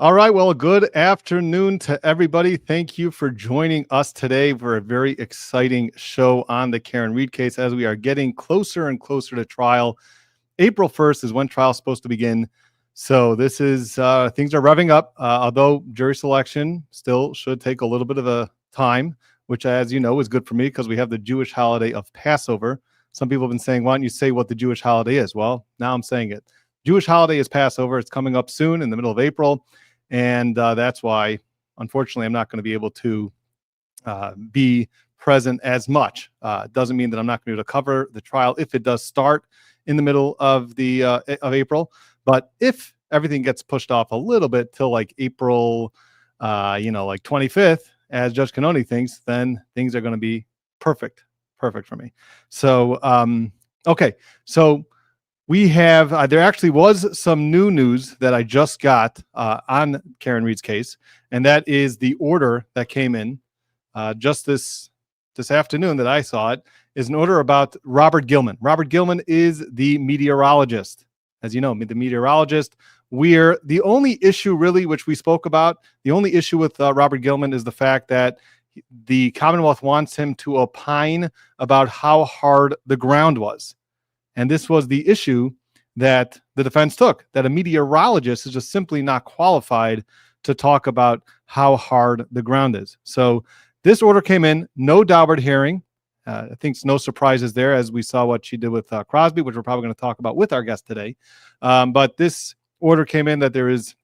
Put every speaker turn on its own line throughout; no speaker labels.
All right. Well, good afternoon to everybody. Thank you for joining us today for a very exciting show on the Karen Read case as we are getting closer and closer to trial. April 1st is when trial is supposed to begin. So this is, things are revving up, although jury selection still should take a little bit of a time, which, as you know, is good for me because we have the Jewish holiday of Passover. Some people have been saying, why don't you say what the Jewish holiday is? Well, now I'm saying it. Jewish holiday is Passover. It's coming up soon in the middle of April. And that's why, unfortunately, I'm not going to be able to be present as much. It doesn't mean that I'm not going to be able to cover the trial if it does start in the middle of the of April. But if everything gets pushed off a little bit till like April, like 25th, as Judge Canoni thinks, then things are going to be perfect for me. So, okay. So we have, there actually was some new news that I just got on Karen Read's case, and that is the order that came in just this afternoon that I saw it, is an order about Robert Gilman. Robert Gilman is the meteorologist. As you know, the meteorologist. We're the only issue really, which we spoke about, the only issue with Robert Gilman is the fact that the Commonwealth wants him to opine about how hard the ground was. And this was the issue that the defense took, that a meteorologist is just simply not qualified to talk about how hard the ground is. So this order came in, no Daubert hearing. I think no surprises there, as we saw what she did with Crosby, which we're probably going to talk about with our guest today. But this order came in that there is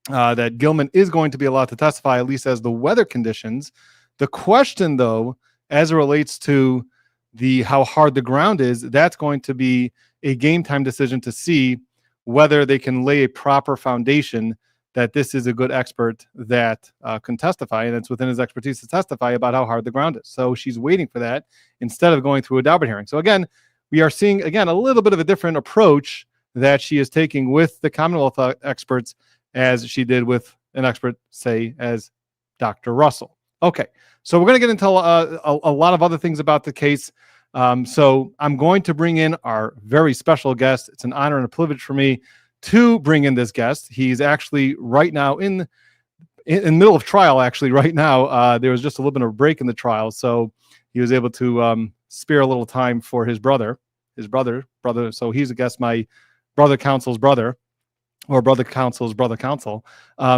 that Gilman is going to be allowed to testify, at least as the weather conditions. The question, though, as it relates to the how hard the ground is, that's going to be a game time decision to see whether they can lay a proper foundation that this is a good expert that can testify, and it's within his expertise to testify about how hard the ground is. So she's waiting for that instead of going through a Daubert hearing. So again, we are seeing, again, a little bit of a different approach that she is taking with the Commonwealth experts as she did with an expert, say, as Dr. Russell. Okay, so we're going to get into a lot of other things about the case. So I'm going to bring in our very special guest. It's an honor and a privilege for me to bring in this guest. He's actually right now in the middle of trial. Actually, right now, there was just a little bit of a break in the trial, so he was able to spare a little time for his brother. So he's a guest, my brother counsel's brother, or brother counsel's brother counsel.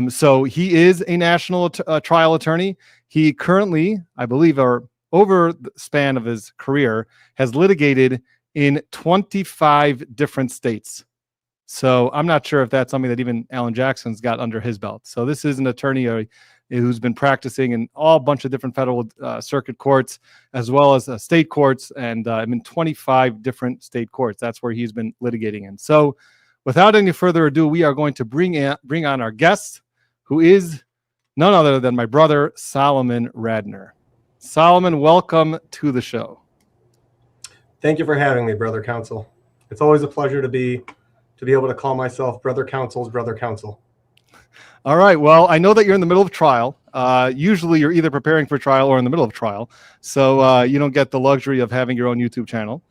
So he is a national trial attorney. He currently, I believe, over the span of his career, has litigated in 25 different states. So I'm not sure if that's something that even Alan Jackson's got under his belt. So this is an attorney who's been practicing in all bunch of different federal circuit courts, as well as state courts, and in 25 different state courts. That's where he's been litigating in. So without any further ado, we are going to bring on our guest, who is none other than my brother, Solomon Radner. Solomon, welcome to the show.
Thank you for having me, brother counsel. It's always a pleasure to be able to call myself brother counsel's brother counsel.
All right. Well, I know that you're in the middle of trial. Usually you're either preparing for trial or in the middle of trial. So you don't get the luxury of having your own YouTube channel.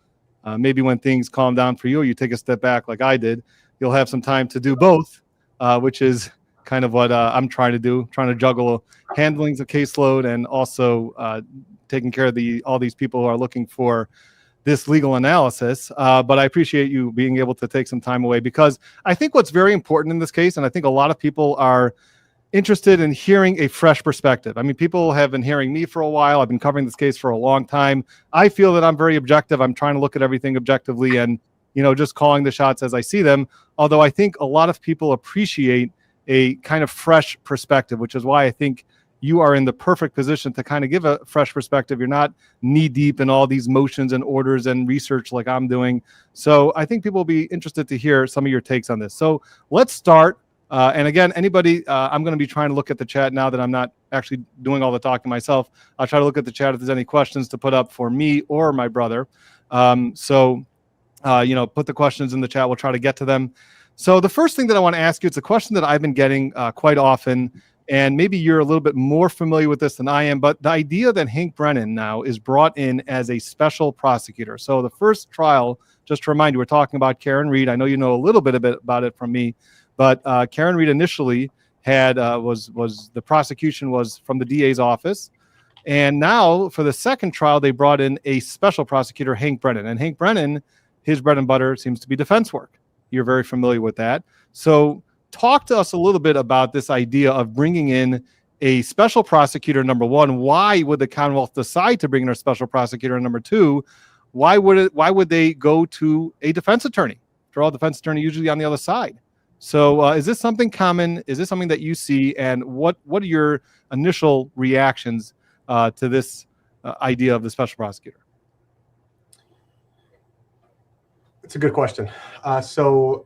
Maybe when things calm down for you, or you take a step back like I did, you'll have some time to do both, which is kind of what I'm trying to do, trying to juggle handling the caseload and also taking care of all these people who are looking for this legal analysis. But I appreciate you being able to take some time away, because I think what's very important in this case, and I think a lot of people are interested in hearing a fresh perspective. I mean, people have been hearing me for a while. I've been covering this case for a long time. I feel that I'm very objective. I'm trying to look at everything objectively and, just calling the shots as I see them. Although I think a lot of people appreciate a kind of fresh perspective, which is why I think you are in the perfect position to kind of give a fresh perspective. You're not knee deep in all these motions and orders and research like I'm doing. So I think people will be interested to hear some of your takes on this. So let's start. And again, anybody, I'm going to be trying to look at the chat now that I'm not actually doing all the talking myself. I'll try to look at the chat if there's any questions to put up for me or my brother. Put the questions in the chat. We'll try to get to them. So the first thing that I want to ask you, it's a question that I've been getting quite often, and maybe you're a little bit more familiar with this than I am, but the idea that Hank Brennan now is brought in as a special prosecutor. So the first trial, just to remind you, we're talking about Karen Read. I know you know a little bit about it from me, but Karen Read initially had was the prosecution was from the DA's office. And now for the second trial, they brought in a special prosecutor, Hank Brennan. And Hank Brennan, his bread and butter seems to be defense work. You're very familiar with that. So talk to us a little bit about this idea of bringing in a special prosecutor. Number one, why would the Commonwealth decide to bring in a special prosecutor? And number two, why would they go to a defense attorney? After all, defense attorney usually on the other side. So is this something common? Is this something that you see? And what are your initial reactions to this idea of the special prosecutor?
It's a good question. So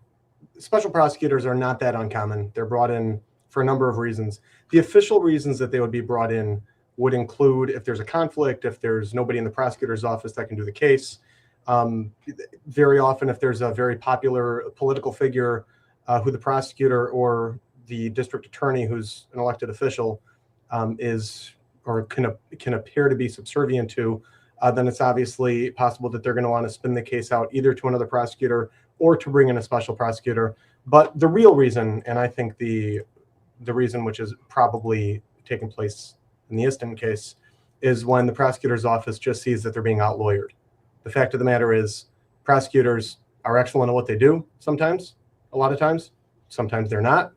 special prosecutors are not that uncommon. They're brought in for a number of reasons. The official reasons that they would be brought in would include if there's a conflict, if there's nobody in the prosecutor's office that can do the case. Very often, if there's a very popular political figure who the prosecutor or the district attorney, who's an elected official, is or can appear to be subservient to, then it's obviously possible that they're going to want to spin the case out either to another prosecutor or to bring in a special prosecutor. But the real reason, and I think the reason which is probably taking place in the Easton case, is when the prosecutor's office just sees that they're being out-lawyered. The fact of the matter is prosecutors are excellent at what they do sometimes, a lot of times. Sometimes they're not.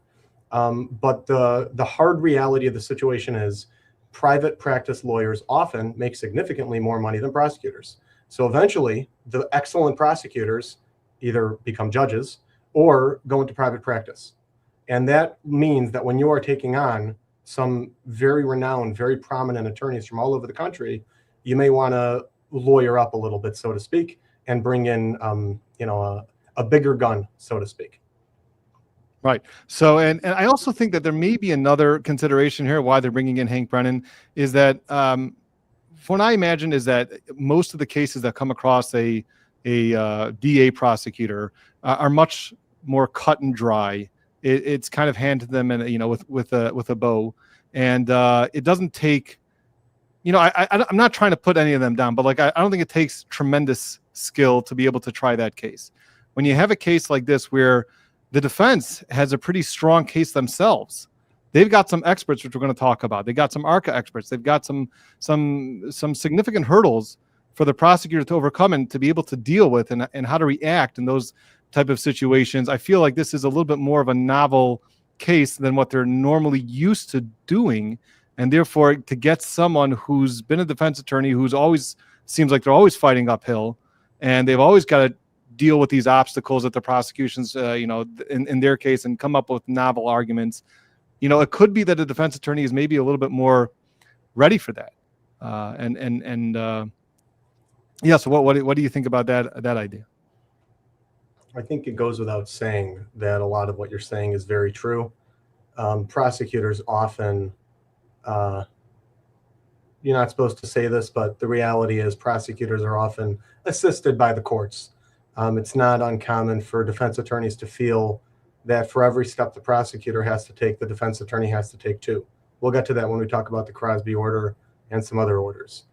But the hard reality of the situation is private practice lawyers often make significantly more money than prosecutors. So eventually, the excellent prosecutors either become judges or go into private practice. And that means that when you are taking on some very renowned, very prominent attorneys from all over the country, you may want to lawyer up a little bit, so to speak, and bring in, a bigger gun, so to speak.
Right. So, and I also think that there may be another consideration here why they're bringing in Hank Brennan is that, what I imagine is that most of the cases that come across a DA prosecutor are much more cut and dry. It's kind of handed to them, and with a bow, and it doesn't take. I'm not trying to put any of them down, but I don't think it takes tremendous skill to be able to try that case. When you have a case like this where the defense has a pretty strong case themselves, they've got some experts, which we're going to talk about. They got some ARCA experts. They've got some significant hurdles for the prosecutor to overcome and to be able to deal with, and how to react in those type of situations. I feel like this is a little bit more of a novel case than what they're normally used to doing. And therefore, to get someone who's been a defense attorney, who's always seems like they're always fighting uphill, and they've always got to deal with these obstacles that the prosecutions, in their case, and come up with novel arguments. It could be that the defense attorney is maybe a little bit more ready for that. So what do you think about that idea?
I think it goes without saying that a lot of what you're saying is very true. Prosecutors often, you're not supposed to say this, but the reality is prosecutors are often assisted by the courts. It's not uncommon for defense attorneys to feel that for every step the prosecutor has to take, the defense attorney has to take too. We'll get to that when we talk about the Crosby order and some other orders.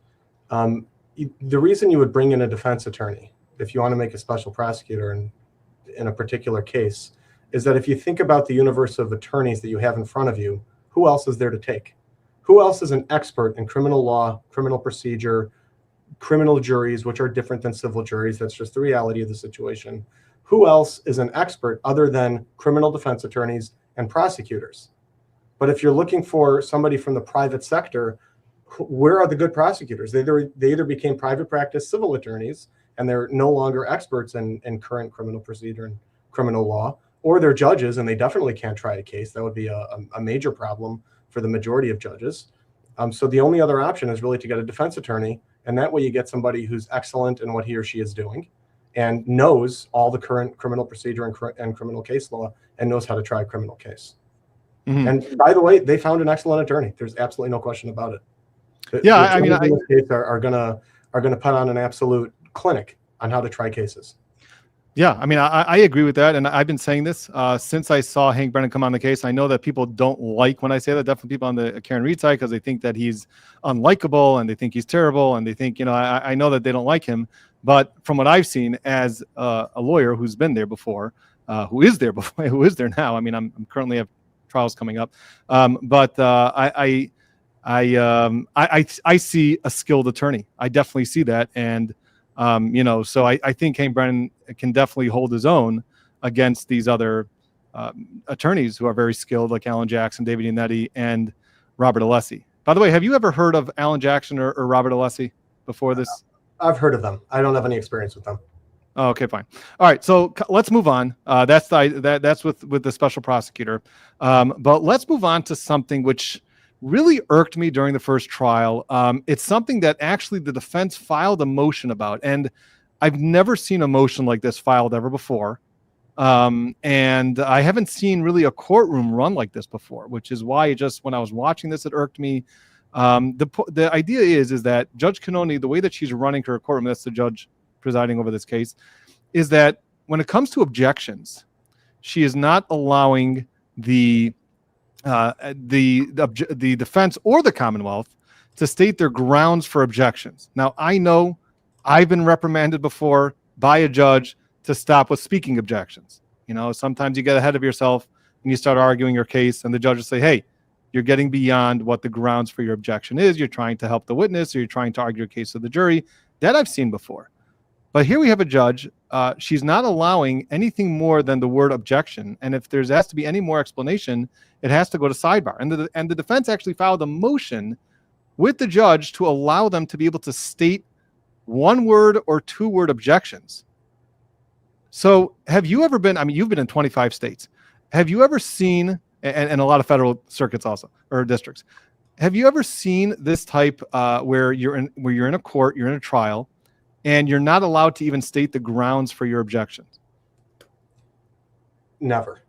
The reason you would bring in a defense attorney, if you want to make a special prosecutor in a particular case, is that if you think about the universe of attorneys that you have in front of you, who else is there to take? Who else is an expert in criminal law, criminal procedure, criminal juries, which are different than civil juries? That's just the reality of the situation. Who else is an expert other than criminal defense attorneys and prosecutors? But if you're looking for somebody from the private sector, where are the good prosecutors? They either became private practice civil attorneys and they're no longer experts in current criminal procedure and criminal law, or they're judges and they definitely can't try a case. That would be a major problem for the majority of judges. So the only other option is really to get a defense attorney, and that way you get somebody who's excellent in what he or she is doing and knows all the current criminal procedure and criminal case law and knows how to try a criminal case. Mm-hmm. And by the way, they found an excellent attorney. There's absolutely no question about it.
Yeah,
in this case are gonna put on an absolute clinic on how to try cases.
Yeah, I agree with that, and I've been saying this since I saw Hank Brennan come on the case. I know that people don't like when I say that. Definitely people on the Karen Reed side, because they think that he's unlikable and they think he's terrible, and they think I know that they don't like him. But from what I've seen as a lawyer who's been there before, who is there now. I'm currently trying trial's coming up. But I see a skilled attorney. I definitely see that. And, so I think Kane Brennan can definitely hold his own against these other attorneys who are very skilled, like Alan Jackson, David Iannetti, and Robert Alessi. By the way, have you ever heard of Alan Jackson or Robert Alessi before this?
I've heard of them. I don't have any experience with them.
Oh, okay, fine. All right, so let's move on. That's with the special prosecutor. But let's move on to something which really irked me during the first trial. It's something that actually the defense filed a motion about, and I've never seen a motion like this filed ever before. And I haven't seen really a courtroom run like this before, which is why when I was watching this, it irked me. The idea is that Judge Cannoni, the way that she's running her courtroom, that's the judge presiding over this case, is that when it comes to objections, she is not allowing the defense or the Commonwealth to state their grounds for objections. Now, I know I've been reprimanded before by a judge to stop with speaking objections. Sometimes you get ahead of yourself and you start arguing your case, and the judge will say, hey, you're getting beyond what the grounds for your objection is. You're trying to help the witness, or you're trying to argue your case to the jury. That I've seen before. But here we have a judge. She's not allowing anything more than the word objection. And if there has to be any more explanation, it has to go to sidebar. And the defense actually filed a motion with the judge to allow them to be able to state one-word or two-word objections. So have you ever been, you've been in 25 states. Have you ever seen, and a lot of federal circuits also, or districts, have you ever seen this type where you're in a court, you're in a trial, and you're not allowed to even state the grounds for your objections?
Never.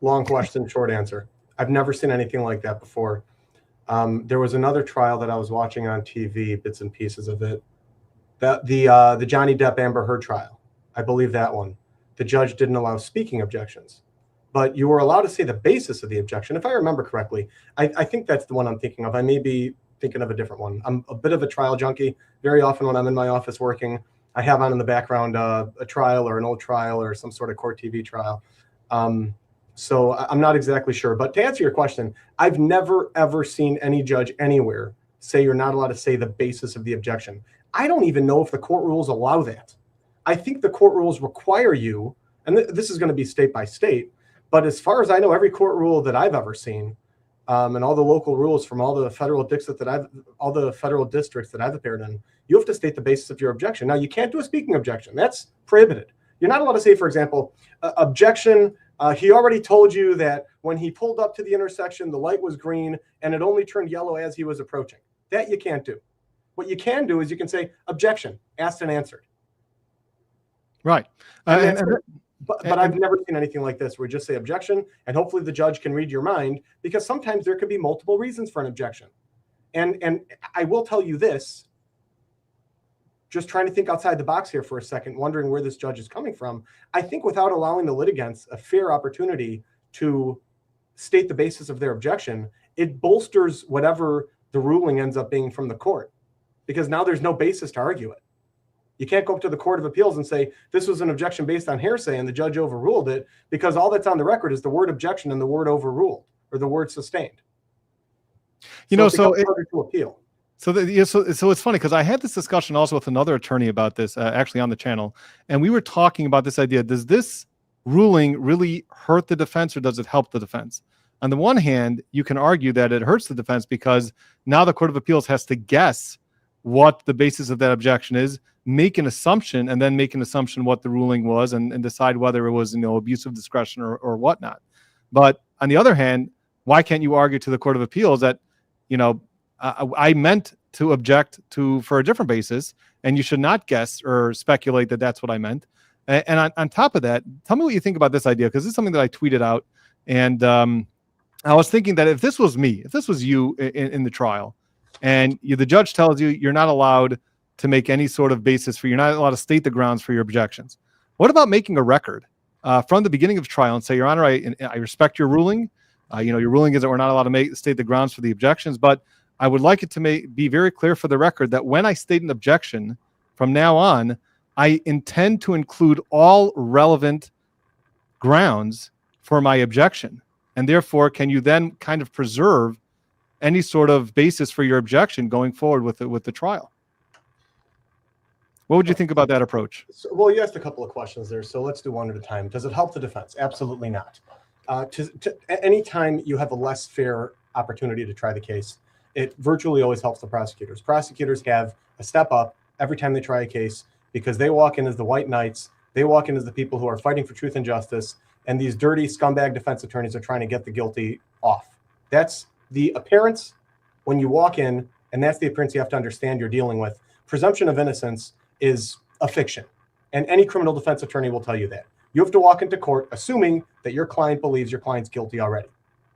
Long question, short answer. I've never seen anything like that before. There was another trial that I was watching on TV, bits and pieces of it. The Johnny Depp Amber Heard trial. I believe that one. The judge didn't allow speaking objections, but you were allowed to say the basis of the objection. If I remember correctly, I think that's the one I'm thinking of. I may be thinking of a different one. I'm a bit of a trial junkie. Very often when I'm in my office working, I have on in the background a trial or an old trial or some sort of court TV trial. So I'm not exactly sure. But to answer your question, I've never, ever seen any judge anywhere say you're not allowed to say the basis of the objection. I don't even know if the court rules allow that. I think the court rules require you, and this is going to be state by state, but as far as I know, every court rule that I've ever seen, and all the local rules from all the federal districts that I've appeared in, you have to state the basis of your objection. Now, you can't do a speaking objection. That's prohibited. You're not allowed to say, for example, objection, he already told you that when he pulled up to the intersection, the light was green and it only turned yellow as he was approaching. That you can't do. What you can do is you can say, objection, asked and answered.
Right.
But I've never seen anything like this where you just say objection, and hopefully the judge can read your mind, because sometimes there could be multiple reasons for an objection. And I will tell you this, just trying to think outside the box here for a second, wondering where this judge is coming from. I think without allowing the litigants a fair opportunity to state the basis of their objection, it bolsters whatever the ruling ends up being from the court, because now there's no basis to argue it. You can't go up to the Court of Appeals and say, this was an objection based on hearsay and the judge overruled it, because all that's on the record is the word objection and the word overruled, or the word sustained. So
it's funny because I had this discussion also with another attorney about this, actually on the channel, and we were talking about this idea. Does this ruling really hurt the defense, or does it help the defense? On the one hand, you can argue that it hurts the defense because now the Court of Appeals has to guess what the basis of that objection is, make an assumption, and then make an assumption what the ruling was, and decide whether it was, abuse of discretion or whatnot. But on the other hand, why can't you argue to the Court of Appeals that, I meant to object for a different basis, and you should not guess or speculate that that's what I meant. And on top of that, tell me what you think about this idea, because this is something that I tweeted out, and I was thinking that if this was me, if this was you in the trial, and the judge tells you you're not allowed to make any sort of basis you're not allowed to state the grounds for your objections. What about making a record from the beginning of the trial and say, Your Honor, I respect your ruling. Your ruling is that we're not allowed to state the grounds for the objections, but I would like it to be very clear for the record that when I state an objection from now on, I intend to include all relevant grounds for my objection. And therefore, can you then kind of preserve any sort of basis for your objection going forward with the trial? What would you think about that approach?
So, well, you asked a couple of questions there, so let's do one at a time. Does it help the defense? Absolutely not. Anytime you have a less fair opportunity to try the case, it virtually always helps the prosecutors. Prosecutors have a step up every time they try a case because they walk in as the white knights. They walk in as the people who are fighting for truth and justice, and these dirty scumbag defense attorneys are trying to get the guilty off. That's the appearance when you walk in, and that's the appearance you have to understand you're dealing with. Presumption of innocence is a fiction, and any criminal defense attorney will tell you that. You have to walk into court assuming that your client believes your client's guilty already,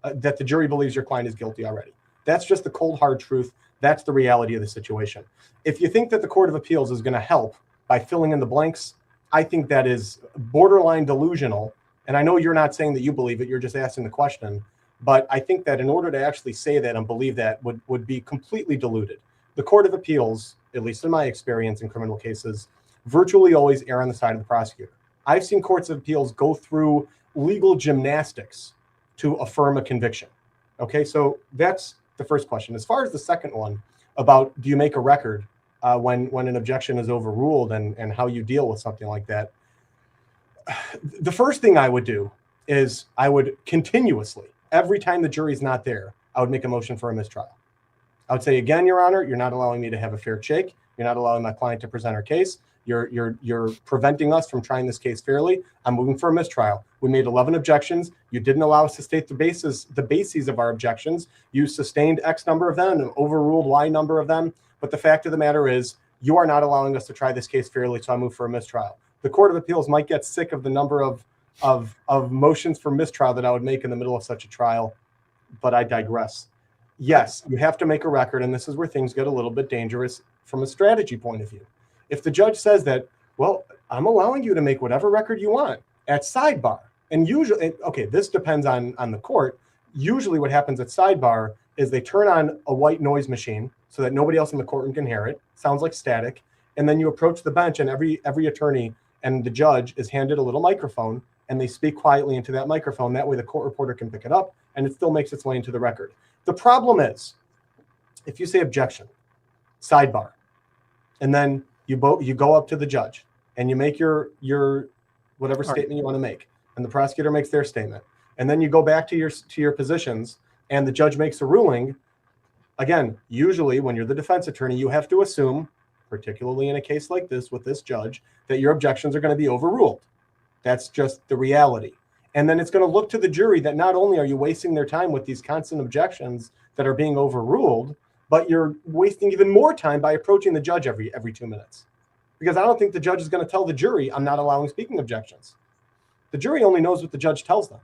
that the jury believes your client is guilty already. That's just the cold, hard truth. That's the reality of the situation. If you think that the Court of Appeals is going to help by filling in the blanks, I think that is borderline delusional. And I know you're not saying that you believe it, you're just asking the question. But I think that in order to actually say that and believe that would be completely diluted. The Court of Appeals, at least in my experience in criminal cases, virtually always err on the side of the prosecutor. I've seen courts of appeals go through legal gymnastics to affirm a conviction. Okay, so that's the first question. As far as the second one about do you make a record when an objection is overruled and how you deal with something like that, the first thing I would do is I would continuously, every time the jury's not there, I would make a motion for a mistrial. I would say, again, Your Honor, you're not allowing me to have a fair shake. You're not allowing my client to present her case. You're preventing us from trying this case fairly. I'm moving for a mistrial. We made 11 objections. You didn't allow us to state the bases of our objections. You sustained X number of them and overruled Y number of them. But the fact of the matter is, you are not allowing us to try this case fairly, so I move for a mistrial. The Court of Appeals might get sick of the number of motions for mistrial that I would make in the middle of such a trial, but I digress. Yes, you have to make a record, and this is where things get a little bit dangerous from a strategy point of view. If the judge says that, well, I'm allowing you to make whatever record you want at sidebar, and usually, okay, this depends on the court. Usually what happens at sidebar is they turn on a white noise machine so that nobody else in the courtroom can hear it. Sounds like static. And then you approach the bench, and every attorney and the judge is handed a little microphone, and they speak quietly into that microphone. That way the court reporter can pick it up, and it still makes its way into the record. The problem is, if you say objection, sidebar, and then you go up to the judge and you make your whatever statement you want to make, and the prosecutor makes their statement, and then you go back to your positions, and the judge makes a ruling. Again, usually when you're the defense attorney, you have to assume, particularly in a case like this with this judge, that your objections are going to be overruled. That's just the reality. And then it's going to look to the jury that not only are you wasting their time with these constant objections that are being overruled, but you're wasting even more time by approaching the judge every 2 minutes. Because I don't think the judge is going to tell the jury, I'm not allowing speaking objections. The jury only knows what the judge tells them.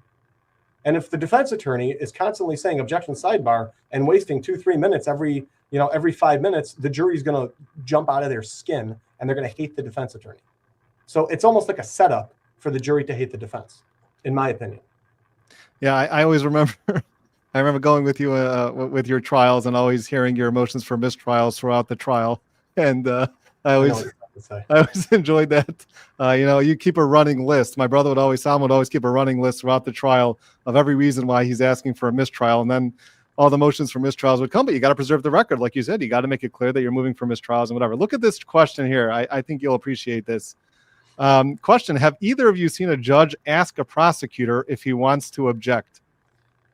And if the defense attorney is constantly saying objection sidebar and wasting 2-3 minutes every 5 minutes, the jury's going to jump out of their skin and they're going to hate the defense attorney. So it's almost like a setup for the jury to hate the defense, in my opinion.
Yeah, I always remember. I remember going with you with your trials and always hearing your motions for mistrials throughout the trial, and I always enjoyed that. You keep a running list. My brother Sam would always keep a running list throughout the trial of every reason why he's asking for a mistrial, and then all the motions for mistrials would come. But you got to preserve the record, like you said. You got to make it clear that you're moving for mistrials and whatever. Look at this question here. I think you'll appreciate this. Question: have either of you seen a judge ask a prosecutor if he wants to object?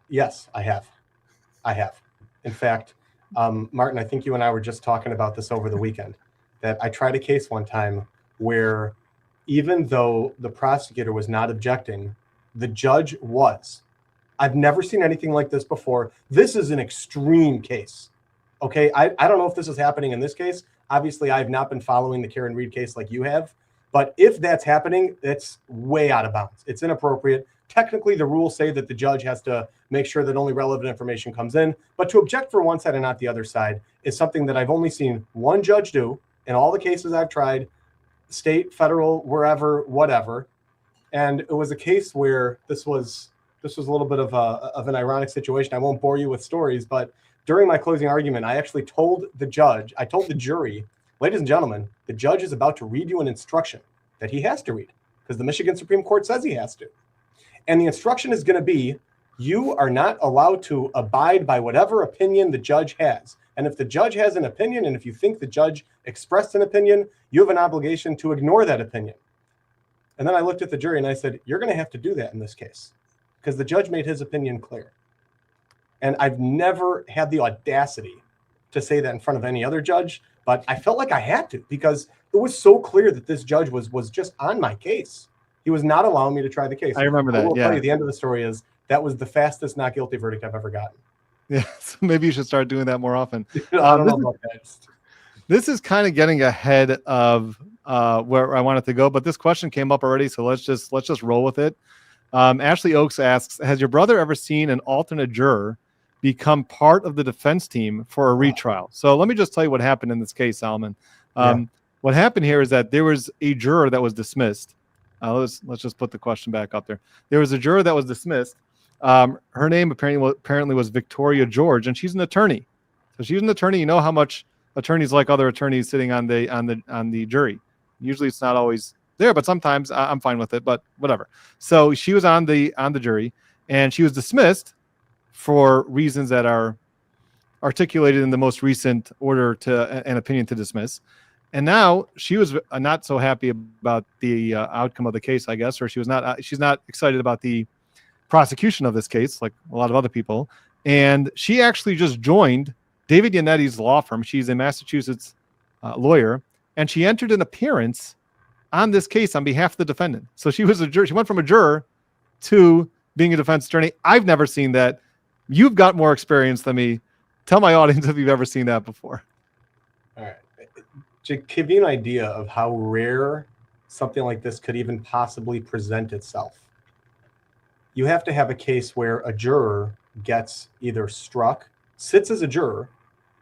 Yes, I have. In fact, Martin, I think you and I were just talking about this over the weekend, that I tried a case one time where even though the prosecutor was not objecting, the judge was. I've never seen anything like this before. This is an extreme case. Okay, I don't know if this is happening in this case. Obviously, I have not been following the Karen Reed case like you have. But if that's happening, it's way out of bounds. It's inappropriate. Technically, the rules say that the judge has to make sure that only relevant information comes in. But to object for one side and not the other side is something that I've only seen one judge do in all the cases I've tried, state, federal, wherever, whatever. And it was a case where this was a little bit of an ironic situation. I won't bore you with stories, but during my closing argument, I actually told the jury, ladies and gentlemen, the judge is about to read you an instruction that he has to read because the Michigan Supreme Court says he has to. And the instruction is going to be You are not allowed to abide by whatever opinion the judge has. And if the judge has an opinion, and if you think the judge expressed an opinion, you have an obligation to ignore that opinion. And then I looked at the jury and I said, you're going to have to do that in this case because the judge made his opinion clear. And I've never had the audacity to say that in front of any other judge, but I felt like I had to because it was so clear that this judge was just on my case. He was not allowing me to try the case.
I remember that.
I will
yeah.
tell you, the end of the story is that was the fastest not guilty verdict I've ever gotten.
Yeah. So maybe you should start doing that more often.
I don't know about that.
This is kind of getting ahead of where I wanted to go, but this question came up already, so let's just roll with it. Ashley Oakes asks, has your brother ever seen an alternate juror become part of the defense team for a retrial? So let me just tell you what happened in this case, Salman. What happened here is that there was a juror that was dismissed. Let's just put the question back up there. There was a juror that was dismissed. Her name apparently was Victoria George, and she's an attorney. So she's an attorney. You know how much attorneys like other attorneys sitting on the jury. Usually it's not always there, but sometimes I'm fine with it. But whatever. So she was on the jury, and she was dismissed for reasons that are articulated in the most recent order to an opinion to dismiss. And now she was not so happy about the outcome of the case, I guess, or she's not excited about the prosecution of this case, like a lot of other people. And she actually just joined David Yannetti's law firm. She's a Massachusetts lawyer, and she entered an appearance on this case on behalf of the defendant. So she was a juror. She went from a juror to being a defense attorney. I've never seen that. You've got more experience than me. Tell my audience if you've ever seen that before.
All right. To give you an idea of how rare something like this could even possibly present itself, you have to have a case where a juror gets either struck, sits as a juror,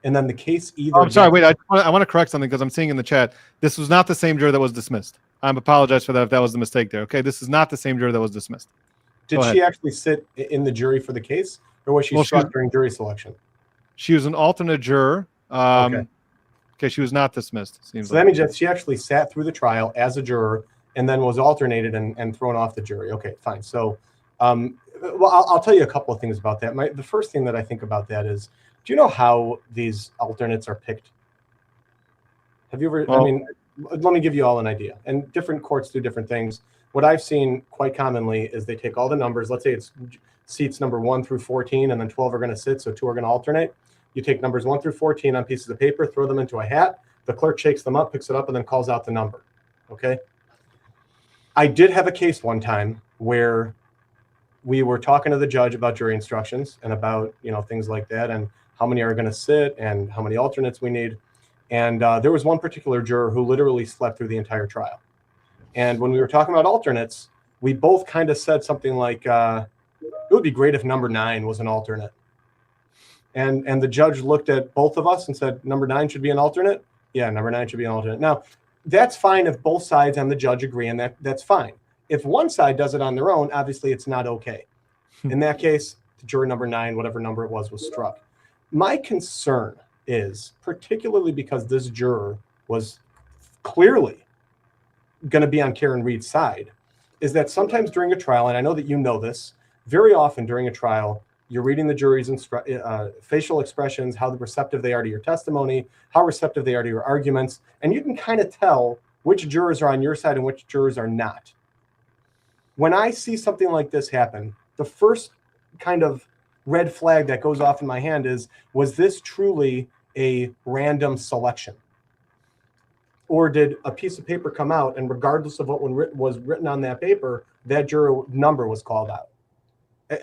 and then the case either...
Oh, I'm sorry, wait, I want to correct something because I'm seeing in the chat, this was not the same juror that was dismissed. I apologize for that if that was the mistake there. Okay, this is not the same juror that was dismissed.
Did she actually sit in the jury for the case, or was she struck during jury selection?
She was an alternate juror. Okay, she was not dismissed.
So that means that she actually sat through the trial as a juror and then was alternated and thrown off the jury. Okay, fine. So, well, I'll tell you a couple of things about that. The first thing that I think about that is, do you know how these alternates are picked? Have you ever, I mean, let me give you all an idea. And different courts do different things. What I've seen quite commonly is they take all the numbers. Let's say it's seats number 1 through 14, and then 12 are going to sit, so 2 are going to alternate. You take numbers 1 through 14 on pieces of paper, throw them into a hat. The clerk shakes them up, picks it up, and then calls out the number. Okay? I did have a case one time where we were talking to the judge about jury instructions and about, things like that, and how many are going to sit and how many alternates we need. And there was one particular juror who literally slept through the entire trial. And when we were talking about alternates, we both kind of said something like, it would be great if number 9 was an alternate. And the judge looked at both of us and said, number 9 should be an alternate? Yeah, number 9 should be an alternate. Now, that's fine if both sides and the judge agree, and that's fine. If one side does it on their own, obviously it's not okay. In that case, juror number 9, whatever number it was struck. My concern is, particularly because this juror was clearly going to be on Karen Reed's side, is that sometimes during a trial, and I know that you know this, very often during a trial, you're reading the jury's facial expressions, how receptive they are to your testimony, how receptive they are to your arguments, and you can kind of tell which jurors are on your side and which jurors are not. When I see something like this happen, the first kind of red flag that goes off in my hand is, was this truly a random selection? Or did a piece of paper come out and regardless of what was written on that paper, that juror number was called out?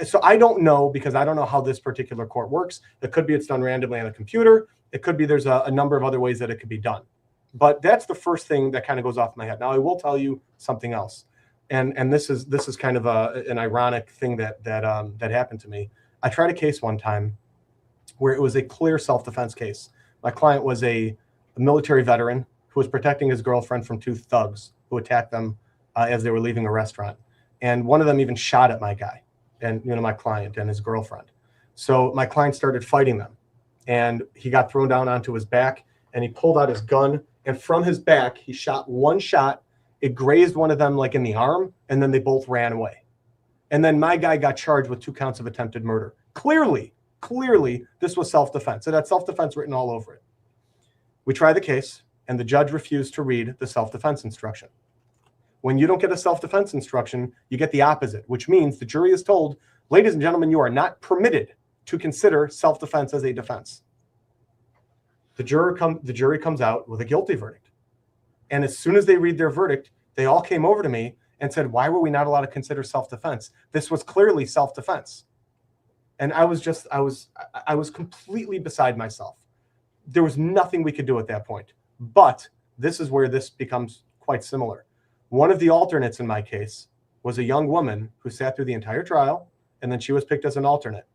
So I don't know, because I don't know how this particular court works. It could be it's done randomly on a computer. It could be there's a number of other ways that it could be done. But that's the first thing that kind of goes off my head. Now, I will tell you something else. And this is kind of an ironic thing that happened to me. I tried a case one time where it was a clear self-defense case. My client was a military veteran who was protecting his girlfriend from 2 thugs who attacked them as they were leaving a restaurant. And one of them even shot at my guy. And my client and his girlfriend. So my client started fighting them, and he got thrown down onto his back, and he pulled out his gun, and from his back he shot one shot. It grazed one of them like in the arm, and then they both ran away. And then my guy got charged with 2 counts of attempted murder. Clearly, this was self-defense. It had self-defense written all over it. We tried the case, and the judge refused to read the self-defense instruction. When you don't get a self-defense instruction, you get the opposite, which means the jury is told, ladies and gentlemen, you are not permitted to consider self-defense as a defense. The jury comes out with a guilty verdict. And as soon as they read their verdict, they all came over to me and said, why were we not allowed to consider self-defense? This was clearly self-defense. And I was completely beside myself. There was nothing we could do at that point. But this is where this becomes quite similar. One of the alternates in my case was a young woman who sat through the entire trial, and then she was picked as an alternate.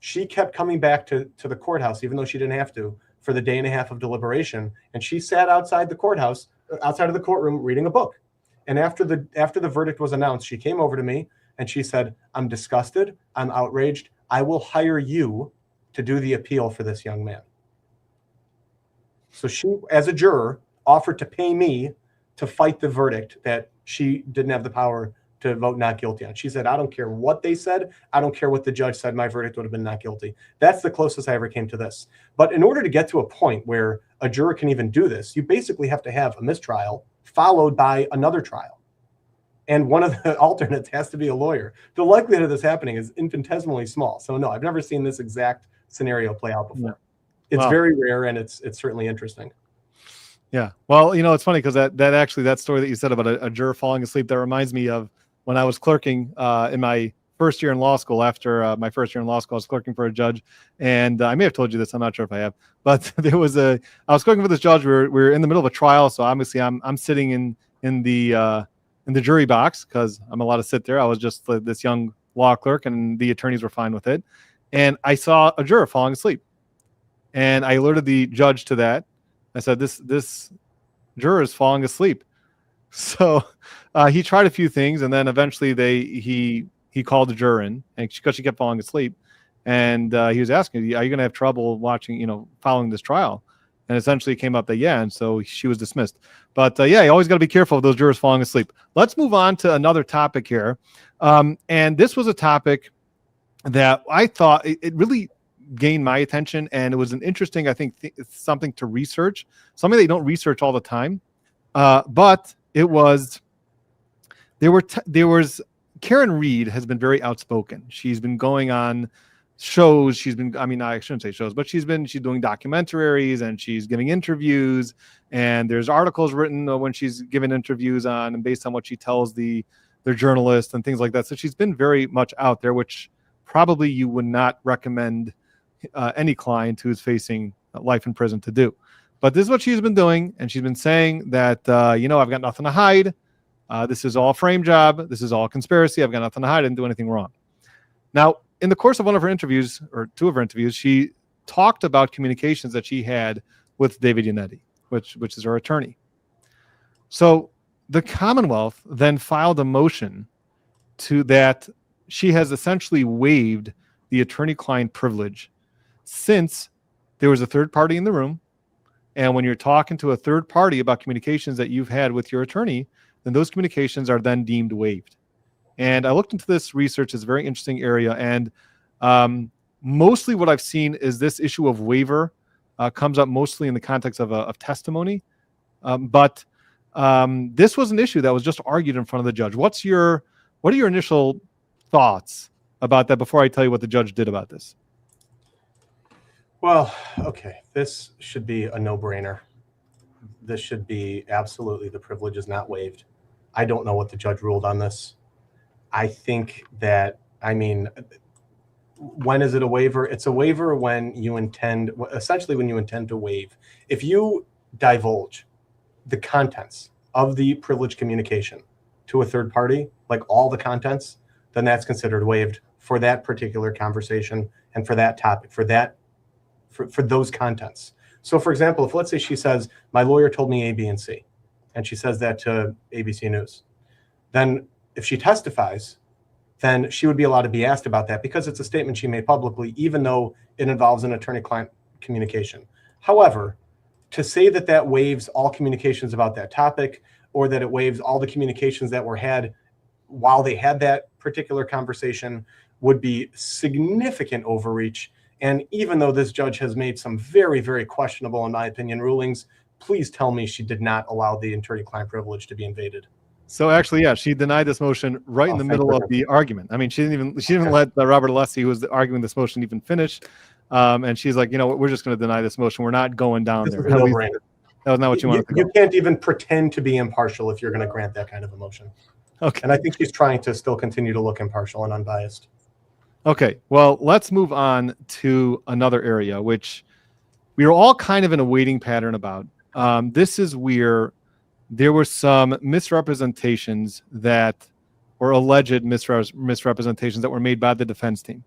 She kept coming back to the courthouse, even though she didn't have to, for the day and a half of deliberation. And she sat outside the courthouse, outside of the courtroom, reading a book. And after the verdict was announced, she came over to me and she said, I'm disgusted, I'm outraged. I will hire you to do the appeal for this young man. So she, as a juror, offered to pay me to fight the verdict that she didn't have the power to vote not guilty on. She said, I don't care what they said. I don't care what the judge said. My verdict would have been not guilty. That's the closest I ever came to this. But in order to get to a point where a juror can even do this, you basically have to have a mistrial followed by another trial. And one of the alternates has to be a lawyer. The likelihood of this happening is infinitesimally small. So no, I've never seen this exact scenario play out before. Yeah. It's very rare, and it's certainly interesting.
Yeah. Well, it's funny because that story that you said about a juror falling asleep, that reminds me of when I was clerking in my first year in law school. After my first year in law school, I was clerking for a judge, and I may have told you this. I'm not sure if I have, but I was clerking for this judge. We were in the middle of a trial, so obviously I'm sitting in the jury box because I'm allowed to sit there. I was just this young law clerk, and the attorneys were fine with it. And I saw a juror falling asleep, and I alerted the judge to that. I said, this juror is falling asleep. So he tried a few things, and then eventually he called the juror in, and because she kept falling asleep, and he was asking, are you going to have trouble watching, following this trial? And essentially it came up that, yeah, and so she was dismissed. But yeah, you always got to be careful of those jurors falling asleep. Let's move on to another topic here. And this was a topic that I thought it really gained my attention, and it was an interesting, I think, something to research, something that you don't research all the time. But it was, there was Karen Reed has been very outspoken. She's been going on shows. I shouldn't say shows, but she's doing documentaries, and she's giving interviews, and there's articles written when she's giving interviews on, and based on what she tells their journalists and things like that. So she's been very much out there, which probably you would not recommend any client who's facing life in prison to do. But this is what she's been doing, and she's been saying that, I've got nothing to hide. This is all a frame job. This is all conspiracy. I've got nothing to hide. I didn't do anything wrong. Now, in the course of one of her interviews, or two of her interviews, she talked about communications that she had with David Yannetti, which is her attorney. So the Commonwealth then filed a motion that she has essentially waived the attorney-client privilege since there was a third party in the room. And when you're talking to a third party about communications that you've had with your attorney, then those communications are then deemed waived. And I looked into this research. It's a very interesting area. And mostly what I've seen is this issue of waiver comes up mostly in the context of testimony. But this was an issue that was just argued in front of the judge. What are your initial thoughts about that before I tell you what the judge did about this?
Well, okay, this should be a no-brainer. This should be absolutely, the privilege is not waived. I don't know what the judge ruled on this. I think that, when is it a waiver? It's a waiver when you intend, essentially when you intend to waive. If you divulge the contents of the privileged communication to a third party, like all the contents, then that's considered waived for that particular conversation and for that topic, for those contents. So for example, if let's say she says, my lawyer told me A, B, and C, and she says that to ABC News, then if she testifies, then she would be allowed to be asked about that because it's a statement she made publicly, even though it involves an attorney-client communication. However, to say that that waives all communications about that topic, or that it waives all the communications that were had while they had that particular conversation would be significant overreach. And even though this judge has made some very, very questionable, in my opinion, rulings, please tell me she did not allow the attorney-client privilege to be invaded.
So actually, yeah, she denied this motion right in the middle of the argument. I mean, she didn't even let Robert Alessi, who was arguing this motion, even finish. And she's like, you know what, we're just going to deny this motion. We're not going down there.
That
was not what you wanted to go.
You can't even pretend to be impartial if you're going to grant that kind of a motion.
Okay.
And I think she's trying to still continue to look impartial and unbiased.
Okay, well, let's move on to another area, which we are all kind of in a waiting pattern about. This is where there were some misrepresentations that were alleged misrepresentations that were made by the defense team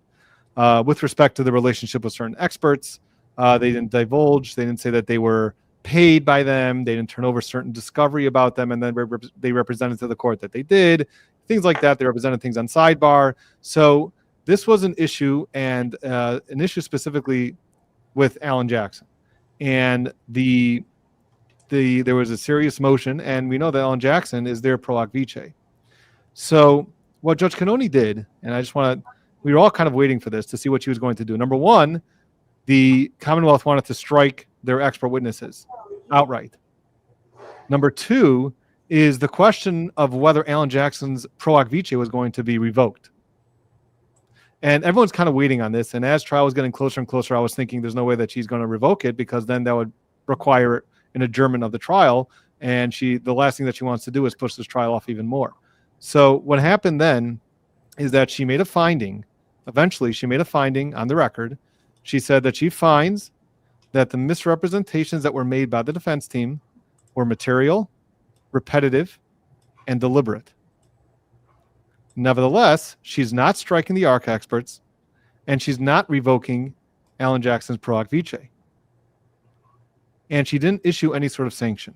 with respect to the relationship with certain experts. They didn't divulge. They didn't say that they were paid by them. They didn't turn over certain discovery about them, and then they represented to the court that they did. Things like that. They represented things on sidebar. So this was an issue, and an issue specifically with Alan Jackson. And there was a serious motion, and we know that Alan Jackson is their pro hoc vice. So what Judge Cannoni did, and we were all kind of waiting for this to see what she was going to do. Number one, the Commonwealth wanted to strike their expert witnesses outright. Number two is the question of whether Alan Jackson's pro hoc vice was going to be revoked. And everyone's kind of waiting on this. And as trial was getting closer and closer, I was thinking there's no way that she's going to revoke it, because then that would require an adjournment of the trial. And the last thing that she wants to do is push this trial off even more. So what happened then is that she made a finding. Eventually, she made a finding on the record. She said that she finds that the misrepresentations that were made by the defense team were material, repetitive, and deliberate. Nevertheless, she's not striking the ARC experts, and she's not revoking Alan Jackson's pro hoc vice. And she didn't issue any sort of sanction.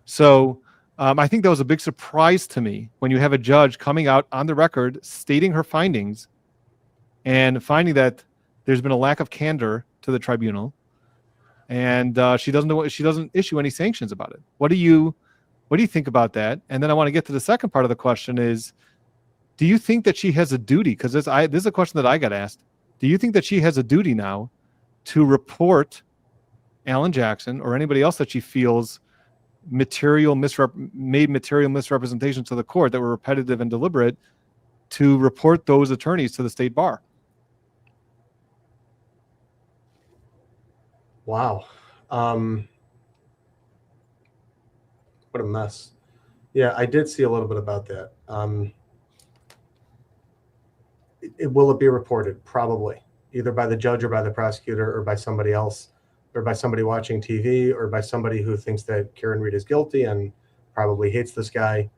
So I think that was a big surprise to me when you have a judge coming out on the record stating her findings and finding that there's been a lack of candor to the tribunal, and she doesn't issue any sanctions about it. What do you think about that? And then I want to get to the second part of the question is, do you think that she has a duty? Because this is a question that I got asked. Do you think that she has a duty now to report Alan Jackson or anybody else that she feels made material misrepresentations to the court that were repetitive and deliberate, to report those attorneys to the state bar?
Wow. What a mess. Yeah, I did see a little bit about that. Will it be reported? Probably, either by the judge or by the prosecutor or by somebody else, or by somebody watching TV, or by somebody who thinks that Karen Read is guilty and probably hates this guy.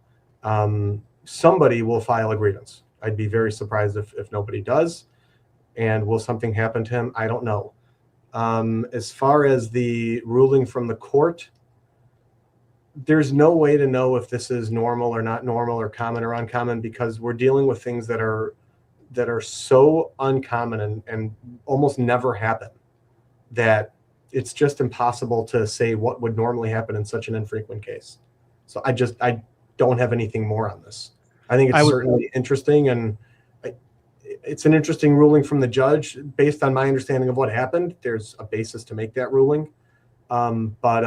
Somebody will file a grievance. I'd be very surprised if nobody does. And will something happen to him? I don't know. As far as the ruling from the court, there's no way to know if this is normal or not normal, or common or uncommon, because we're dealing with things that are so uncommon and almost never happen, that it's just impossible to say what would normally happen in such an infrequent case. So I don't have anything more on this. I think it's certainly interesting, and it's an interesting ruling from the judge. Based on my understanding of what happened, there's a basis to make that ruling. But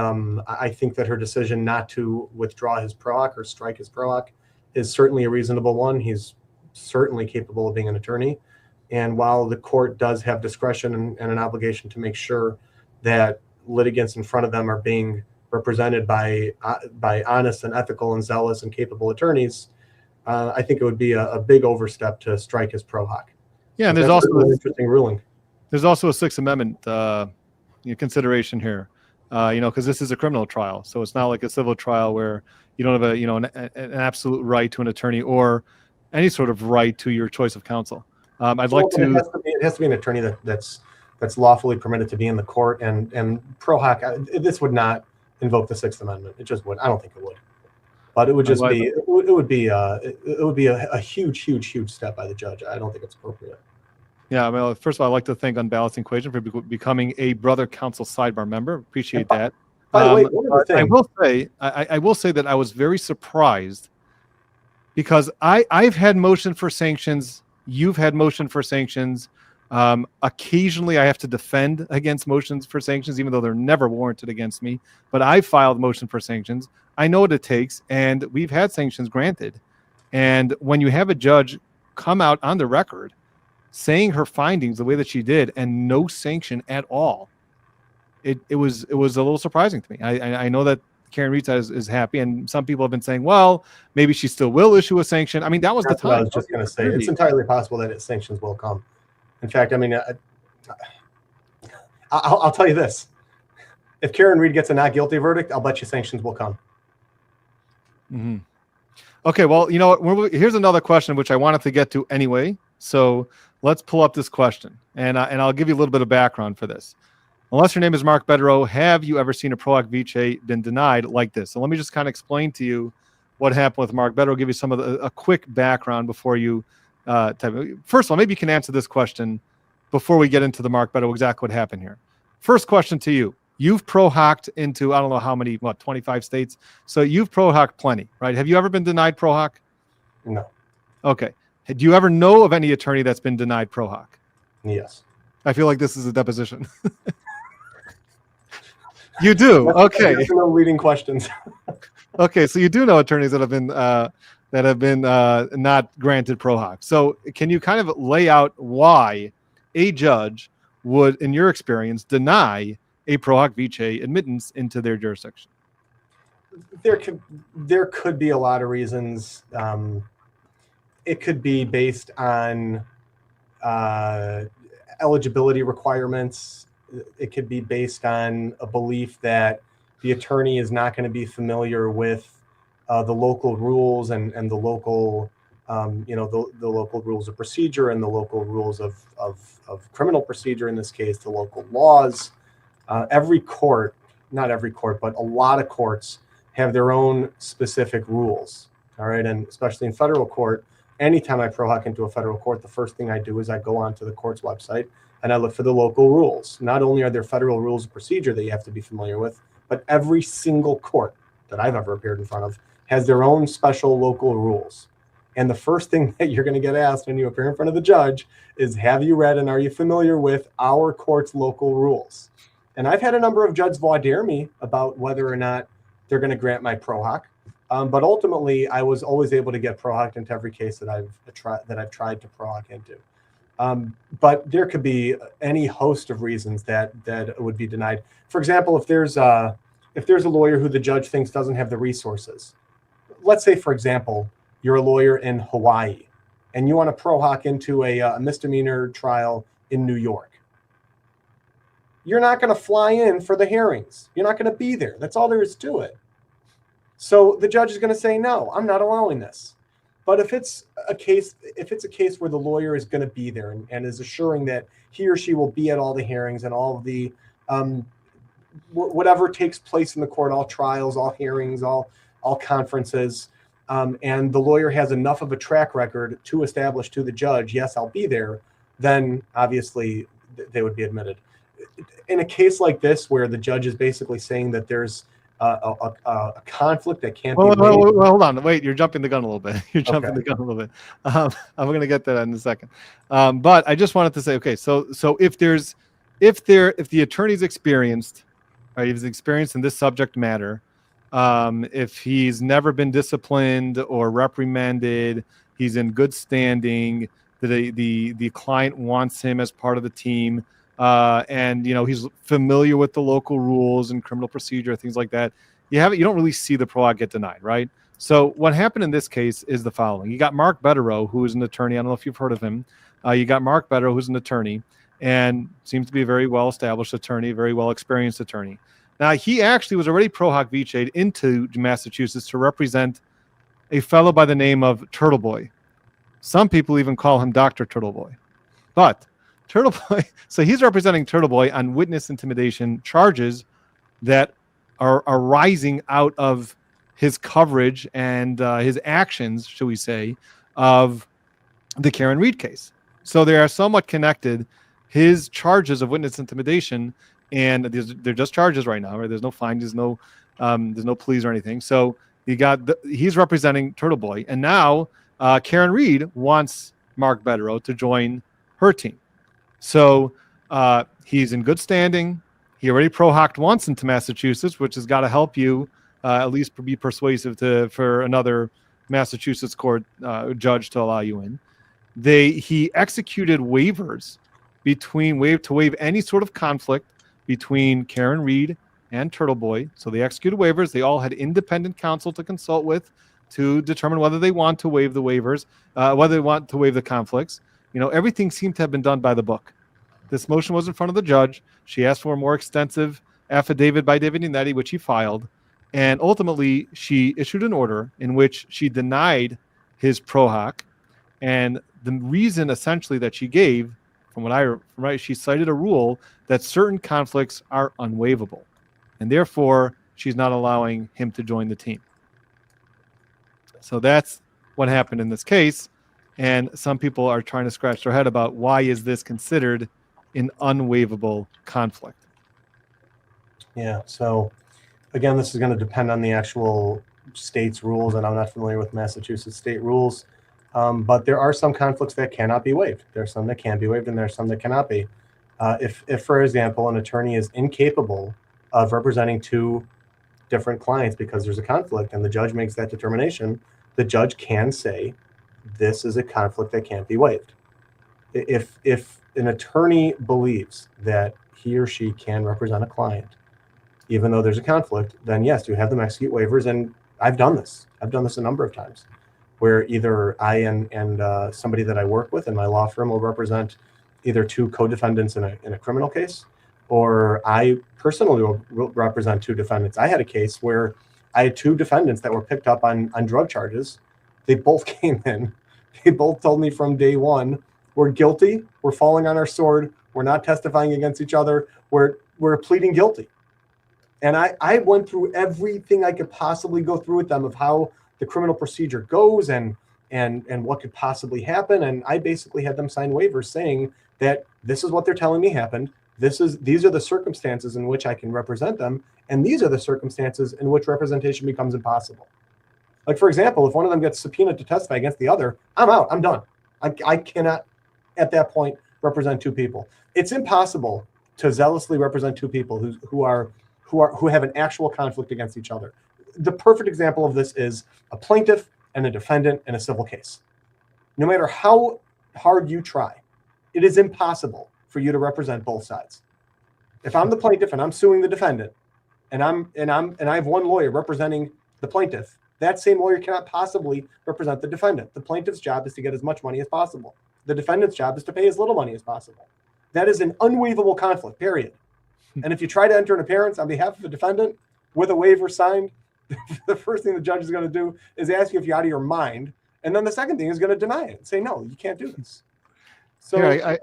I think that her decision not to withdraw his pro hoc or strike his pro hoc is certainly a reasonable one. He's certainly capable of being an attorney. And while the court does have discretion and an obligation to make sure that litigants in front of them are being represented by honest and ethical and zealous and capable attorneys, I think it would be a big overstep to strike his pro hoc.
Yeah, and there's also
an interesting ruling.
There's also a Sixth Amendment consideration here, because this is a criminal trial, so it's not like a civil trial where you don't have an absolute right to an attorney or any sort of right to your choice of counsel. It
has to be an attorney that's lawfully permitted to be in the court, and pro hoc. This would not invoke the Sixth Amendment. It just would. I don't think it would. But it would just be. It would be a huge step by the judge. I don't think it's appropriate.
Yeah, well, first of all, I'd like to thank Unbalanced Equation for becoming a Brother Counsel Sidebar member. Appreciate that.
By the way, one other thing.
I will say that I was very surprised, because I've had motion for sanctions. You've had motion for sanctions. Occasionally I have to defend against motions for sanctions, even though they're never warranted against me. But I filed motion for sanctions. I know what it takes, and we've had sanctions granted. And when you have a judge come out on the record saying her findings the way that she did and no sanction at all, it was a little surprising to me. I know that Karen Reed is happy, and some people have been saying, well, maybe she still will issue a sanction. I mean, that was
That's
the
what
time.
I was just going to say. It's entirely possible that sanctions will come. In fact, I mean, I'll tell you this. If Karen Reed gets a not guilty verdict, I'll bet you sanctions will come.
Mm-hmm. Okay, well, you know what? Here's another question which I wanted to get to anyway. So let's pull up this question, and I'll give you a little bit of background for this. Unless your name is Mark Bedero, have you ever seen a pro hoc vice been denied like this? So let me just kind of explain to you what happened with Mark Bedero, give you some of a quick background before you type. First of all, maybe you can answer this question before we get into the Mark Bedero, exactly what happened here. First question to you. You've pro hocked into, I don't know how many, 25 states. So you've pro hocked plenty, right? Have you ever been denied pro hoc?
No.
Okay. Do you ever know of any attorney that's been denied pro hoc?
Yes.
I feel like this is a deposition. You do. Okay.
No leading questions.
Okay. So you do know attorneys that have been not granted pro hoc. So can you kind of lay out why a judge would, in your experience, deny a pro hoc vice admittance into their jurisdiction?
There could be a lot of reasons. It could be based on eligibility requirements. It could be based on a belief that the attorney is not going to be familiar with the local rules and the local, the local rules of procedure and the local rules of criminal procedure, in this case, the local laws. Every court, not every court, but a lot of courts have their own specific rules. All right. And especially in federal court, anytime I pro hoc into a federal court, the first thing I do is I go onto the court's website and I look for the local rules. Not only are there federal rules of procedure that you have to be familiar with, but every single court that I've ever appeared in front of has their own special local rules. And the first thing that you're going to get asked when you appear in front of the judge is, have you read and are you familiar with our court's local rules? And I've had a number of judges voir dire me about whether or not they're going to grant my pro hoc. But ultimately, I was always able to get pro hoc into every case that I've tried to pro hoc into. But there could be any host of reasons that would be denied. For example, if there's a lawyer who the judge thinks doesn't have the resources, let's say, for example, you're a lawyer in Hawaii and you want to pro hoc into a misdemeanor trial in New York. You're not going to fly in for the hearings. You're not going to be there. That's all there is to it. So the judge is going to say, no, I'm not allowing this. But if it's a case where the lawyer is going to be there and is assuring that he or she will be at all the hearings and all of the whatever takes place in the court, all trials, all hearings, all conferences, and the lawyer has enough of a track record to establish to the judge, yes, I'll be there, then obviously they would be admitted. In a case like this, where the judge is basically saying that there's a conflict that can't be made.
Well, hold on. Wait, you're jumping the gun a little bit. You're jumping the gun a little bit. I'm going to get to that in a second. But I just wanted to say, okay, so if the attorney's experienced, right, if he's experienced in this subject matter, if he's never been disciplined or reprimanded, he's in good standing, the client wants him as part of the team, and he's familiar with the local rules and criminal procedure, things like that. You don't really see the pro hoc get denied, right? So what happened in this case is the following. You got Mark Bedero, who is an attorney. I don't know if you've heard of him. You got Mark Bedero, who's an attorney and seems to be a very well-established attorney, very well-experienced attorney. Now, he actually was already pro hoc viced into Massachusetts to represent a fellow by the name of Turtle Boy. Some people even call him Dr. Turtle Boy. But Turtle Boy, so he's representing Turtle Boy on witness intimidation charges that are arising out of his coverage and his actions, shall we say, of the Karen Reed case. So they are somewhat connected. His charges of witness intimidation, and they're just charges right now, right? There's no fine, there's no pleas or anything. So He's representing Turtle Boy, and now Karen Reed wants Mark Betterow to join her team. So he's in good standing. He already pro-hocked once into Massachusetts, which has got to help you at least be persuasive for another Massachusetts court judge to allow you in. He executed waivers to waive any sort of conflict between Karen Reed and Turtle Boy. So they executed waivers. They all had independent counsel to consult with to determine whether they want to waive the waivers, whether they want to waive the conflicts. Everything seemed to have been done by the book. This motion was in front of the judge. She asked for a more extensive affidavit by David Netti, which he filed. And ultimately, she issued an order in which she denied his pro hoc. And the reason essentially that she gave, she cited a rule that certain conflicts are unwaivable. And therefore, she's not allowing him to join the team. So that's what happened in this case. And some people are trying to scratch their head about why is this considered an unwaivable conflict.
Yeah. So again, this is going to depend on the actual state's rules, and I'm not familiar with Massachusetts state rules. But there are some conflicts that cannot be waived. There are some that can be waived, and there are some that cannot be. If, for example, an attorney is incapable of representing two different clients because there's a conflict, and the judge makes that determination, the judge can say, this is a conflict that can't be waived. If an attorney believes that he or she can represent a client, even though there's a conflict, then yes, you have them execute waivers. And I've done this. I've done this a number of times, where either I and somebody that I work with in my law firm will represent either two co-defendants in a criminal case, or I personally will represent two defendants. I had a case where I had two defendants that were picked up on drug charges. They both came in. They both told me from day one, we're guilty. We're falling on our sword. We're not testifying against each other. We're pleading guilty. And I went through everything I could possibly go through with them of how the criminal procedure goes and what could possibly happen. And I basically had them sign waivers saying that this is what they're telling me happened. These are the circumstances in which I can represent them. And these are the circumstances in which representation becomes impossible. Like, for example, if one of them gets subpoenaed to testify against the other, I'm out. I'm done. I cannot, at that point, represent two people. It's impossible to zealously represent two people who have an actual conflict against each other. The perfect example of this is a plaintiff and a defendant in a civil case. No matter how hard you try, it is impossible for you to represent both sides. If I'm the plaintiff and I'm suing the defendant, and I have one lawyer representing the plaintiff, that same lawyer cannot possibly represent the defendant. The plaintiff's job is to get as much money as possible. The defendant's job is to pay as little money as possible. That is an unwaivable conflict, period. And if you try to enter an appearance on behalf of the defendant with a waiver signed, the first thing the judge is going to do is ask you if you're out of your mind. And then the second thing is going to deny it and say, no, you can't do this. So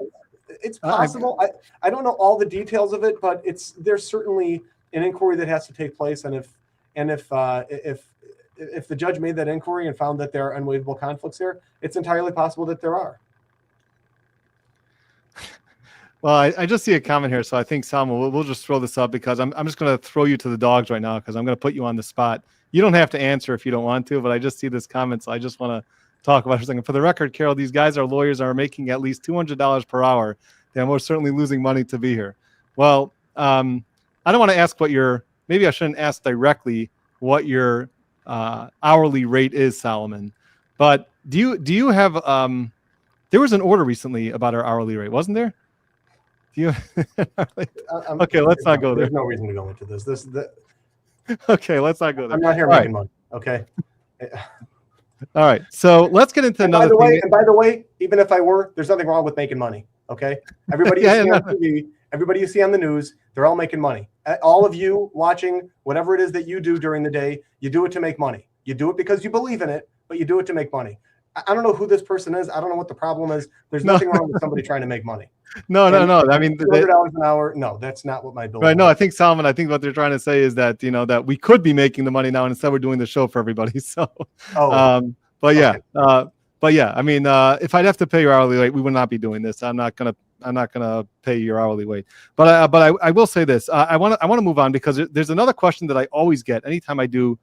it's possible. I don't know all the details of it, but there's certainly an inquiry that has to take place. And if the judge made that inquiry and found that there are unwaivable conflicts there, it's entirely possible that there are.
Well, I just see a comment here, so I think, Salma, we'll just throw this up because I'm just going to throw you to the dogs right now because I'm going to put you on the spot. You don't have to answer if you don't want to, but I just see this comment, so I just want to talk about it for a second. For the record, Carol, these guys, our lawyers, are making at least $200 per hour. They're most certainly losing money to be here. Well, I don't want to ask maybe I shouldn't ask directly what your hourly rate is, Solomon. But do you have there was an order recently about our hourly rate, wasn't there? Okay, let's not go there.
There's no reason to go into this.
Okay, let's not go there.
I'm not here making money. Okay.
All right. So let's get into another thing.
And by the way, even if I were, there's nothing wrong with making money. Okay. Everybody you see on TV, everybody you see on the news, they're all making money. All of you watching whatever it is that you do during the day, you do it to make money. You do it because you believe in it, but you do it to make money. I don't know who this person is. I don't know what the problem is. There's nothing wrong with somebody trying to make money.
No. I mean,
$200 an hour. No, that's not what my bill is.
Right. No, I think, Solomon, I think what they're trying to say is that, that we could be making the money now, and instead we're doing the show for everybody. So, but yeah, I mean, if I'd have to pay your hourly rate, we would not be doing this. I'm not gonna pay your hourly rate. But I will say this. I want to move on because there's another question that I always get anytime I do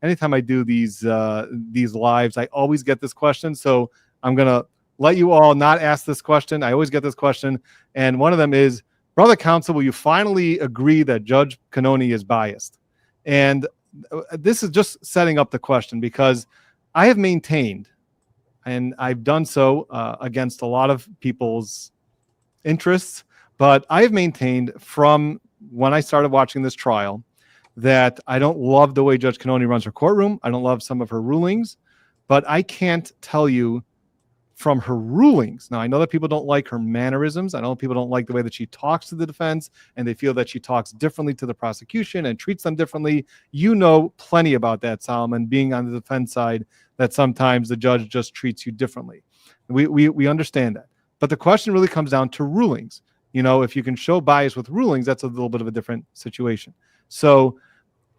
anytime I do these lives, I always get this question. So I'm going to let you all not ask this question. I always get this question. And one of them is, Brother Counsel, will you finally agree that Judge Cannoni is biased? And this is just setting up the question, because I have maintained, and I've done so against a lot of people's interests, but I have maintained from when I started watching this trial that I don't love the way Judge Cannoni runs her courtroom. I don't love some of her rulings, but I can't tell you from her rulings. Now, I know that people don't like her mannerisms. I know people don't like the way that she talks to the defense, and they feel that she talks differently to the prosecution and treats them differently. You know plenty about that, Solomon, being on the defense side, that sometimes the judge just treats you differently. We understand that. But the question really comes down to rulings. If you can show bias with rulings, that's a little bit of a different situation. So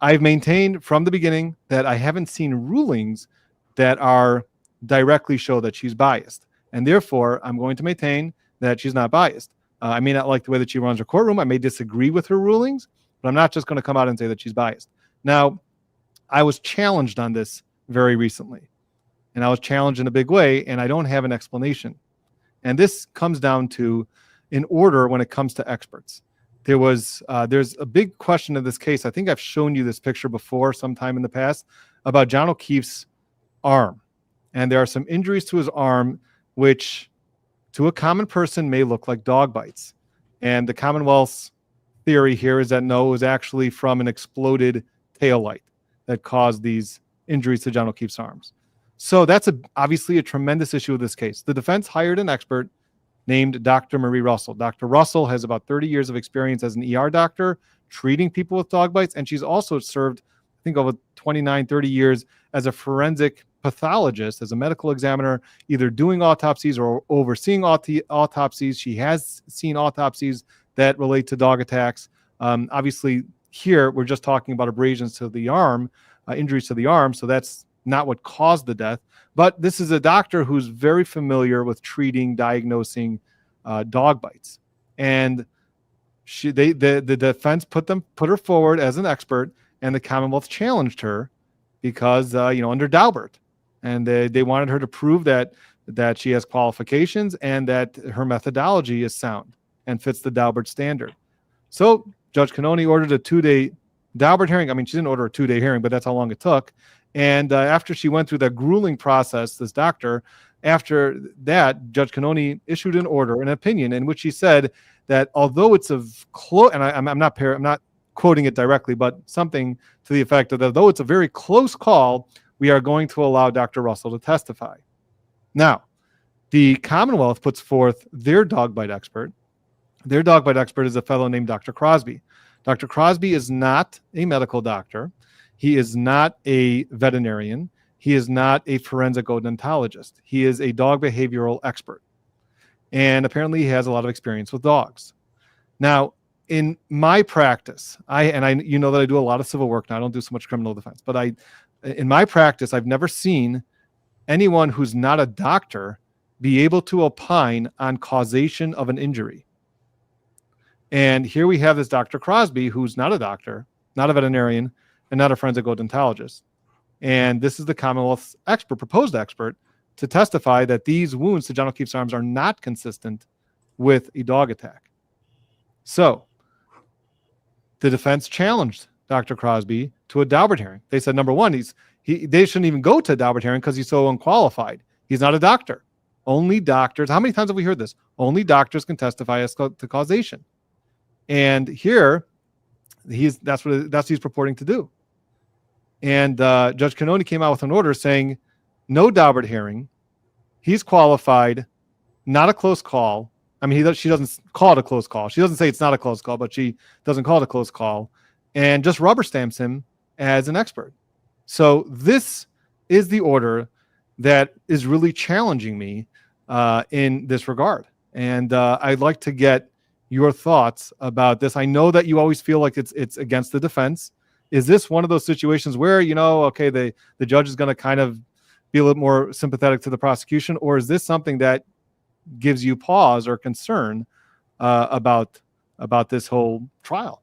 I've maintained from the beginning that I haven't seen rulings that are directly show that she's biased. And therefore, I'm going to maintain that she's not biased. I may not like the way that she runs her courtroom. I may disagree with her rulings, but I'm not just going to come out and say that she's biased. Now, I was challenged on this very recently, and I was challenged in a big way, and I don't have an explanation. And this comes down to in order when it comes to experts. There's a big question in this case. I think I've shown you this picture before sometime in the past about John O'Keefe's arm. And there are some injuries to his arm, which to a common person may look like dog bites. And the Commonwealth's theory here is that no, it was actually from an exploded taillight that caused these injuries to John O'Keefe's arms. So that's obviously a tremendous issue with this case. The defense hired an expert named Dr. Marie Russell. Dr. Russell has about 30 years of experience as an ER doctor treating people with dog bites, and she's also served, I think, over 29, 30 years as a forensic pathologist, as a medical examiner, either doing autopsies or overseeing autopsies. She has seen autopsies that relate to dog attacks. Obviously, here we're just talking about abrasions to the arm, injuries to the arm, so that's not what caused the death. But this is a doctor who's very familiar with treating, diagnosing dog bites. And the defense put her forward as an expert, and the Commonwealth challenged her because, under Daubert. And they wanted her to prove that she has qualifications and that her methodology is sound and fits the Daubert standard. So Judge Cannoni ordered a 2-day Daubert hearing. I mean, she didn't order a 2-day hearing, but that's how long it took. And after she went through that grueling process, this doctor, after that, Judge Cannoni issued an order, an opinion, in which she said that although it's and I'm not quoting it directly, but something to the effect of that, though it's a very close call, we are going to allow Dr. Russell to testify. Now, the Commonwealth puts forth their dog bite expert. Their dog bite expert is a fellow named Dr. Crosby. Dr. Crosby is not a medical doctor. He is not a veterinarian. He is not a forensic odontologist. He is a dog behavioral expert. And apparently he has a lot of experience with dogs. Now, in my practice, you know that I do a lot of civil work now. I don't do so much criminal defense, but in my practice, I've never seen anyone who's not a doctor be able to opine on causation of an injury. And here we have this Dr. Crosby, who's not a doctor, not a veterinarian, and not a forensic odontologist. And this is the Commonwealth's proposed expert, to testify that these wounds to John O'Keefe's arms are not consistent with a dog attack. So the defense challenged Dr. Crosby to a Daubert hearing. They said, number one, they shouldn't even go to a Daubert hearing because he's so unqualified. He's not a doctor. Only doctors. How many times have we heard this? Only doctors can testify as to causation. And here, that's what he's purporting to do. And Judge Cannoni came out with an order saying, no Daubert hearing. He's qualified, not a close call. I mean, she doesn't call it a close call. She doesn't say it's not a close call, but she doesn't call it a close call, and just rubber stamps him as an expert. So this is the order that is really challenging me in this regard. And I'd like to get your thoughts about this. I know that you always feel like it's against the defense. Is this one of those situations where, okay, the judge is going to kind of be a little more sympathetic to the prosecution, or is this something that gives you pause or concern about this whole trial?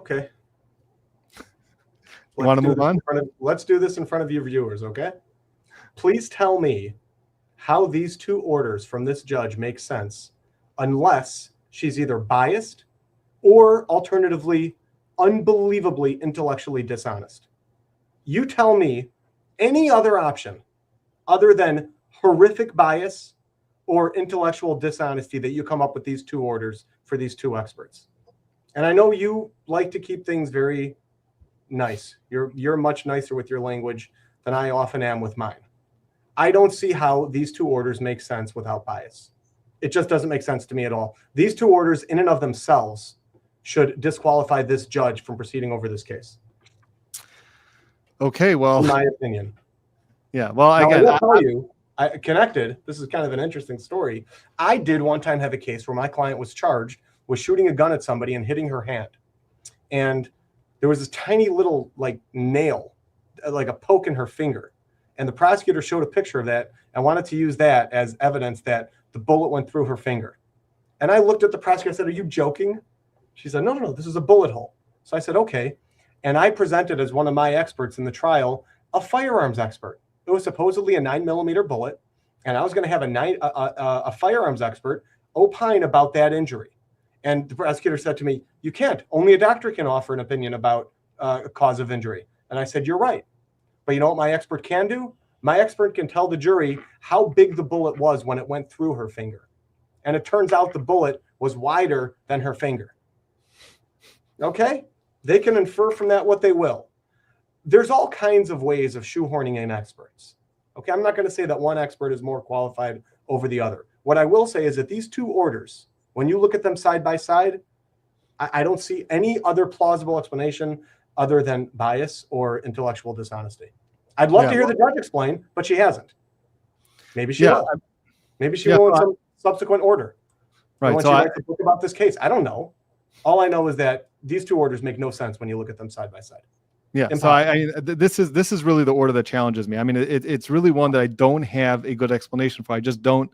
Okay.
You want to move on?
Let's do this in front of your viewers, okay? Please tell me how these two orders from this judge make sense unless she's either biased or alternatively unbelievably intellectually dishonest. You tell me any other option other than horrific bias or intellectual dishonesty that you come up with these two orders for these two experts. And I know you like to keep things very nice. You're much nicer with your language than I often am with mine. I don't see how these two orders make sense without bias. It just doesn't make sense to me at all. These two orders in and of themselves should disqualify this judge from proceeding over this case.
Okay, well,
in my opinion.
Yeah, well,
now,
again,
I will tell you, connected, this is kind of an interesting story. I did one time have a case where my client was charged with shooting a gun at somebody and hitting her hand. And there was this tiny little like nail, like a poke in her finger. And the prosecutor showed a picture of that and wanted to use that as evidence that the bullet went through her finger. And I looked at the prosecutor and said, "Are you joking?" She said, no, this is a bullet hole. So I said, okay. And I presented as one of my experts in the trial, a firearms expert. It was supposedly a 9mm bullet. And I was going to have a firearms expert opine about that injury. And the prosecutor said to me, "You can't. Only a doctor can offer an opinion about a cause of injury." And I said, "You're right. But you know what my expert can do? My expert can tell the jury how big the bullet was when it went through her finger. And it turns out the bullet was wider than her finger." Okay? They can infer from that what they will. There's all kinds of ways of shoehorning in experts. Okay, I'm not going to say that one expert is more qualified over the other. What I will say is that these two orders, when you look at them side by side, I don't see any other plausible explanation other than bias or intellectual dishonesty. I'd love to hear the judge explain, but she hasn't. Maybe she will. Maybe she will in some subsequent order.
Right.
When she writes a book about this case, I don't know. All I know is that these two orders make no sense when you look at them side by side.
Yeah. Impossible. So this is really the order that challenges me. I mean, it's really one that I don't have a good explanation for. I just don't,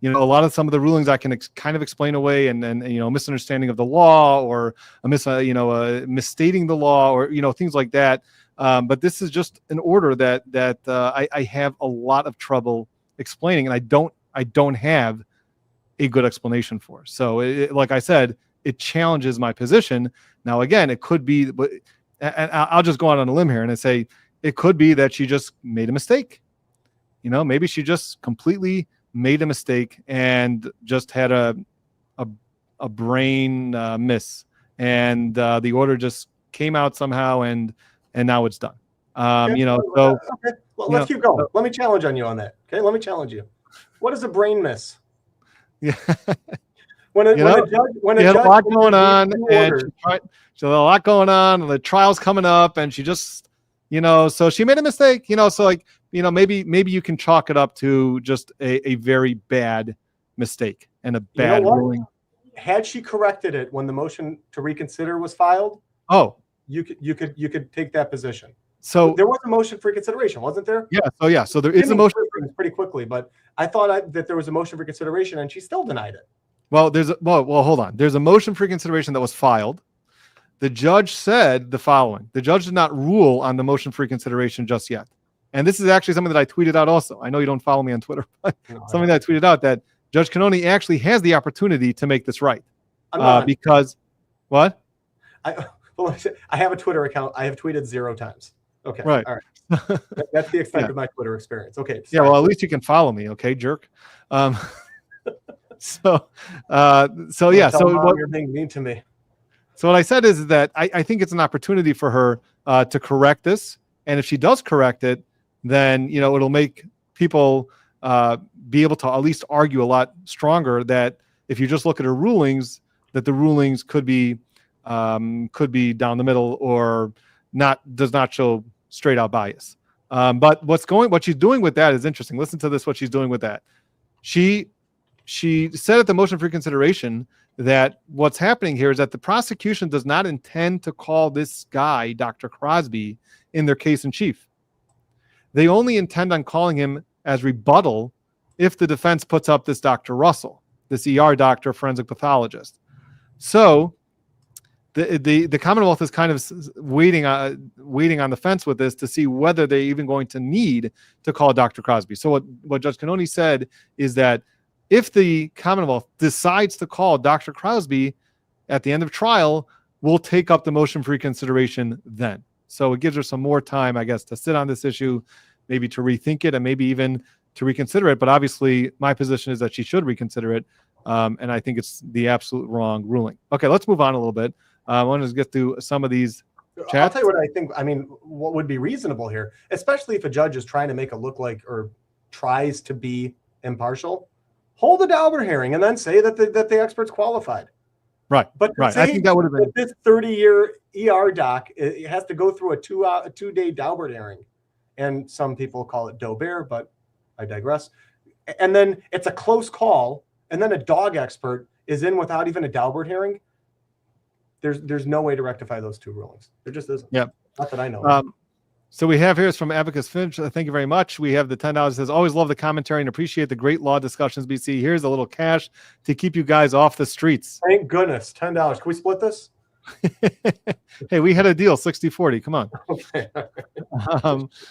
a lot of some of the rulings I can kind of explain away, and misunderstanding of the law, or misstating the law, or things like that. But this is just an order that I have a lot of trouble explaining, and I don't have a good explanation for. So, like I said, it challenges my position. Now, again, it could be, and I'll just go out on a limb here and say it could be that she just made a mistake. Maybe she just completely made a mistake and just had a brain miss, and the order just came out somehow, and now it's done.
Okay. Well, let's keep going. Let me challenge on you on that. Okay, let me challenge you. What is a brain miss?
Yeah.
When a judge
had a lot going on, and so a lot going on, and the trial's coming up, and she just, so she made a mistake, so maybe you can chalk it up to just a very bad mistake and a bad ruling.
Had she corrected it when the motion to reconsider was filed, you could take that position. So there was a motion for reconsideration, wasn't there?
Yeah. So there is a motion
pretty quickly, but I thought that there was a motion for reconsideration, and she still denied it.
Well, hold on. There's a motion for reconsideration that was filed. The judge said the following: the judge did not rule on the motion for reconsideration just yet. And this is actually something that I tweeted out also. I know you don't follow me on Twitter, but something that I tweeted out, that Judge Cannoni actually has the opportunity to make this right. Because what?
I have a Twitter account. I have tweeted 0 times. Okay.
Right.
All right. That's the extent of my Twitter experience. Okay.
Sorry. Yeah. Well, at least you can follow me. Okay, jerk. So yeah. So
you're being mean to me.
So what I said is that I think it's an opportunity for her to correct this, and if she does correct it, then it'll make people be able to at least argue a lot stronger that if you just look at her rulings, that the rulings could be down the middle, or does not show straight out bias. But what she's doing with that is interesting. Listen to this. What she's doing with that. She said at the motion for reconsideration that what's happening here is that the prosecution does not intend to call this guy, Dr. Crosby, in their case in chief. They only intend on calling him as rebuttal if the defense puts up this Dr. Russell, this ER doctor, forensic pathologist. So the Commonwealth is kind of waiting on the fence with this to see whether they're even going to need to call Dr. Crosby. So what Judge Cannone said is that if the Commonwealth decides to call Dr. Crosby at the end of trial, we'll take up the motion for reconsideration then. So it gives her some more time, I guess, to sit on this issue, maybe to rethink it and maybe even to reconsider it. But obviously, my position is that she should reconsider it. And I think it's the absolute wrong ruling. Okay, let's move on a little bit. I want to get through some of these chats.
I'll tell you what I think. I mean, what would be reasonable here, especially if a judge is trying to make it look like or tries to be impartial, hold a Daubert hearing and then say that the expert's qualified.
Right.
But
right. I think that would have been
this 30-year ER doc. It has to go through a two-day Daubert hearing, and some people call it Daubert, but I digress. And then it's a close call, and then a dog expert is in without even a Daubert hearing. There's no way to rectify those two rulings. There just isn't.
Yeah.
Not that I know.
So we have here is from Abacus Finch. Thank you very much. We have the $10. It says, always love the commentary and appreciate the great law discussions, BC. Here's a little cash to keep you guys off the streets.
Thank goodness. $10. Can we split this?
Hey, we had a deal, 60-40. Come on.
Okay.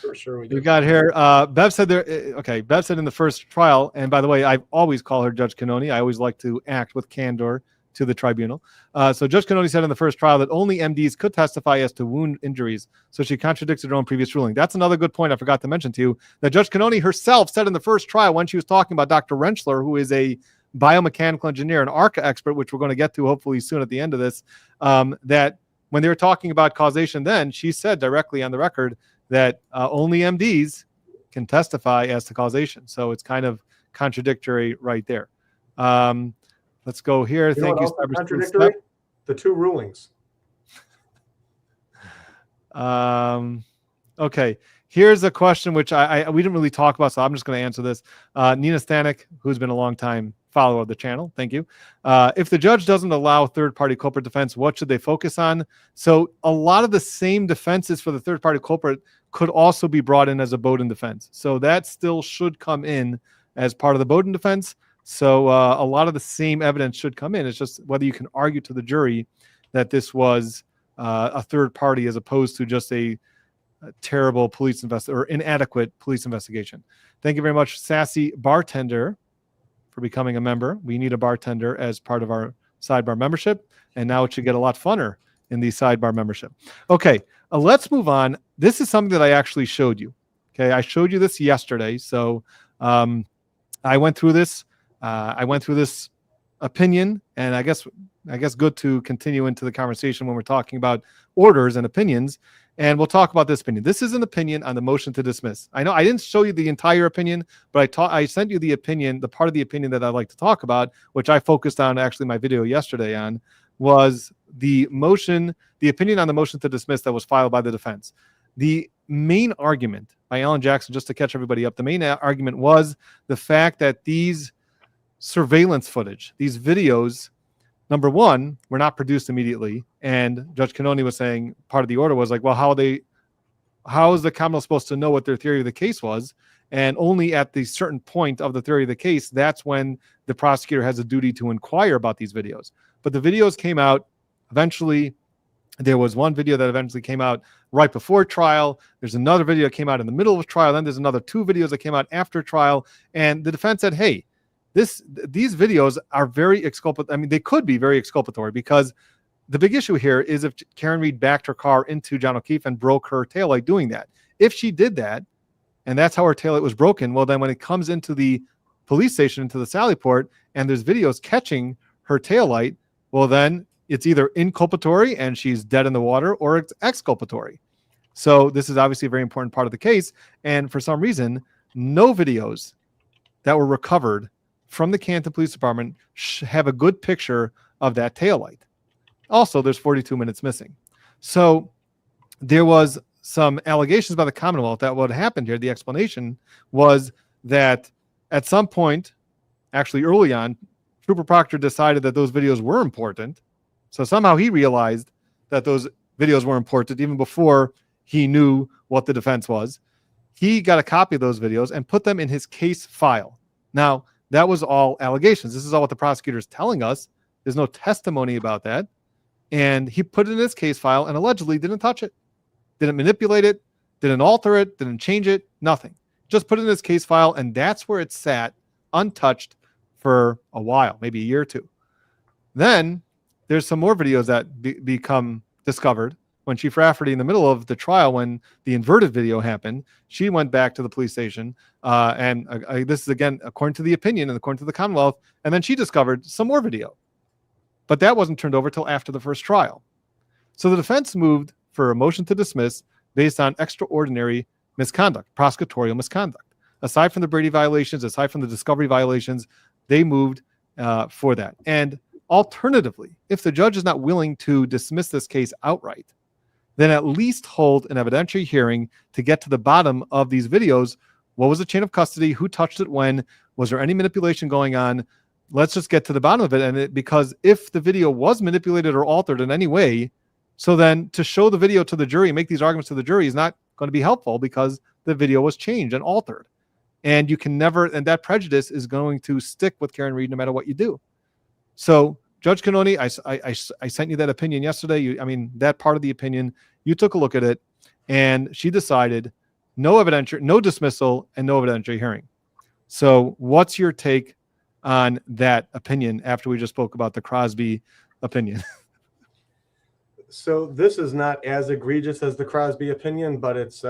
For sure we
do. We got here. Bev said there. Okay, Bev said in the first trial, and by the way, I always call her Judge Cannone. I always like to act with candor to the tribunal. So Judge Cannone said in the first trial that only MDs could testify as to wound injuries. So she contradicted her own previous ruling. That's another good point I forgot to mention to you, that Judge Cannone herself said in the first trial when she was talking about Dr. Rentschler, who is a biomechanical engineer, an ARCA expert, which we're going to get to hopefully soon at the end of this, that when they were talking about causation then, she said directly on the record that only MDs can testify as to causation. So it's kind of contradictory right there. Let's go here. Thank you.
Contradictory? The two rulings.
Okay. Here's a question which we didn't really talk about, so I'm just going to answer this. Nina Stanek, who's been a long time follower of the channel, thank you. If the judge doesn't allow third-party culprit defense, what should they focus on? So a lot of the same defenses for the third-party culprit could also be brought in as a Bowden defense. So that still should come in as part of the Bowden defense. So a lot of the same evidence should come in. It's just whether you can argue to the jury that this was a third party as opposed to just a terrible police or inadequate police investigation. Thank you very much, Sassy Bartender, for becoming a member. We need a bartender as part of our sidebar membership, and now it should get a lot funner in the sidebar membership. Okay, let's move on. This is something that I actually showed you. Okay, I showed you this yesterday. So I went through this. I went through this opinion, and I guess good to continue into the conversation when we're talking about orders and opinions, and we'll talk about this opinion. This is an opinion on the motion to dismiss. I know I didn't show you the entire opinion, but I sent you the opinion, the part of the opinion that I'd like to talk about, which I focused on actually my video yesterday on, was the opinion on the motion to dismiss that was filed by the defense. The main argument by Alan Jackson, just to catch everybody up, the main argument was the fact that these surveillance footage, these videos, number one, were not produced immediately. And Judge Cannone was saying part of the order was like, well, how is the Commonwealth supposed to know what their theory of the case was? And only at the certain point of the theory of the case, that's when the prosecutor has a duty to inquire about these videos. But the videos came out eventually. There was one video that eventually came out right before trial. There's another video that came out in the middle of trial. Then there's another two videos that came out after trial. And the defense said, hey, these videos are very exculpatory. I mean, they could be very exculpatory because the big issue here is if Karen Reed backed her car into John O'Keefe and broke her taillight doing that. If she did that, and that's how her taillight was broken, well, then when it comes into the police station, into the Sally Port, and there's videos catching her taillight, well, then it's either inculpatory and she's dead in the water, or it's exculpatory. So this is obviously a very important part of the case. And for some reason, no videos that were recovered from the Canton Police Department have a good picture of that taillight. Also, there's 42 minutes missing. So there was some allegations by the Commonwealth that what happened here, the explanation was that at some point, actually early on, Trooper Proctor decided that those videos were important. So somehow he realized that those videos were important even before he knew what the defense was. He got a copy of those videos and put them in his case file. Now, that was all allegations. This is all what the prosecutor is telling us. There's no testimony about that. and he put it in his case file and allegedly didn't touch it, didn't manipulate it, didn't alter it, didn't change it, nothing. Just put it in his case file, and that's where it sat untouched for a while, maybe a year or two. Then there's some more videos that become discovered when Chief Rafferty, in the middle of the trial, when the inverted video happened, she went back to the police station. And this is, again, according to the opinion and according to the Commonwealth. And then she discovered some more video. But that wasn't turned over till after the first trial. So the defense moved for a motion to dismiss based on extraordinary misconduct, prosecutorial misconduct. Aside from the Brady violations, aside from the discovery violations, they moved for that. And alternatively, if the judge is not willing to dismiss this case outright, then at least hold an evidentiary hearing to get to the bottom of these videos. What was the chain of custody? Who touched it when? Was there any manipulation going on? Let's just get to the bottom of it. And because if the video was manipulated or altered in any way, so then to show the video to the jury, make these arguments to the jury is not going to be helpful because the video was changed and altered. And you can never, and that prejudice is going to stick with Karen Reed no matter what you do. So Judge Cannoni, I sent you that opinion yesterday. That part of the opinion, you took a look at it, and she decided no dismissal, and no evidentiary hearing. So what's your take on that opinion after we just spoke about the Crosby opinion?
So this is not as egregious as the Crosby opinion, but it's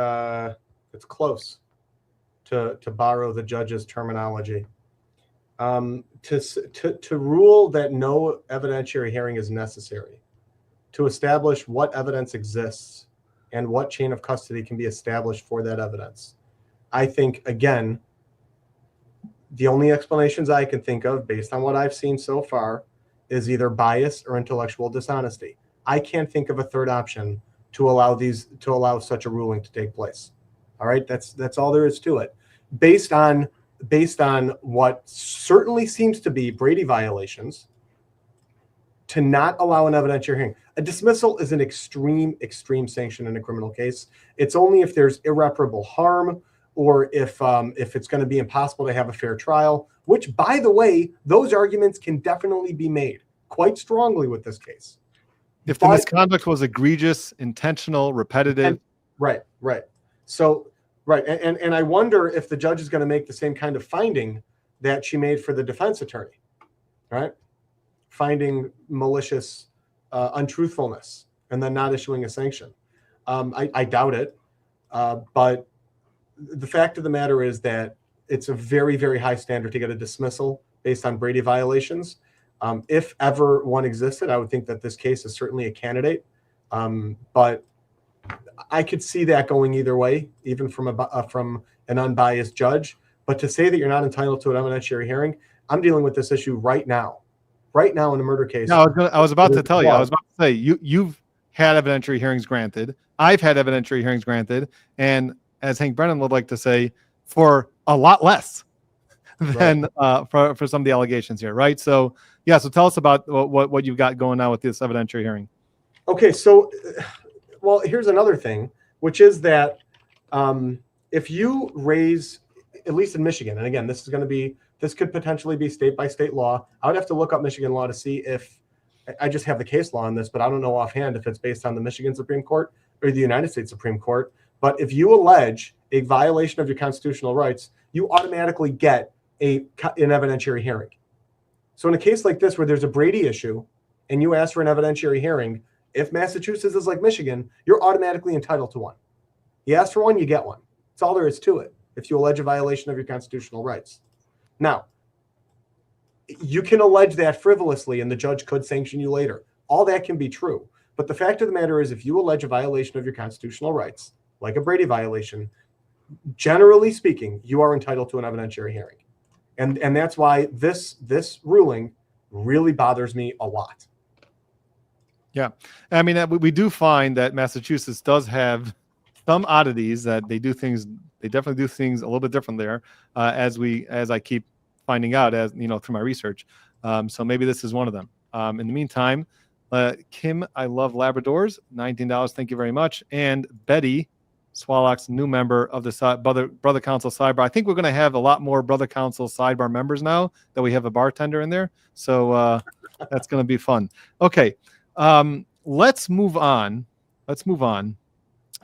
close, to borrow the judge's terminology. To rule that no evidentiary hearing is necessary to establish what evidence exists and what chain of custody can be established for that evidence. I think, again, the only explanations I can think of based on what I've seen so far is either bias or intellectual dishonesty. I can't think of a third option to allow such a ruling to take place. All right, that's all there is to it. Based on what certainly seems to be Brady violations, to not allow an evidentiary hearing. A dismissal is an extreme sanction in a criminal case. It's only if there's irreparable harm or if it's going to be impossible to have a fair trial, which, by the way, those arguments can definitely be made quite strongly with this case.
If the misconduct was egregious, intentional, repetitive.
Right. So, right. And I wonder if the judge is going to make the same kind of finding that she made for the defense attorney, right? Finding malicious untruthfulness and then not issuing a sanction. I doubt it. But the fact of the matter is that it's a very, very high standard to get a dismissal based on Brady violations. If ever one existed, I would think that this case is certainly a candidate. But I could see that going either way, even from an unbiased judge. But to say that you're not entitled to an evidentiary hearing, I'm dealing with this issue right now in a murder case.
No, I was about to tell you. I was about to say you've had evidentiary hearings granted. I've had evidentiary hearings granted, and as Hank Brennan would like to say, for a lot less than for some of the allegations here, right? So yeah, so tell us about what you've got going on with this evidentiary hearing.
Okay, so well, here's another thing, which is that if you raise, at least in Michigan, and again, this could potentially be state by state law. I would have to look up Michigan law to see if I just have the case law on this, but I don't know offhand if it's based on the Michigan Supreme Court or the United States Supreme Court. But if you allege a violation of your constitutional rights, you automatically get an evidentiary hearing. So in a case like this, where there's a Brady issue and you ask for an evidentiary hearing, if Massachusetts is like Michigan, you're automatically entitled to one. You ask for one, you get one. That's all there is to it. If you allege a violation of your constitutional rights. Now, you can allege that frivolously and the judge could sanction you later. All that can be true. But the fact of the matter is, if you allege a violation of your constitutional rights, like a Brady violation, generally speaking, you are entitled to an evidentiary hearing. And that's why this ruling really bothers me a lot.
Yeah. I mean, we do find that Massachusetts does have some oddities that they definitely do things a little bit different there, as I keep finding out, as you know, through my research. So maybe this is one of them. In the meantime, Kim, I love Labradors, $19. Thank you very much. And Betty Swallock's new member of the Brother Counsel Sidebar. I think we're going to have a lot more Brother Counsel Sidebar members now that we have a bartender in there. So that's going to be fun. Okay. let's move on. Let's move on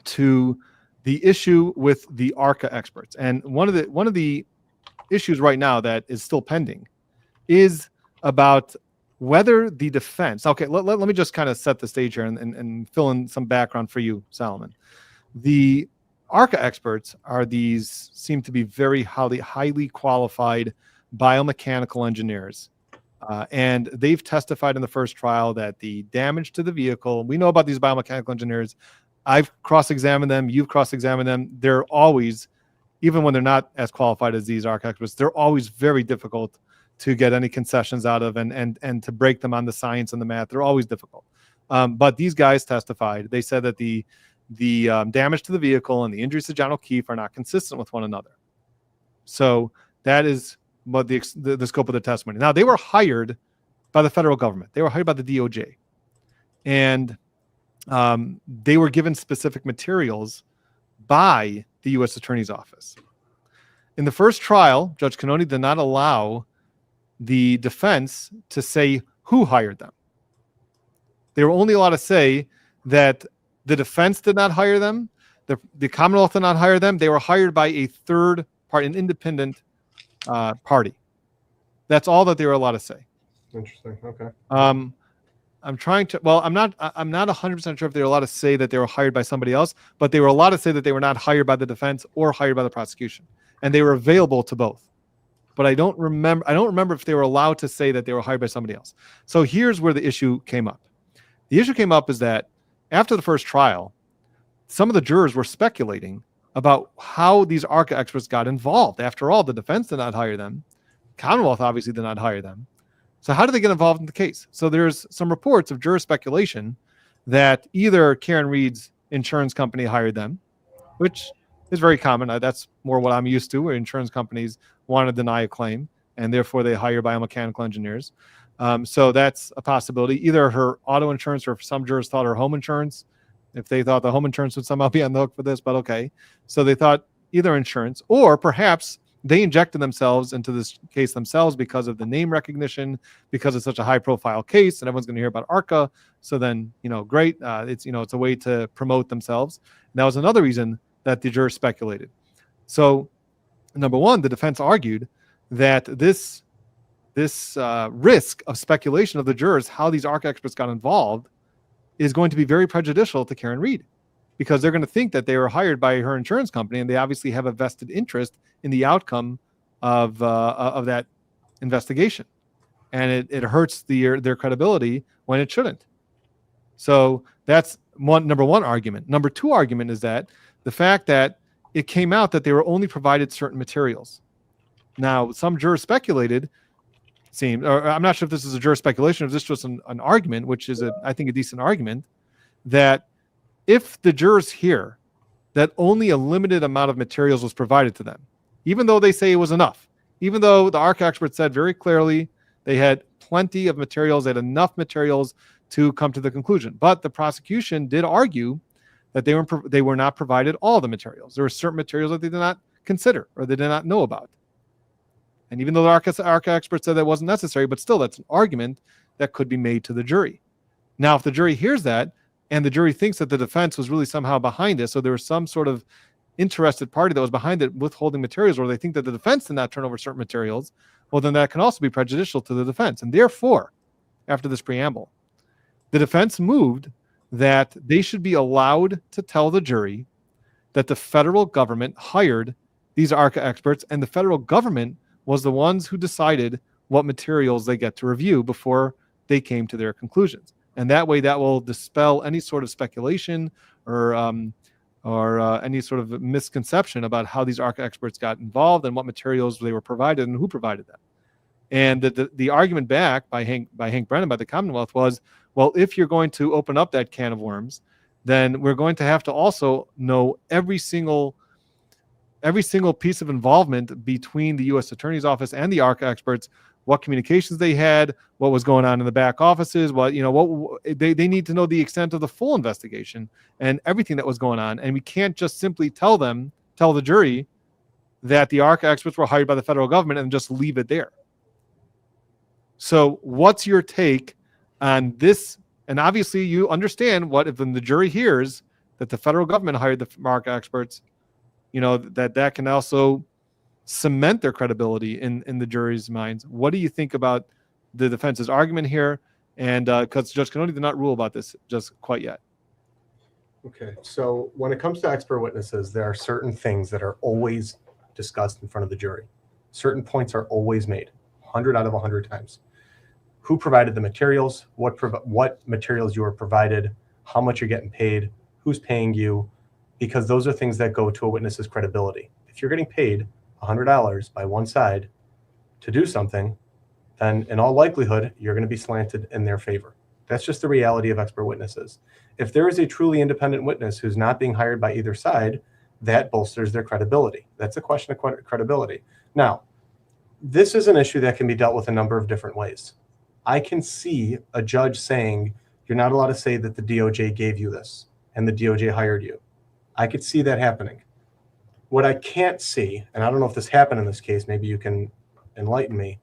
to the issue with the ARCA experts. And one of the issues right now that is still pending is about whether the defense. Okay, let me just kind of set the stage here and fill in some background for you, Solomon. The ARCA experts seem to be very highly qualified biomechanical engineers. And they've testified in the first trial that the damage to the vehicle, we know about these biomechanical engineers. I've cross-examined them. You've cross-examined them. They're always, even when they're not as qualified as these ARCA experts, they're always very difficult to get any concessions out of and to break them on the science and the math. They're always difficult. But these guys testified. They said that the damage to the vehicle and the injuries to John O'Keefe are not consistent with one another. So that is what the scope of the testimony. Now, they were hired by the federal government. They were hired by the DOJ. And they were given specific materials by the U.S. Attorney's Office. In the first trial, Judge Cannoni did not allow the defense to say who hired them. They were only allowed to say that the defense did not hire them, the Commonwealth did not hire them. They were hired by a third party, an independent party. That's all that they were allowed to say.
Interesting. Okay.
I'm not 100% sure if they were allowed to say that they were hired by somebody else, but they were allowed to say that they were not hired by the defense or hired by the prosecution, and they were available to both. But I don't remember if they were allowed to say that they were hired by somebody else. So here's where the issue came up. The issue came up is that after the first trial, some of the jurors were speculating about how these ARCA experts got involved. After all, the defense did not hire them. Commonwealth obviously did not hire them. So how did they get involved in the case? So there's some reports of juror speculation that either Karen Reed's insurance company hired them, which is very common. That's more what I'm used to, where insurance companies want to deny a claim, and therefore they hire biomechanical engineers. So that's a possibility. Either her auto insurance, or some jurors thought her home insurance, if they thought the home insurance would somehow be on the hook for this, but okay. So they thought either insurance, or perhaps they injected themselves into this case themselves because of the name recognition, because it's such a high profile case and everyone's going to hear about ARCA. So then, great. It's a way to promote themselves. And that was another reason that the jurors speculated. So number one, the defense argued that this risk of speculation of the jurors, how these ARCA experts got involved, is going to be very prejudicial to Karen Reed, because they're going to think that they were hired by her insurance company, and they obviously have a vested interest in the outcome of that investigation, and it hurts their credibility when it shouldn't. So that's number one argument. Number two argument is that the fact that it came out that they were only provided certain materials. Now, some jurors speculated, or I'm not sure if this is a juror speculation, or if this was an argument, which is I think a decent argument, that if the jurors hear that only a limited amount of materials was provided to them, even though they say it was enough, even though the ARCA experts said very clearly they had plenty of materials, they had enough materials to come to the conclusion, but the prosecution did argue that they were not provided all the materials. There were certain materials that they did not consider or they did not know about. And even though the ARCA experts said that wasn't necessary, but still that's an argument that could be made to the jury. Now, if the jury hears that, and the jury thinks that the defense was really somehow behind this, so there was some sort of interested party that was behind it withholding materials, or they think that the defense did not turn over certain materials, well, then that can also be prejudicial to the defense. And therefore, after this preamble, the defense moved that they should be allowed to tell the jury that the federal government hired these ARCA experts, and the federal government was the ones who decided what materials they get to review before they came to their conclusions. And that way, that will dispel any sort of speculation or any sort of misconception about how these ARCA experts got involved and what materials they were provided and who provided them. And the argument back by Hank Brennan, by the Commonwealth, was, well, if you're going to open up that can of worms, then we're going to have to also know every single piece of involvement between the U.S. Attorney's Office and the ARCA experts, what communications they had, what was going on in the back offices, what they need to know the extent of the full investigation and everything that was going on. And we can't just simply tell the jury that the ARCA experts were hired by the federal government and just leave it there. So what's your take on this And obviously you understand what if the jury hears that the federal government hired the ARCA experts, that can also cement their credibility in the jury's minds. What do you think about the defense's argument here? And because Judge Canoni did not rule about this just quite yet.
Okay, so when it comes to expert witnesses, there are certain things that are always discussed in front of the jury. Certain points are always made, 100 out of 100 times. Who provided the materials, what materials you were provided, how much you're getting paid, who's paying you, because those are things that go to a witness's credibility. If you're getting paid $100 by one side to do something, then in all likelihood, you're going to be slanted in their favor. That's just the reality of expert witnesses. If there is a truly independent witness who's not being hired by either side, that bolsters their credibility. That's a question of credibility. Now, this is an issue that can be dealt with a number of different ways. I can see a judge saying, you're not allowed to say that the DOJ gave you this and the DOJ hired you. I could see that happening. What I can't see, and I don't know if this happened in this case, maybe you can enlighten me.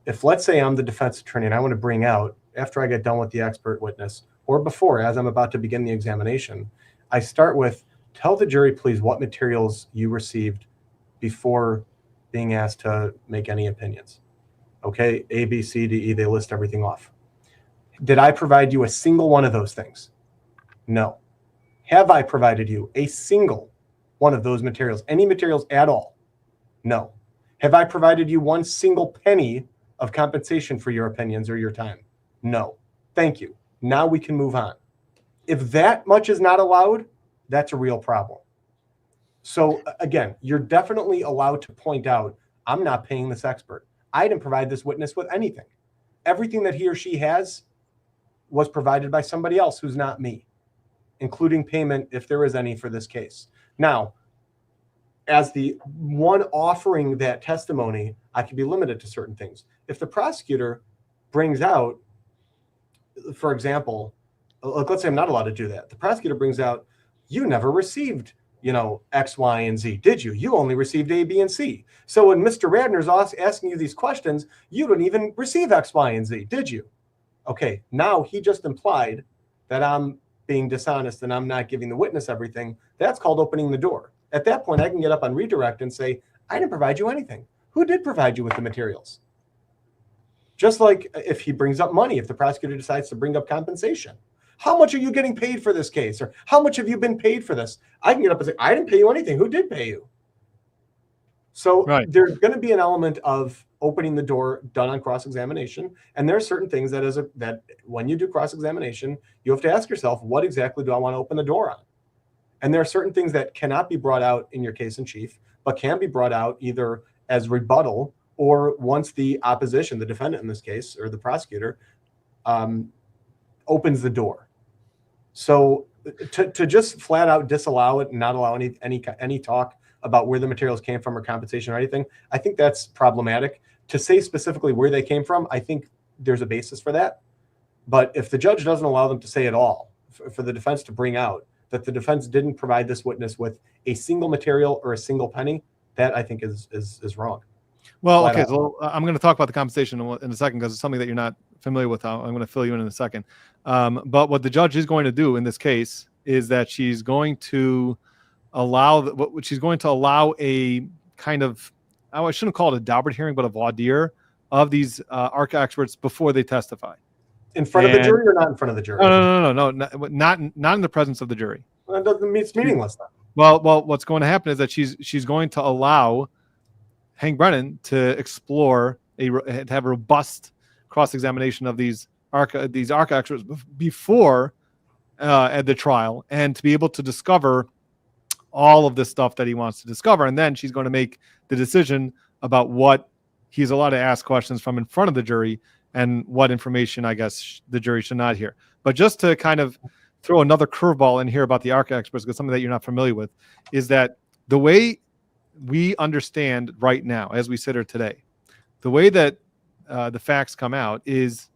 If, let's say, I'm the defense attorney and I want to bring out, after I get done with the expert witness, or before, as I'm about to begin the examination, I start with, tell the jury, please, what materials you received before being asked to make any opinions. Okay, A, B, C, D, E, they list everything off. Did I provide you a single one of those things? No. Have I provided you a single one of those materials? Any materials at all? No. Have I provided you one single penny of compensation for your opinions or your time? No. Thank you. Now we can move on. If that much is not allowed, that's a real problem. So again, you're definitely allowed to point out, I'm not paying this expert. I didn't provide this witness with anything. Everything that he or she has was provided by somebody else who's not me, including payment if there is any for this case. Now, as the one offering that testimony, I can be limited to certain things. If the prosecutor brings out, for example, let's say I'm not allowed to do that. The prosecutor brings out, you never received, X, Y, and Z, did you? You only received A, B, and C. So when Mr. Radner's asking you these questions, you didn't even receive X, Y, and Z, did you? Okay, now he just implied that I'm being dishonest and I'm not giving the witness everything. That's called opening the door. At that point, I can get up on redirect and say, I didn't provide you anything. Who did provide you with the materials? Just like if he brings up money, if the prosecutor decides to bring up compensation. How much are you getting paid for this case? Or how much have you been paid for this? I can get up and say, I didn't pay you anything. Who did pay you? So There's going to be an element of opening the door done on cross-examination. And there are certain things that when you do cross-examination, you have to ask yourself, what exactly do I want to open the door on? And there are certain things that cannot be brought out in your case in chief, but can be brought out either as rebuttal or once the opposition, the defendant in this case, or the prosecutor, opens the door. So to just flat out disallow it and not allow any talk about where the materials came from or compensation or anything, I think that's problematic. To say specifically where they came from, I think there's a basis for that. But if the judge doesn't allow them to say at all, for the defense to bring out that the defense didn't provide this witness with a single material or a single penny, that I think is wrong.
Well, okay, so I'm going to talk about the compensation in a second because it's something that you're not familiar with. I'm going to fill you in a second. But what the judge is going to do in this case is that she's going to allow a kind of, I shouldn't call it a Daubert hearing, but a voir dire of these ARCA experts before they testify.
In front of the jury or not in front of the jury?
No, not in the presence of the jury.
Well, that doesn't mean it's meaningless then.
Well, what's going to happen is that she's going to allow Hank Brennan to explore to have a robust cross-examination of these ARCA experts before at the trial, and to be able to discover all of this stuff that he wants to discover, and then she's going to make the decision about what he's allowed to ask questions from in front of the jury and what information I guess the jury should not hear. But just to kind of throw another curveball in here about the ARCA experts, because something that you're not familiar with, is that the way we understand right now, as we sit here today, the way that the facts come out is,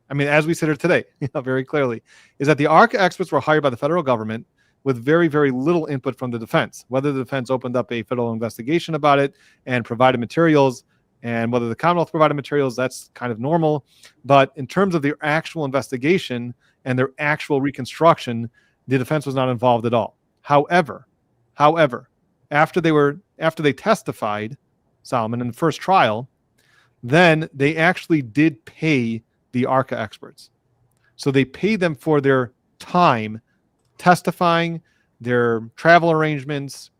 as we sit here today, very clearly, is that the ARCA experts were hired by the federal government with very, very little input from the defense. Whether the defense opened up a federal investigation about it and provided materials And whether the Commonwealth provided materials, that's kind of normal. But in terms of their actual investigation and their actual reconstruction, the defense was not involved at all. However, after they testified, Solomon, in the first trial, then they actually did pay the ARCA experts. So they paid them for their time testifying, their travel arrangements,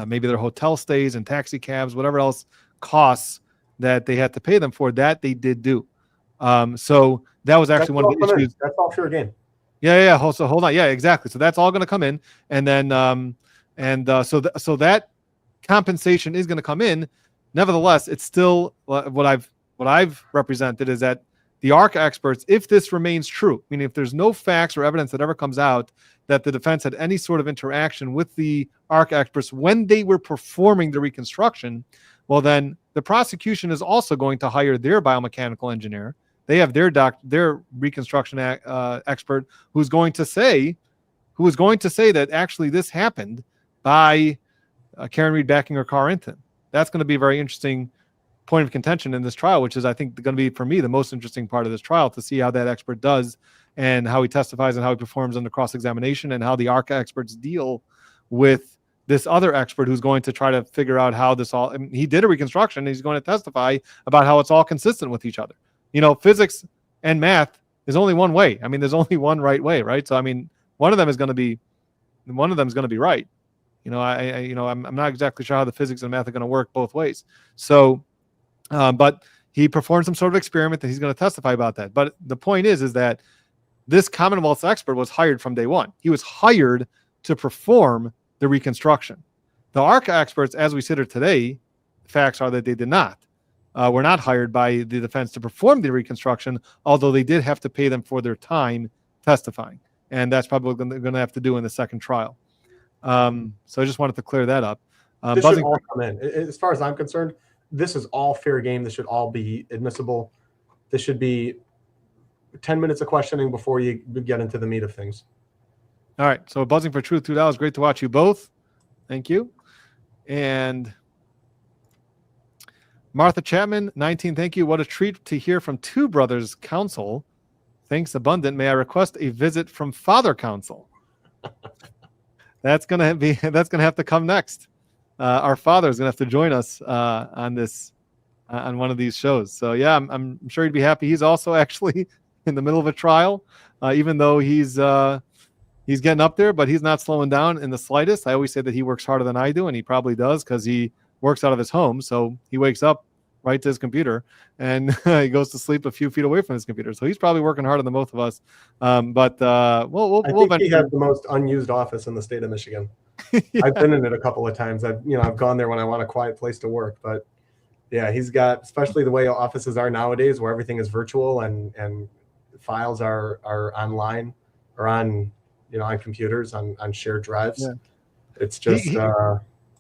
maybe their hotel stays and taxi cabs, whatever else costs that they had to pay them for, that they did do. So that was actually one of the issues.
That's all fair game.
Yeah. So hold on. Yeah, exactly. So that's all going to come in, and then so that compensation is going to come in. Nevertheless, it's still what I've represented is that the ARCA experts, if this remains true, meaning if there's no facts or evidence that ever comes out that the defense had any sort of interaction with the ARCA experts when they were performing the reconstruction, well, then the prosecution is also going to hire their biomechanical engineer. They have their reconstruction expert who's going to say that actually this happened by Karen Reed backing her car into him. That's going to be a very interesting point of contention in this trial, which is, I think, going to be, for me, the most interesting part of this trial, to see how that expert does and how he testifies and how he performs in the cross-examination and how the ARCA experts deal with this other expert who's going to try to figure out how this all, I mean, he did a reconstruction and he's going to testify about how it's all consistent with each other. You know, physics and math is only one way. I mean, there's only one right way, right? So, I mean, one of them is going to be right. You know, I'm not exactly sure how the physics and math are going to work both ways. So, but he performed some sort of experiment that he's going to testify about that. But the point is that this Commonwealth expert was hired from day one. He was hired to perform the reconstruction. The ARCA experts, as we sit here today, the facts are that they did not. Were not hired by the defense to perform the reconstruction, although they did have to pay them for their time testifying. And that's probably what they're going to have to do in the second trial. So I just wanted to clear that up.
This should all come in. As far as I'm concerned, this is all fair game. This should all be admissible. This should be 10 minutes of questioning before you get into the meat of things.
All right. So buzzing for truth, $2. Great to watch you both. Thank you. And Martha Chapman, 19. Thank you. What a treat to hear from two brothers. Counsel. Thanks abundant. May I request a visit from Father Counsel? That's gonna have to come next. Our father is gonna have to join us on this on one of these shows. So yeah, I'm sure he'd be happy. He's also actually in the middle of a trial, even though he's getting up there, but he's not slowing down in the slightest. I always say that he works harder than I do, and he probably does because he works out of his home. So he wakes up right to his computer and he goes to sleep a few feet away from his computer. So he's probably working harder than both of us. But we'll
think he has the most unused office in the state of Michigan. Yeah. I've been in it a couple of times. I've gone there when I want a quiet place to work. But yeah, he's got, especially the way offices are nowadays, where everything is virtual and files are online or on computers on shared drives. Yeah. It's just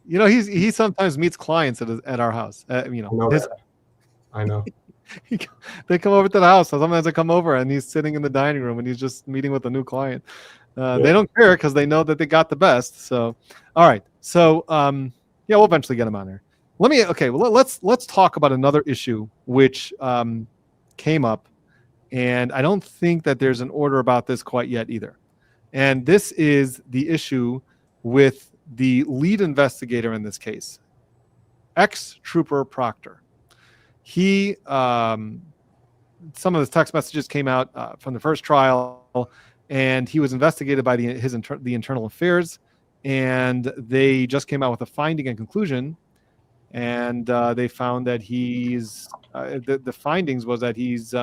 he sometimes meets clients at our house. I know. They come over to the house. So sometimes they come over and he's sitting in the dining room and he's just meeting with a new client. They don't care because they know that they got the best. So, all right. So, we'll eventually get him on there. Let's talk about another issue which came up, and I don't think that there's an order about this quite yet either. And this is the issue with the lead investigator in this case, ex-Trooper Proctor. He, some of his text messages came out from the first trial, and he was investigated by the Internal Affairs, and they just came out with a finding and conclusion, and they found that he's the findings was that he's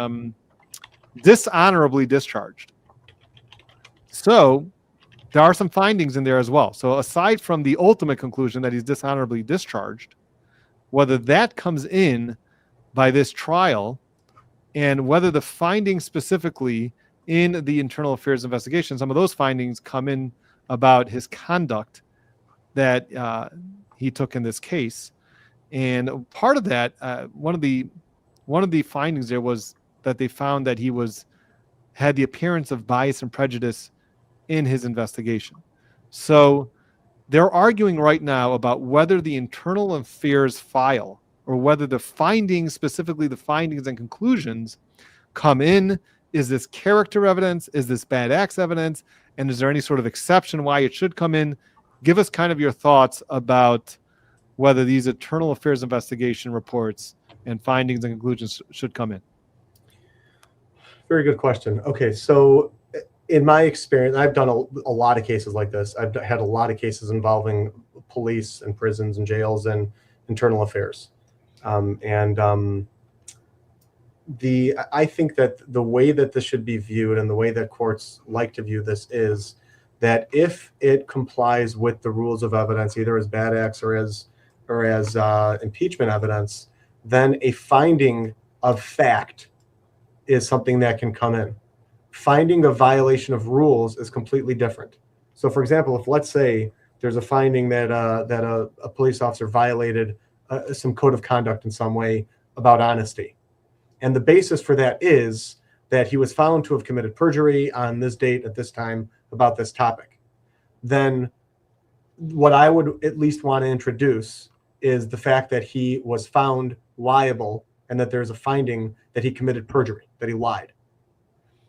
dishonorably discharged. So there are some findings in there as well. So aside from the ultimate conclusion that he's dishonorably discharged, whether that comes in by this trial and whether the findings specifically in the Internal Affairs investigation, some of those findings come in about his conduct that he took in this case. And part of that, one of the findings there was that they found that he had the appearance of bias and prejudice in his investigation. So they're arguing right now about whether the Internal Affairs file or whether the findings, specifically the findings and conclusions, come in. Is this character evidence? Is this bad acts evidence? And is there any sort of exception why it should come in? Give us kind of your thoughts about whether these internal affairs investigation reports and findings and conclusions should come in.
Very good question. Okay, so in my experience, I've done a lot of cases like this. I've had a lot of cases involving police and prisons and jails and internal affairs. I think that the way that this should be viewed and the way that courts like to view this is that if it complies with the rules of evidence, either as bad acts or as impeachment evidence, then a finding of fact is something that can come in. Finding a violation of rules is completely different. So, for example, if let's say there's a finding that a police officer violated some code of conduct in some way about honesty, and the basis for that is that he was found to have committed perjury on this date at this time about this topic, then what I would at least want to introduce is the fact that he was found liable and that there's a finding that he committed perjury, that he lied.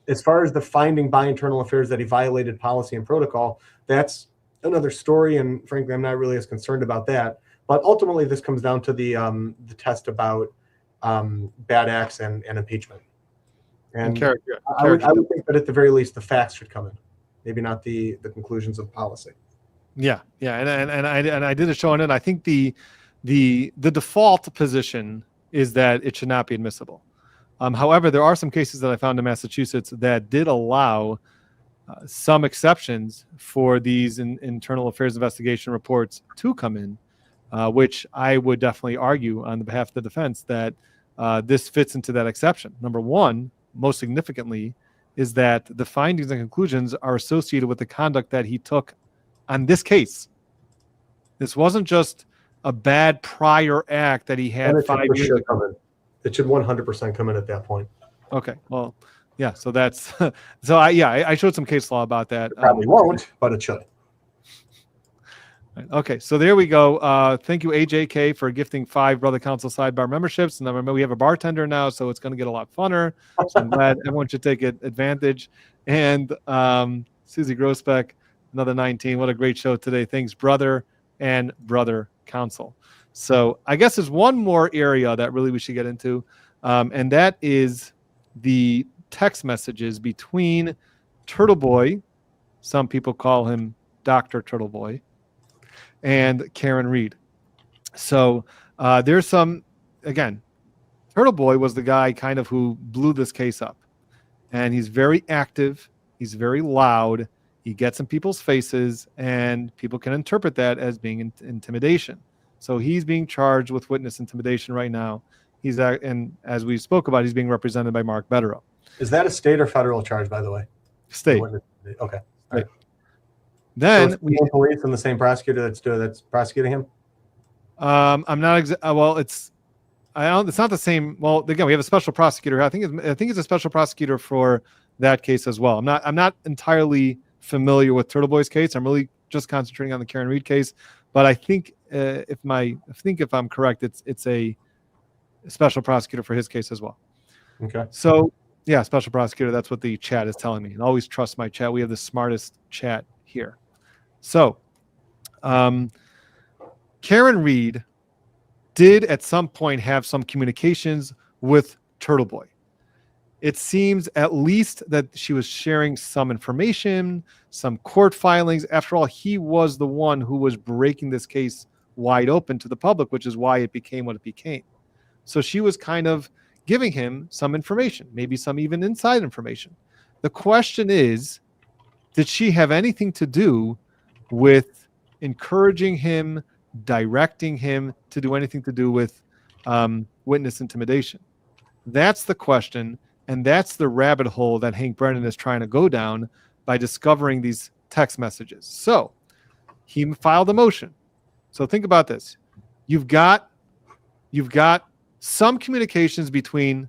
As far as the finding by internal affairs that he violated policy and protocol, that's another story, and frankly, I'm not really as concerned about that. But ultimately, this comes down to the test about bad acts and impeachment. And
character.
I would think that at the very least, the facts should come in, maybe not the conclusions of policy.
Yeah, and I did a show on it. I think the default position is that it should not be admissible. However, there are some cases that I found in Massachusetts that did allow some exceptions for these internal affairs investigation reports to come in, which I would definitely argue on the behalf of the defense that this fits into that exception. Number one, most significantly, is that the findings and conclusions are associated with the conduct that he took on this case. This wasn't just a bad prior act that he had 5 years ago.
It should 100% come in at that point.
Okay, well, yeah. So that's so I showed some case law about that.
It probably won't, but it should.
Okay, so there we go. Thank you, AJK, for gifting 5 Brother Counsel Sidebar memberships. And remember, we have a bartender now, so it's going to get a lot funner. So I'm glad everyone should take advantage. And Susie Grosbeck, another 19. What a great show today. Thanks, brother and Brother Counsel. So I guess there's one more area that really we should get into, and that is the text messages between Turtle Boy, some people call him Dr. Turtle Boy, and Karen Reed. So there's some, again, Turtle Boy was the guy kind of who blew this case up. And he's very active. He's very loud. He gets in people's faces, and people can interpret that as being intimidation. So he's being charged with witness intimidation right now. And as we spoke about, he's being represented by Mark Betterow.
Is that a state or federal charge, by the way?
State.
Okay.
Right. Then
so we police and the same prosecutor that's prosecuting him.
I'm not well. It's not the same. Well, again, we have a special prosecutor. I think it's a special prosecutor for that case as well. I'm not entirely familiar with Turtle Boy's case. I'm really just concentrating on the Karen Reed case. But I think if I'm correct, it's a special prosecutor for his case as well.
Okay.
So yeah, special prosecutor. That's what the chat is telling me. And always trust my chat. We have the smartest chat here. So, Karen Reed did at some point have some communications with Turtle Boy. It seems at least that she was sharing some information, some court filings. After all, he was the one who was breaking this case wide open to the public, which is why it became what it became. So she was kind of giving him some information, maybe some even inside information. The question is, did she have anything to do with encouraging him, directing him to do anything to do with witness intimidation? That's the question, and that's the rabbit hole that Hank Brennan is trying to go down by discovering these text messages. So he filed a motion. So think about this. You've got some communications between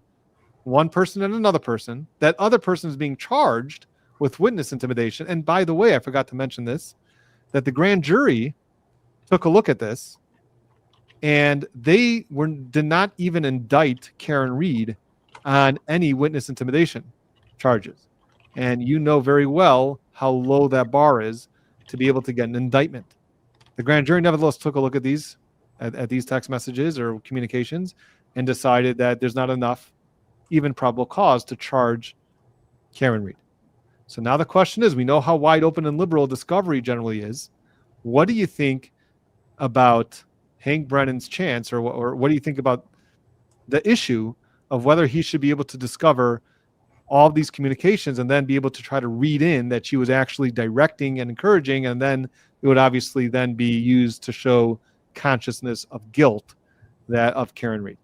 one person and another person. That other person is being charged with witness intimidation. And by the way, I forgot to mention this, that the grand jury took a look at this And they did not even indict Karen Reed on any witness intimidation charges. And you know very well how low that bar is to be able to get an indictment. The grand jury nevertheless took a look at these text messages or communications and decided that there's not enough even probable cause to charge Karen Reed. So now the question is, we know how wide open and liberal discovery generally is. What do you think about Hank Brennan's chance, or what do you think about the issue of whether he should be able to discover all of these communications and then be able to try to read in that she was actually directing and encouraging, and then it would obviously then be used to show consciousness of guilt of Karen Reed?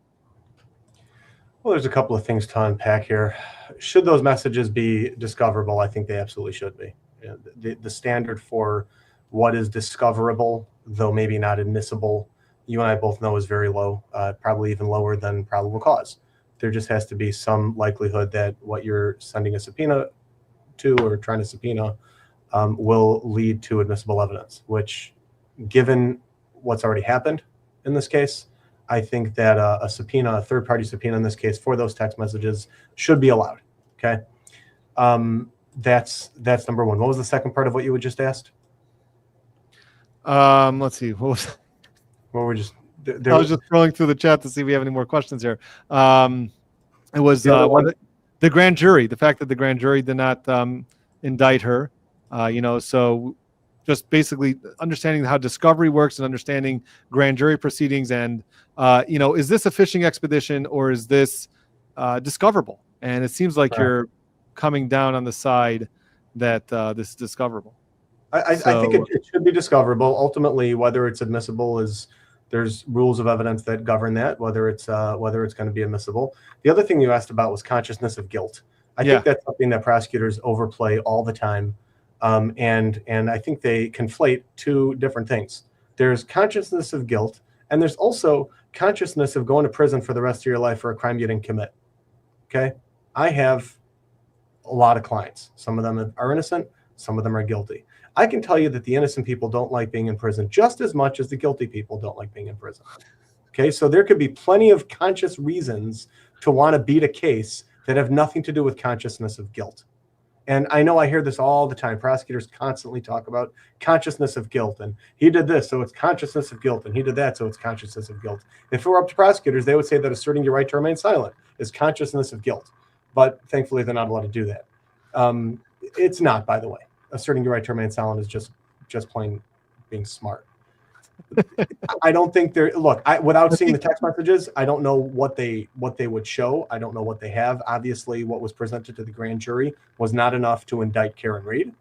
Well, there's a couple of things to unpack here. Should those messages be discoverable? I think they absolutely should be. You know, the standard for what is discoverable, though maybe not admissible, you and I both know is very low, probably even lower than probable cause. There just has to be some likelihood that what you're sending a subpoena to or trying to subpoena will lead to admissible evidence, which, given what's already happened in this case, I think that a subpoena, a third-party subpoena in this case for those text messages should be allowed. Okay, that's number one. What was the second part of what you had just asked?
Let's see. What was?
Well, we're just.
I was just scrolling through the chat to see if we have any more questions here. It was the grand jury. The fact that the grand jury did not indict her. So just basically understanding how discovery works and understanding grand jury proceedings, and is this a fishing expedition or is this discoverable? And it seems like you're coming down on the side that this is discoverable.
I think it should be discoverable. Ultimately, whether it's admissible there's rules of evidence that govern that, whether it's going to be admissible. The other thing you asked about was consciousness of guilt. I think that's something that prosecutors overplay all the time. And I think they conflate two different things. There's consciousness of guilt, and there's also consciousness of going to prison for the rest of your life for a crime you didn't commit. Okay? I have a lot of clients. Some of them are innocent, some of them are guilty. I can tell you that the innocent people don't like being in prison just as much as the guilty people don't like being in prison. Okay? So there could be plenty of conscious reasons to want to beat a case that have nothing to do with consciousness of guilt. And I know I hear this all the time. Prosecutors constantly talk about consciousness of guilt, and he did this, so it's consciousness of guilt, and he did that, so it's consciousness of guilt. If it were up to prosecutors, they would say that asserting your right to remain silent is consciousness of guilt. But thankfully, they're not allowed to do that. It's not, by the way. Asserting your right to remain silent is just plain being smart. I don't think without seeing the text messages, I don't know what they would show. I don't know what they have. Obviously, what was presented to the grand jury was not enough to indict Karen Reed.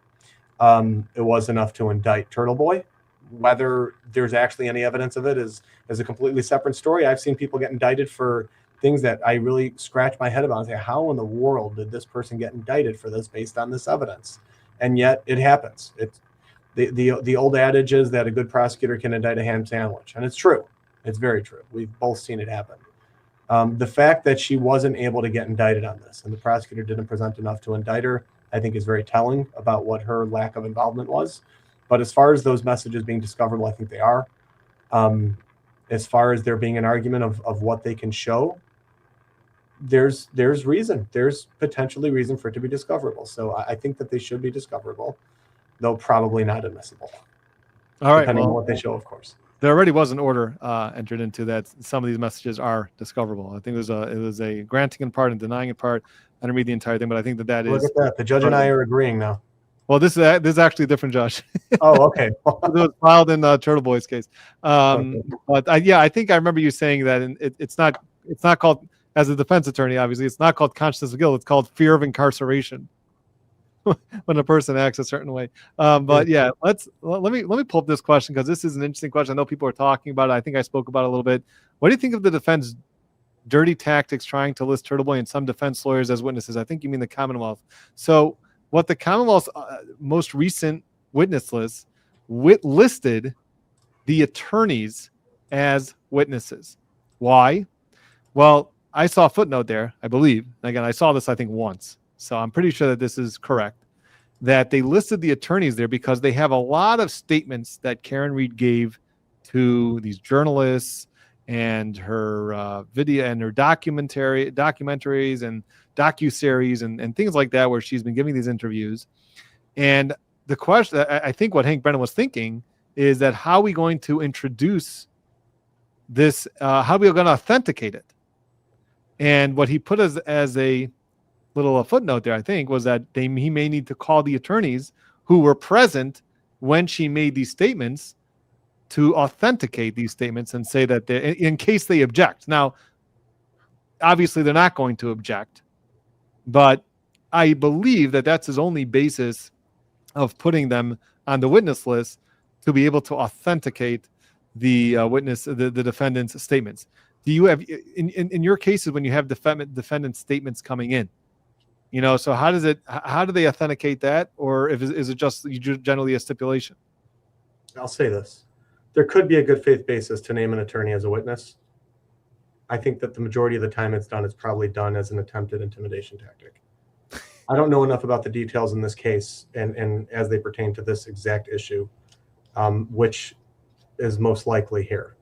It was enough to indict Turtle Boy. Whether there's actually any evidence of it is a completely separate story. I've seen people get indicted for things that I really scratch my head about and say, how in the world did this person get indicted for this based on this evidence? And yet it happens. It's the old adage is that a good prosecutor can indict a ham sandwich, and it's true. It's very true. We've both seen it happen. The fact that she wasn't able to get indicted on this, and the prosecutor didn't present enough to indict her, I think is very telling about what her lack of involvement was. But as far as those messages being discoverable, I think they are. As far as there being an argument of what they can show, there's reason. There's potentially reason for it to be discoverable. So I think that they should be discoverable, though probably not admissible.
All right.
Depending on what they show, of course.
There already was an order entered into that some of these messages are discoverable. I think it was a granting in part and denying in part. I didn't read the entire thing, but I think that is.
Look at that. The judge and I are agreeing now.
Well, this is actually a different judge.
Oh, okay.
It was filed in Turtle Boy's case. But I think I remember you saying that, and it's not called, as a defense attorney, obviously, it's not called consciousness of guilt. It's called fear of incarceration when a person acts a certain way. But yeah, let me pull up this question, because this is an interesting question. I know people are talking about it. I think I spoke about it a little bit. What do you think of the defense dirty tactics trying to list Turtle Boy and some defense lawyers as witnesses? I think you mean the Commonwealth. So what the Commonwealth's most recent witness list listed the attorneys as witnesses. Why? Well, I saw a footnote there, I believe. Again, I saw this, I think, once. So I'm pretty sure that this is correct, that they listed the attorneys there because they have a lot of statements that Karen Reed gave to these journalists and her video and her documentaries and docuseries and things like that, where she's been giving these interviews. And the question, I think what Hank Brennan was thinking is that how are we going to introduce this? How are we going to authenticate it? And what he put as a little footnote there, I think, was that he may need to call the attorneys who were present when she made these statements to authenticate these statements and say that in case they object. Now, obviously, they're not going to object, but I believe that that's his only basis of putting them on the witness list, to be able to authenticate the the defendant's statements. Do you have in your cases when you have defendant statements coming in? So how do they authenticate that, or is it just generally a stipulation?
I'll say this. There could be a good faith basis to name an attorney as a witness. I think that the majority of the time it's probably done as an attempted intimidation tactic. I don't know enough about the details in this case and as they pertain to this exact issue, which is most likely here.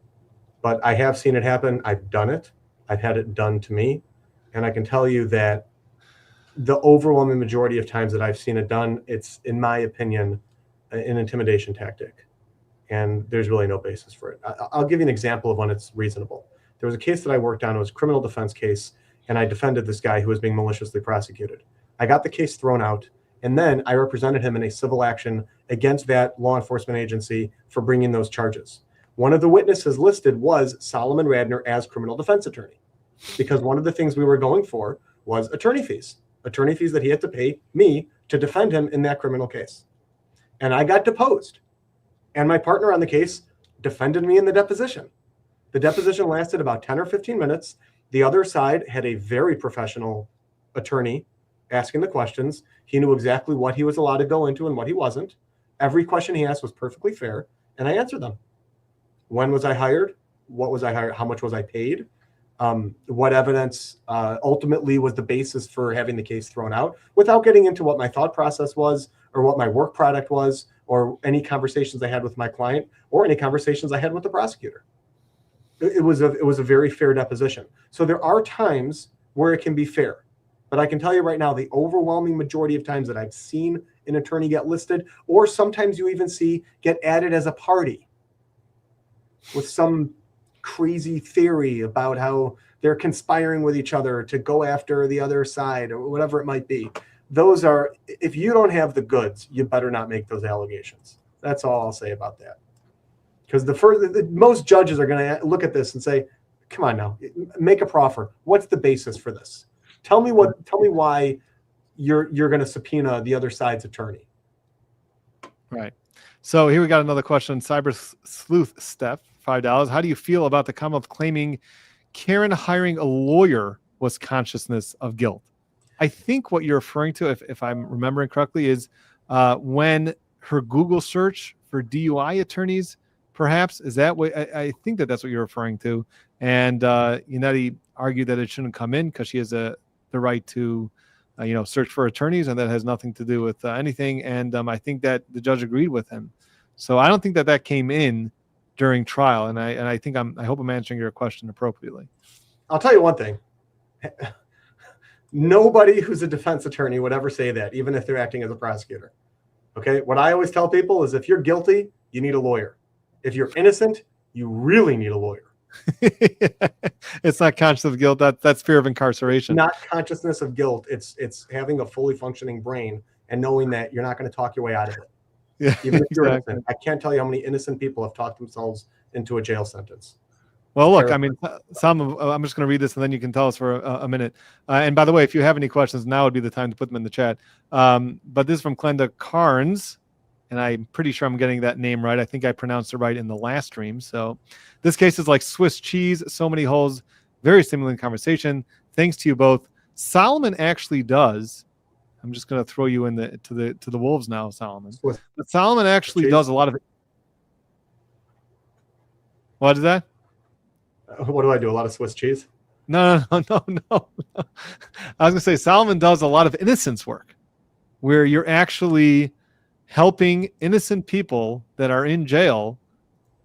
But I have seen it happen. I've done it. I've had it done to me. And I can tell you that the overwhelming majority of times that I've seen it done, it's, in my opinion, an intimidation tactic. And there's really no basis for it. I'll give you an example of when it's reasonable. There was a case that I worked on. It was a criminal defense case, and I defended this guy who was being maliciously prosecuted. I got the case thrown out, and then I represented him in a civil action against that law enforcement agency for bringing those charges. One of the witnesses listed was Solomon Radner as criminal defense attorney, because one of the things we were going for was attorney fees that he had to pay me to defend him in that criminal case. And I got deposed, and my partner on the case defended me in the deposition. The deposition lasted about 10 or 15 minutes. The other side had a very professional attorney asking the questions. He knew exactly what he was allowed to go into and what he wasn't. Every question he asked was perfectly fair, and I answered them. When was I hired? What was I hired? How much was I paid? What evidence ultimately was the basis for having the case thrown out, without getting into what my thought process was or what my work product was or any conversations I had with my client or any conversations I had with the prosecutor. It was a very fair deposition. So there are times where it can be fair. But I can tell you right now, the overwhelming majority of times that I've seen an attorney get listed, or sometimes you even see get added as a party with some crazy theory about how they're conspiring with each other to go after the other side or whatever it might be. Those are, if you don't have the goods, you better not make those allegations. That's all I'll say about that. Because most judges are going to look at this and say, come on now, make a proffer. What's the basis for this? Tell me why you're going to subpoena the other side's attorney.
Right. So here we got another question. Cyber Sleuth Steph, $5. How do you feel about the Commonwealth claiming Karen hiring a lawyer was consciousness of guilt? I think what you're referring to, if I'm remembering correctly, is when her Google search for DUI attorneys, perhaps, is that what I think that's what you're referring to. And Yannetti argued that it shouldn't come in because she has the right to search for attorneys, and that has nothing to do with anything. And I think that the judge agreed with him. So I don't think that came in during trial. And I think I hope I'm answering your question appropriately.
I'll tell you one thing. Nobody who's a defense attorney would ever say that, even if they're acting as a prosecutor. Okay. What I always tell people is, if you're guilty, you need a lawyer. If you're innocent, you really need a lawyer.
It's not consciousness of guilt. That's fear of incarceration.
Not consciousness of guilt. It's having a fully functioning brain and knowing that you're not going to talk your way out of it.
Yeah,
even if you're
exactly.
innocent. I can't tell you how many innocent people have talked themselves into a jail sentence.
Well, look, I mean, I'm just going to read this and then you can tell us for a minute. And by the way, if you have any questions, now would be the time to put them in the chat. But this is from Glenda Carnes, and I'm pretty sure I'm getting that name right. I think I pronounced it right in the last stream. So this case is like Swiss cheese, so many holes, very stimulating conversation. Thanks to you both. Solomon actually does. I'm just going to throw you in to the wolves now, Solomon. But Solomon actually does a lot of. What is that?
What do I do? A lot of Swiss cheese?
No. I was going to say Solomon does a lot of innocence work, where you're actually helping innocent people that are in jail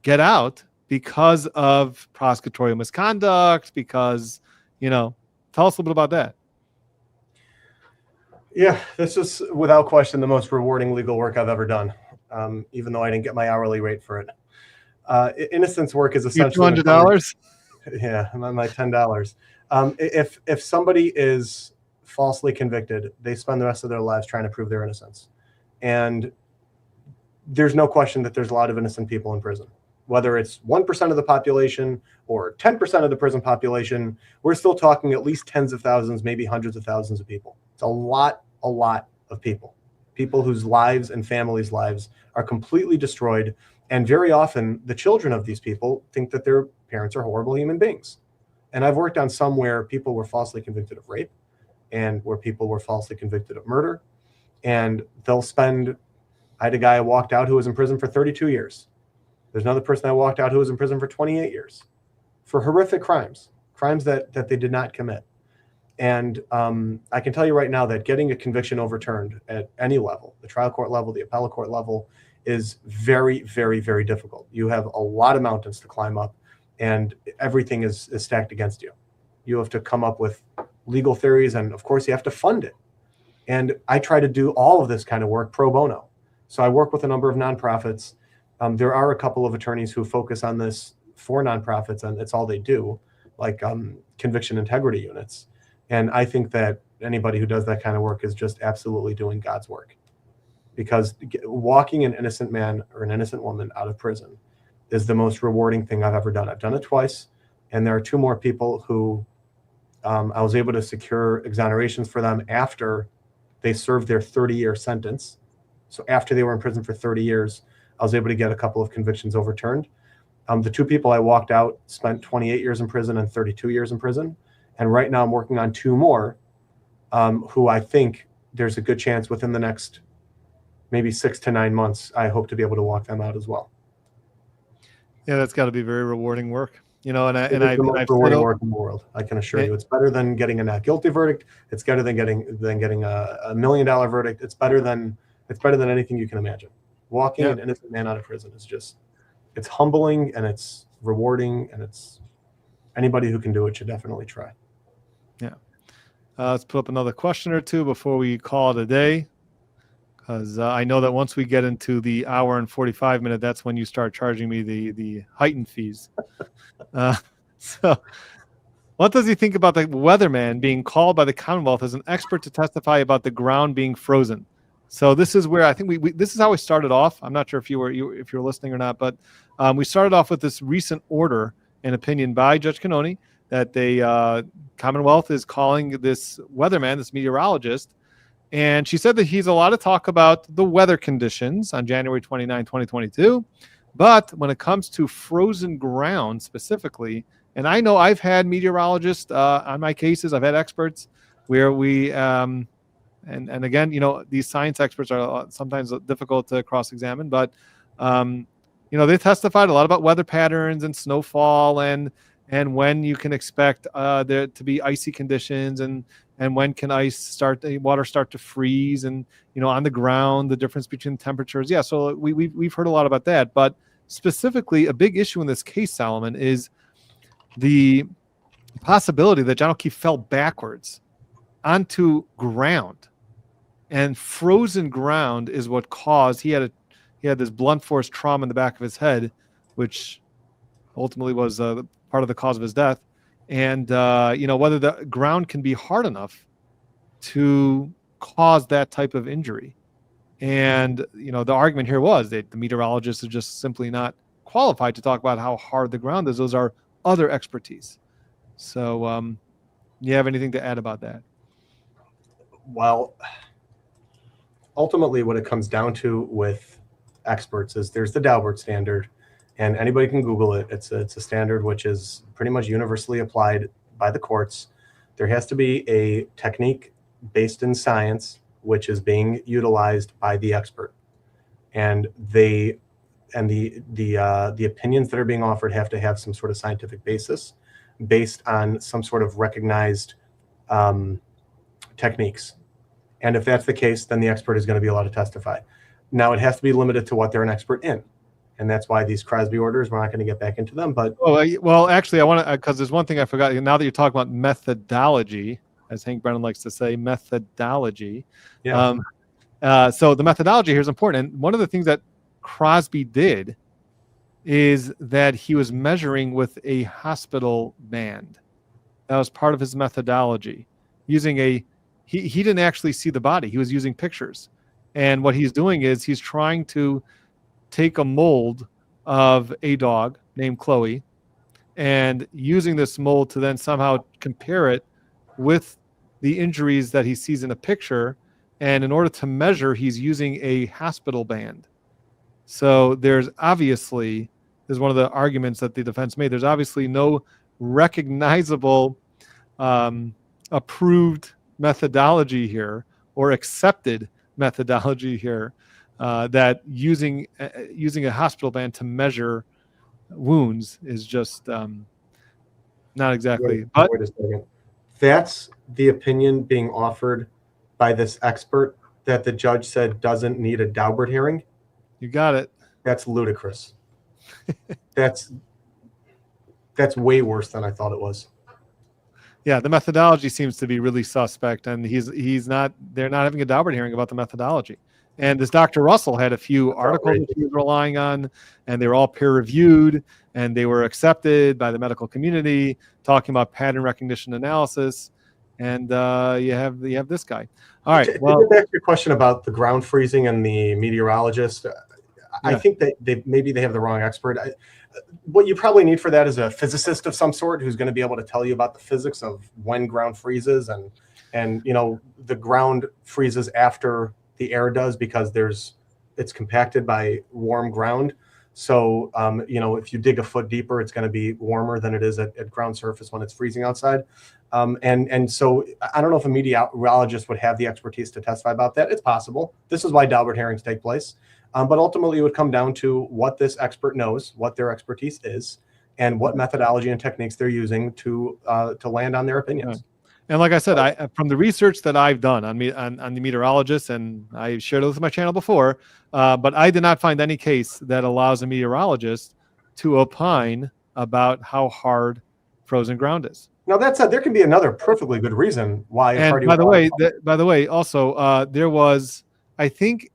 get out because of prosecutorial misconduct, because, tell us a little bit about that.
Yeah, this is without question the most rewarding legal work I've ever done, even though I didn't get my hourly rate for it. Innocence work is essentially
$200.
Yeah, my $10. If somebody is falsely convicted, they spend the rest of their lives trying to prove their innocence, and there's no question that there's a lot of innocent people in prison. Whether it's 1% of the population or 10% of the prison population, we're still talking at least tens of thousands, maybe hundreds of thousands of people. It's a lot of people whose lives and families' lives are completely destroyed. And very often the children of these people think that their parents are horrible human beings. And I've worked on some where people were falsely convicted of rape and where people were falsely convicted of murder. And they'll spend, I had a guy who walked out who was in prison for 32 years. There's another person that walked out who was in prison for 28 years for horrific crimes that they did not commit. And I can tell you right now that getting a conviction overturned at any level, the trial court level, the appellate court level, is very, very, very difficult. You have a lot of mountains to climb up, and everything is stacked against you. You have to come up with legal theories, and of course you have to fund it. And I try to do all of this kind of work pro bono. So I work with a number of nonprofits. There are a couple of attorneys who focus on this for nonprofits, and it's all they do, like conviction integrity units. And I think that anybody who does that kind of work is just absolutely doing God's work, because walking an innocent man or an innocent woman out of prison is the most rewarding thing I've ever done. I've done it twice, and there are two more people who I was able to secure exonerations for them after they served their 30-year sentence. So after they were in prison for 30 years, I was able to get a couple of convictions overturned. The two people I walked out spent 28 years in prison and 32 years in prison. And right now I'm working on two more who I think there's a good chance within the next maybe 6 to 9 months, I hope to be able to walk them out as well.
Yeah, that's got to be very rewarding work.
It's the most rewarding work in the world. I can assure you, it's better than getting a not guilty verdict. It's better than getting $1 million verdict. It's better than anything you can imagine. Walking an innocent man out of prison is it's humbling, and it's rewarding, and it's anybody who can do it should definitely try.
Yeah. Let's put up another question or two before we call it a day, because I know that once we get into the hour and 45 minute, that's when you start charging me the heightened fees. So what does he think about the weatherman being called by the Commonwealth as an expert to testify about the ground being frozen? So this is where I think this is how we started off. I'm not sure if you were listening or not, but we started off with this recent order and opinion by Judge Cannoni that the Commonwealth is calling this weatherman, this meteorologist, and she said that he's allowed to talk about the weather conditions on January 29, 2022, but when it comes to frozen ground specifically, and I know I've had meteorologists on my cases, I've had experts where we and again, these science experts are sometimes difficult to cross-examine, but they testified a lot about weather patterns and snowfall and when you can expect there to be icy conditions and when can water start to freeze and on the ground, the difference between temperatures. Yeah, so we've heard a lot about that, but specifically a big issue in this case, Solomon, is the possibility that John O'Keefe fell backwards onto ground. And frozen ground is what caused he had this blunt force trauma in the back of his head, which ultimately was part of the cause of his death. And whether the ground can be hard enough to cause that type of injury. And the argument here was that the meteorologist is just simply not qualified to talk about how hard the ground is. Those are other expertise. So, you have anything to add about that?
Well, ultimately what it comes down to with experts is there's the Daubert standard, and anybody can Google it. It's a standard which is pretty much universally applied by the courts. There has to be a technique based in science which is being utilized by the expert, and the opinions that are being offered have to have some sort of scientific basis based on some sort of recognized techniques. And if that's the case, then the expert is going to be allowed to testify. Now, it has to be limited to what they're an expert in. and that's why these Crosby orders, we're not going to get back into them. But
well, actually, I want to, because there's one thing I forgot. Now that you're talking about methodology, as Hank Brennan likes to say, methodology.
yeah,
So the methodology here is important. And one of the things that Crosby did is that he was measuring with a hospital band. That was part of his methodology. Using he didn't actually see the body. He was using pictures. And what he's doing is he's trying to take a mold of a dog named Chloe and using this mold to then somehow compare it with the injuries that he sees in a picture. And in order to measure, he's using a hospital band. So there's obviously, is one of the arguments that the defense made, there's obviously no recognizable approved methodology here or accepted methodology here that using a hospital band to measure wounds is just not exactly.
Wait a second. That's the opinion being offered by this expert that the judge said doesn't need a Daubert hearing.
You got it.
That's ludicrous. That's way worse than I thought it was.
Yeah, the methodology seems to be really suspect, and they're not having a Daubert hearing about the methodology. And this Dr. Russell had a few articles that he was relying on, and they were all peer-reviewed, and they were accepted by the medical community, talking about pattern recognition analysis. And you have this guy. All right.
Well, to get back to your question about the ground freezing and the meteorologist, I think that maybe they have the wrong expert. What you probably need for that is a physicist of some sort who's going to be able to tell you about the physics of when ground freezes and the ground freezes after the air does because it's compacted by warm ground. So if you dig a foot deeper, it's going to be warmer than it is at ground surface when it's freezing outside. And so I don't know if a meteorologist would have the expertise to testify about that. It's possible. This is why Daubert hearings take place. But ultimately, it would come down to what this expert knows, what their expertise is, and what methodology and techniques they're using to land on their opinions.
Right. And like I said, from the research that I've done on the meteorologist, and I shared it with my channel before, but I did not find any case that allows a meteorologist to opine about how hard frozen ground is.
Now that said, there can be another perfectly good reason why.
And by the way, also there was, I think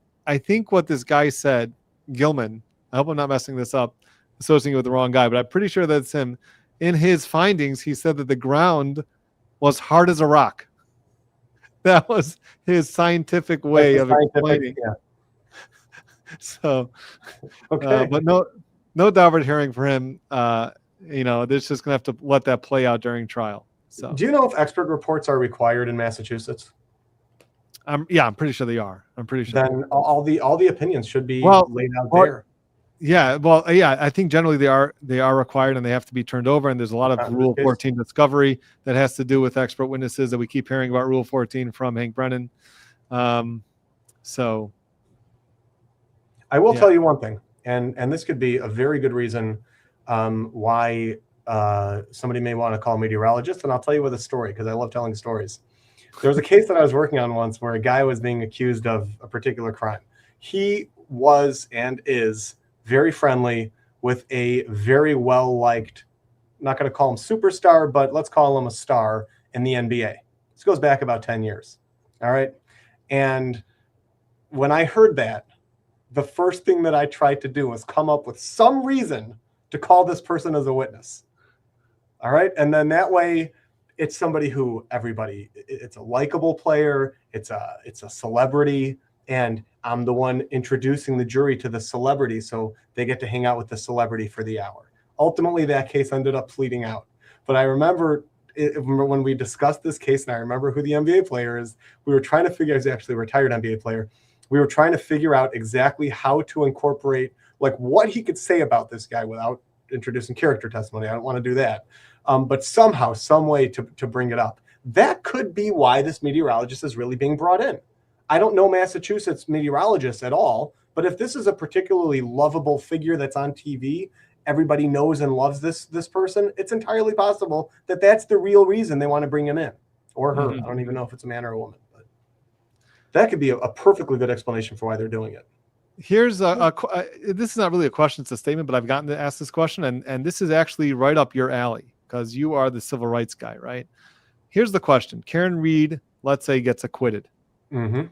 what this guy said, Gilman, I hope I'm not messing this up, associating it with the wrong guy, but I'm pretty sure that's him. In his findings, he said that the ground was hard as a rock. That was his scientific way of explaining. Yeah. So, okay. But no Daubert hearing for him. They're just gonna have to let that play out during trial. So, do
you know if expert reports are required in Massachusetts?
I'm pretty sure they are. I'm pretty sure.
Then all the opinions should be laid out there.
Yeah, I think generally they are required and they have to be turned over. And there's a lot of Rule 14 discovery that has to do with expert witnesses that we keep hearing about Rule 14 from Hank Brennan. So
I will tell you one thing, and this could be a very good reason why somebody may want to call a meteorologist, and I'll tell you with a story because I love telling stories. There was a case that I was working on once where a guy was being accused of a particular crime. He was and is very friendly with a very well-liked, not going to call him superstar, but let's call him a star in the NBA. This goes back about 10 years. All right. And when I heard that, the first thing that I tried to do was come up with some reason to call this person as a witness. All right. And then that way it's somebody who it's a likable player. It's a celebrity. And I'm the one introducing the jury to the celebrity, so they get to hang out with the celebrity for the hour. Ultimately, that case ended up pleading out. But I remember when we discussed this case, and I remember who the NBA player is, we were trying to figure out, he's actually a retired NBA player. We were trying to figure out exactly how to incorporate, like what he could say about this guy without introducing character testimony. I don't want to do that. But somehow, some way to bring it up. That could be why this meteorologist is really being brought in. I don't know Massachusetts meteorologists at all, but if this is a particularly lovable figure that's on TV, everybody knows and loves this person, it's entirely possible that that's the real reason they want to bring him in, or her. I don't even know if it's a man or a woman, but that could be a perfectly good explanation for why they're doing it.
Here's this is not really a question, it's a statement, but I've gotten to ask this question, and this is actually right up your alley because you are the civil rights guy, right? Here's the question. Karen Reed, let's say, gets acquitted.
Mm-hmm.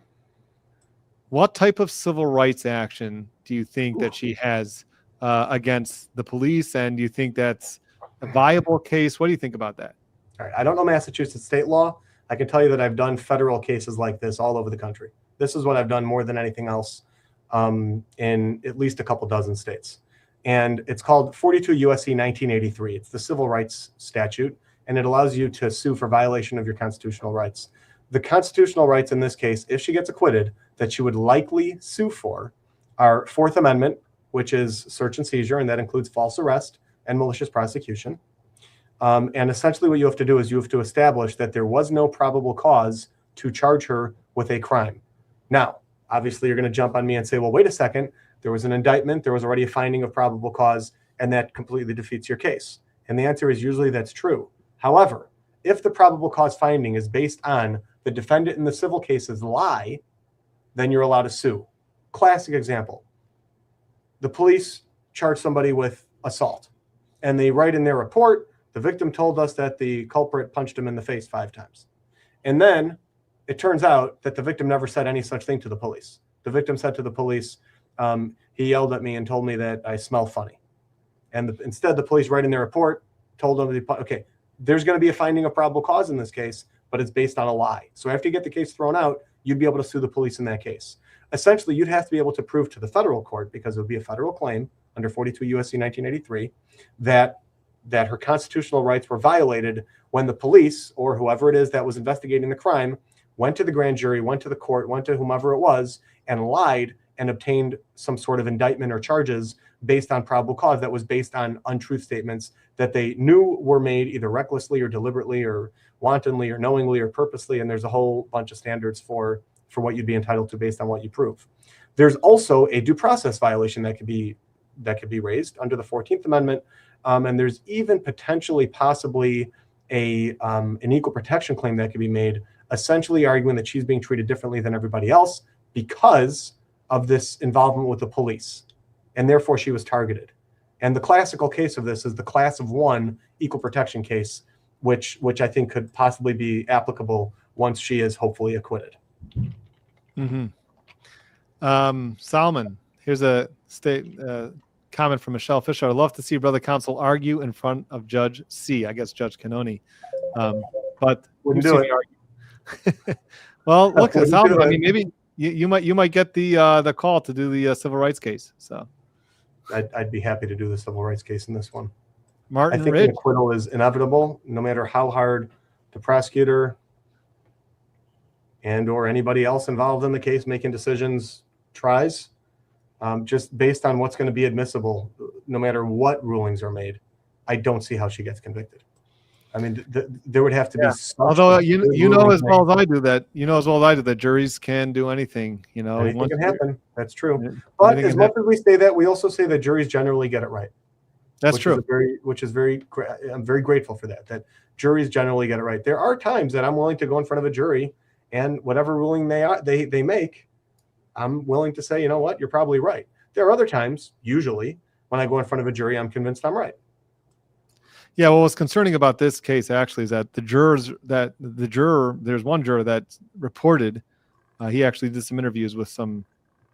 What type of civil rights action do you think that she has against the police, and do you think that's a viable case? What do you think about that?
All right. I don't know Massachusetts state law. I can tell you that I've done federal cases like this all over the country. This is what I've done more than anything else in at least a couple dozen states. And it's called 42 U.S.C. 1983. It's the civil rights statute, and it allows you to sue for violation of your constitutional rights. The constitutional rights in this case, if she gets acquitted, that she would likely sue for are Fourth Amendment, which is search and seizure, and that includes false arrest and malicious prosecution. And essentially what you have to do is you have to establish that there was no probable cause to charge her with a crime. Now, obviously, you're going to jump on me and say, well, wait a second. There was an indictment. There was already a finding of probable cause, and that completely defeats your case. And the answer is usually that's true. However, if the probable cause finding is based on the defendant in the civil case's lie, then you're allowed to sue. Classic example. The police charge somebody with assault, and they write in their report, the victim told us that the culprit punched him in the face 5 times. And then it turns out that the victim never said any such thing to the police. The victim said to the police, he yelled at me and told me that I smell funny. And instead, the police write in their report, told them, okay, there's going to be a finding of probable cause in this case, but it's based on a lie. So after you get the case thrown out, you'd be able to sue the police in that case. Essentially, you'd have to be able to prove to the federal court, because it would be a federal claim under 42 U.S.C. 1983, that her constitutional rights were violated when the police, or whoever it is that was investigating the crime, went to the grand jury, went to the court, went to whomever it was, and lied and obtained some sort of indictment or charges based on probable cause that was based on untruth statements that they knew were made either recklessly or deliberately or wantonly or knowingly or purposely. And there's a whole bunch of standards for what you'd be entitled to based on what you prove. There's also a due process violation that could be raised under the 14th Amendment. And there's even potentially possibly an equal protection claim that could be made, essentially arguing that she's being treated differently than everybody else because of this involvement with the police, and therefore she was targeted. And the classical case of this is the class of 1 equal protection case, which I think could possibly be applicable once she is hopefully acquitted.
Mm-hmm. Salman, here's a comment from Michelle Fisher. I'd love to see Brother Counsel argue in front of Judge C. I guess Judge Canoni. But
wouldn't do it.
Well, look, Salman, I mean, maybe you might get the call to do the civil rights case. So
I'd be happy to do the civil rights case in this one.
Martin
I think
Ridge.
an acquittal is inevitable, no matter how hard the prosecutor and or anybody else involved in the case making decisions tries. Just based on what's going to be admissible, no matter what rulings are made, I don't see how she gets convicted. I mean, there would have to be.
Although you know as well as I do that juries can do anything. You know,
anything can happen. That's true. But as much as we say that, we also say that juries generally get it right.
That's true.
I'm very grateful for that. That juries generally get it right. There are times that I'm willing to go in front of a jury, and whatever ruling they make, I'm willing to say, you know what, you're probably right. There are other times, usually, when I go in front of a jury, I'm convinced I'm right.
Yeah, well, what's concerning about this case actually is that there's one juror that reported, he actually did some interviews with some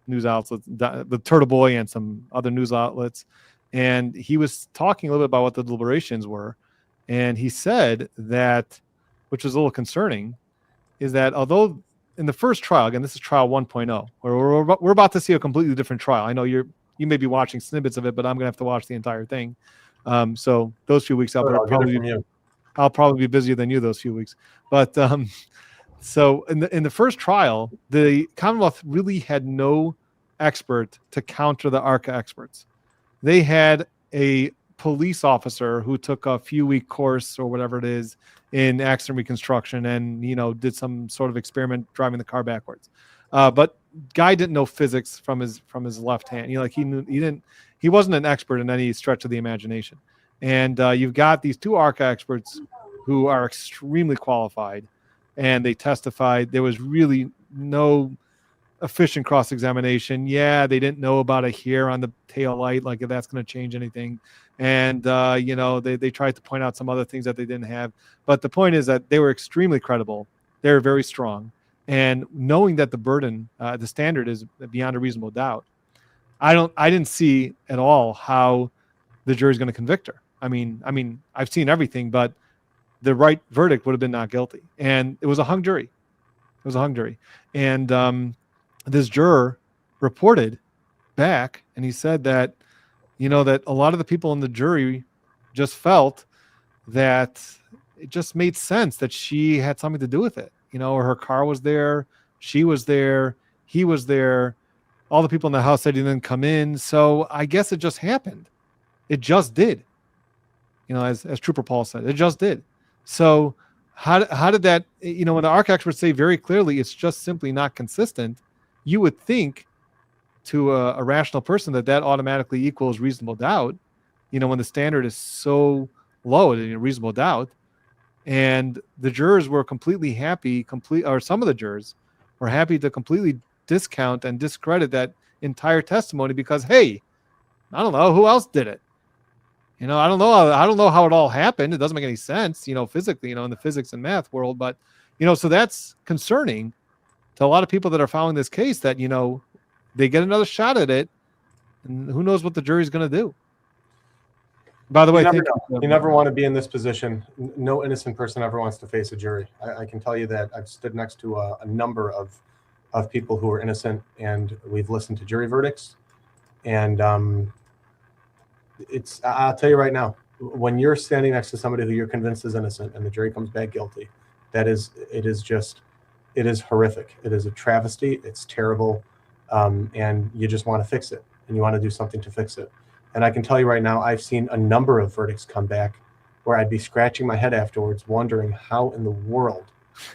news outlets, the Turtle Boy and some other news outlets, and he was talking a little bit about what the deliberations were, and he said that, which was a little concerning, is that although in the first trial, again, this is trial 1.0, where we're about to see a completely different trial. I know you may be watching snippets of it, but I'm going to have to watch the entire thing. So those few weeks I'll probably be busier than you those few weeks. But so in the first trial, the Commonwealth really had no expert to counter the ARCA experts. They had a police officer who took a few-week course or whatever it is in accident reconstruction and did some sort of experiment driving the car backwards. But guy didn't know physics from his left hand. He wasn't an expert in any stretch of the imagination. And you've got these 2 ARCA experts who are extremely qualified, and they testified. There was really no efficient cross-examination. Yeah, they didn't know about a hair on the tail light, like if that's going to change anything. And, they tried to point out some other things that they didn't have. But the point is that they were extremely credible. They were very strong. And knowing that the burden, the standard is beyond a reasonable doubt, I didn't see at all how the jury's going to convict her. I mean, I've seen everything, but the right verdict would have been not guilty. And it was a hung jury. And this juror reported back, and he said that, that a lot of the people in the jury just felt that it just made sense that she had something to do with it. Or her car was there, she was there, he was there. All the people in the house said he didn't come in. So I guess it just happened. It just did. As Trooper Paul said, it just did. So how did that, when the ARC experts say very clearly it's just simply not consistent, you would think to a rational person that automatically equals reasonable doubt, when the standard is so low, reasonable doubt. And the jurors were completely happy, or some of the jurors were happy to completely discount and discredit that entire testimony because, hey, I don't know who else did it. I don't know how it all happened. It doesn't make any sense, physically, in the physics and math world. But, so that's concerning to a lot of people that are following this case that, they get another shot at it. And who knows what the jury's going to do. By the way,
you never want to be in this position. No innocent person ever wants to face a jury. I can tell you that I've stood next to a number of people who are innocent, and we've listened to jury verdicts. And I'll tell you right now, when you're standing next to somebody who you're convinced is innocent and the jury comes back guilty, it is horrific. It is a travesty. It's terrible. And you just want to fix it, and you want to do something to fix it. And I can tell you right now, I've seen a number of verdicts come back where I'd be scratching my head afterwards, wondering how in the world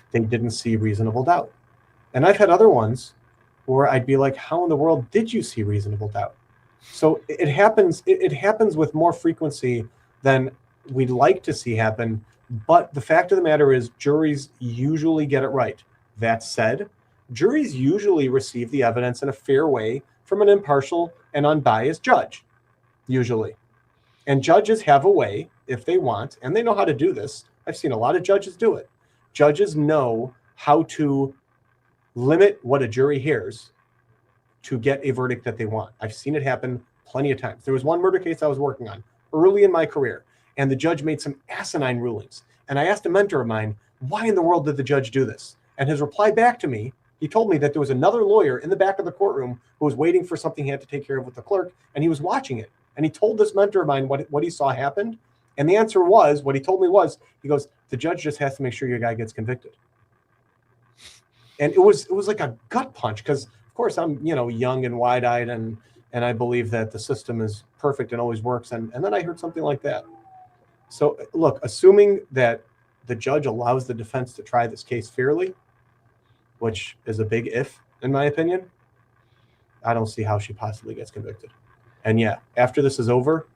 they didn't see reasonable doubt. And I've had other ones where I'd be like, how in the world did you see reasonable doubt? So it happens with more frequency than we'd like to see happen. But the fact of the matter is, juries usually get it right. That said, juries usually receive the evidence in a fair way from an impartial and unbiased judge, usually. And judges have a way, if they want, and they know how to do this. I've seen a lot of judges do it. Judges know how to limit what a jury hears to get a verdict that they want. I've seen it happen plenty of times. There was one murder case I was working on early in my career, and the judge made some asinine rulings. And I asked a mentor of mine, why in the world did the judge do this? And his reply back to me, he told me that there was another lawyer in the back of the courtroom who was waiting for something he had to take care of with the clerk, and he was watching it. And he told this mentor of mine what he saw happened. And the answer was, what he told me was, he goes, the judge just has to make sure your guy gets convicted. And it was like a gut punch, because of course I'm, young and wide-eyed, and I believe that the system is perfect and always works. And then I heard something like that. So look, assuming that the judge allows the defense to try this case fairly, which is a big if, in my opinion, I don't see how she possibly gets convicted. And yeah, after this is over,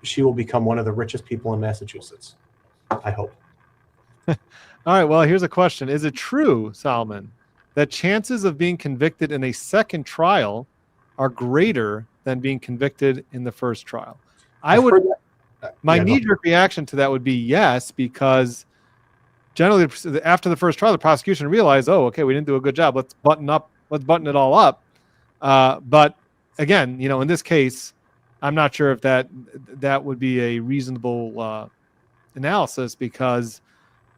she will become one of the richest people in Massachusetts. I hope.
All right. Well, here's a question. Is it true, Solomon, that chances of being convicted in a second trial are greater than being convicted in the first trial? My knee-jerk reaction to that would be yes, because generally after the first trial, the prosecution realized, oh, okay, we didn't do a good job. Let's button it all up. But again, in this case, I'm not sure if that would be a reasonable analysis, because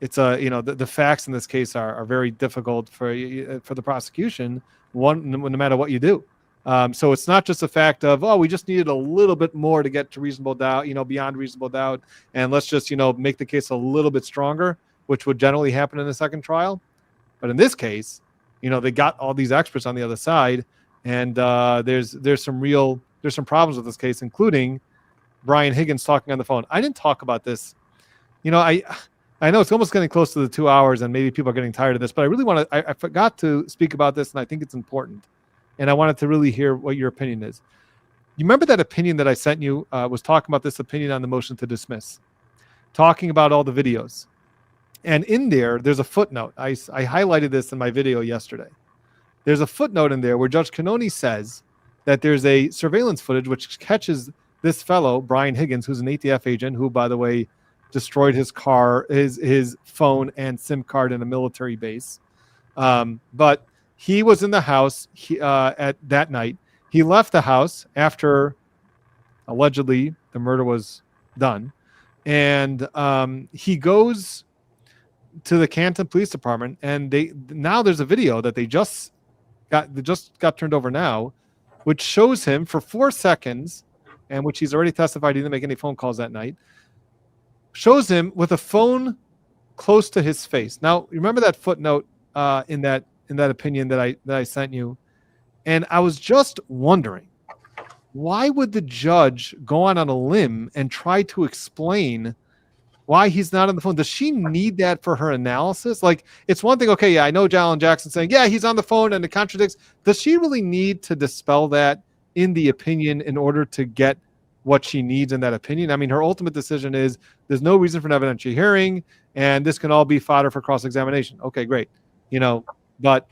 it's the facts in this case are very difficult for the prosecution, no matter what you do. So it's not just a fact of, we just needed a little bit more to get to reasonable doubt, beyond reasonable doubt, and let's just make the case a little bit stronger, which would generally happen in the second trial. But in this case, they got all these experts on the other side, and there's some problems with this case, including Brian Higgins talking on the phone. I didn't talk about this. I know it's almost getting close to the 2 hours, and maybe people are getting tired of this, but I really want to. I forgot to speak about this, and I think it's important, and I wanted to really hear what your opinion is. You remember that opinion that I sent you? Was talking about this opinion on the motion to dismiss, talking about all the videos, and in there's a footnote. I highlighted this in my video yesterday. there's a footnote in there where Judge Cannoni says that there's a surveillance footage which catches this fellow, Brian Higgins, who's an ATF agent, who, by the way, destroyed his car, his phone and SIM card in a military base. But he was in the house at that night. He left the house after allegedly the murder was done. And he goes to the Canton Police Department, and now there's a video that they just got turned over now, which shows him for 4 seconds, and which he's already testified he didn't make any phone calls that night, shows him with a phone close to his face. Now, remember that footnote in that opinion that I sent you? And I was just wondering, why would the judge go on a limb and try to explain why he's not on the phone? Does she need that for her analysis? Like, it's one thing, okay, yeah, I know Alan Jackson saying, yeah, he's on the phone and it contradicts. Does she really need to dispel that in the opinion in order to get what she needs in that opinion? I mean, her ultimate decision is there's no reason for an evidentiary hearing, and this can all be fodder for cross-examination. Okay, great. But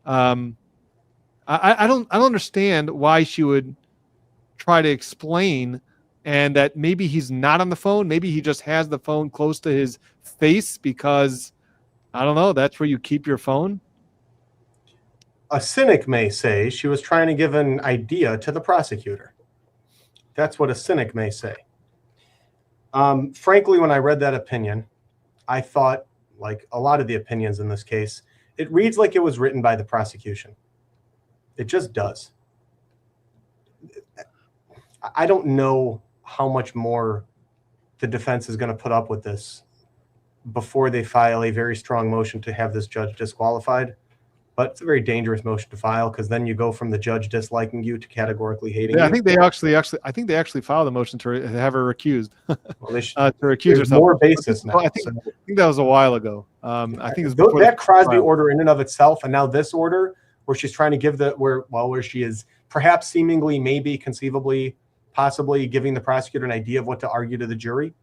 I don't understand why she would try to explain, and that maybe he's not on the phone. Maybe he just has the phone close to his face because, I don't know, that's where you keep your phone.
A cynic may say she was trying to give an idea to the prosecutor. That's what a cynic may say. Frankly, when I read that opinion, I thought, like a lot of the opinions in this case, it reads like it was written by the prosecution. It just does. I don't know how much more the defense is going to put up with this before they file a very strong motion to have this judge disqualified. But it's a very dangerous motion to file, because then you go from the judge disliking you to categorically hating you.
I think they actually filed a motion to have her recused.
Well, they should,
to recuse herself.
More basis now.
I think that was a while ago. I think it was
that Crosby order in and of itself, and now this order where she's trying to give where she is perhaps seemingly, maybe, conceivably, possibly giving the prosecutor an idea of what to argue to the jury.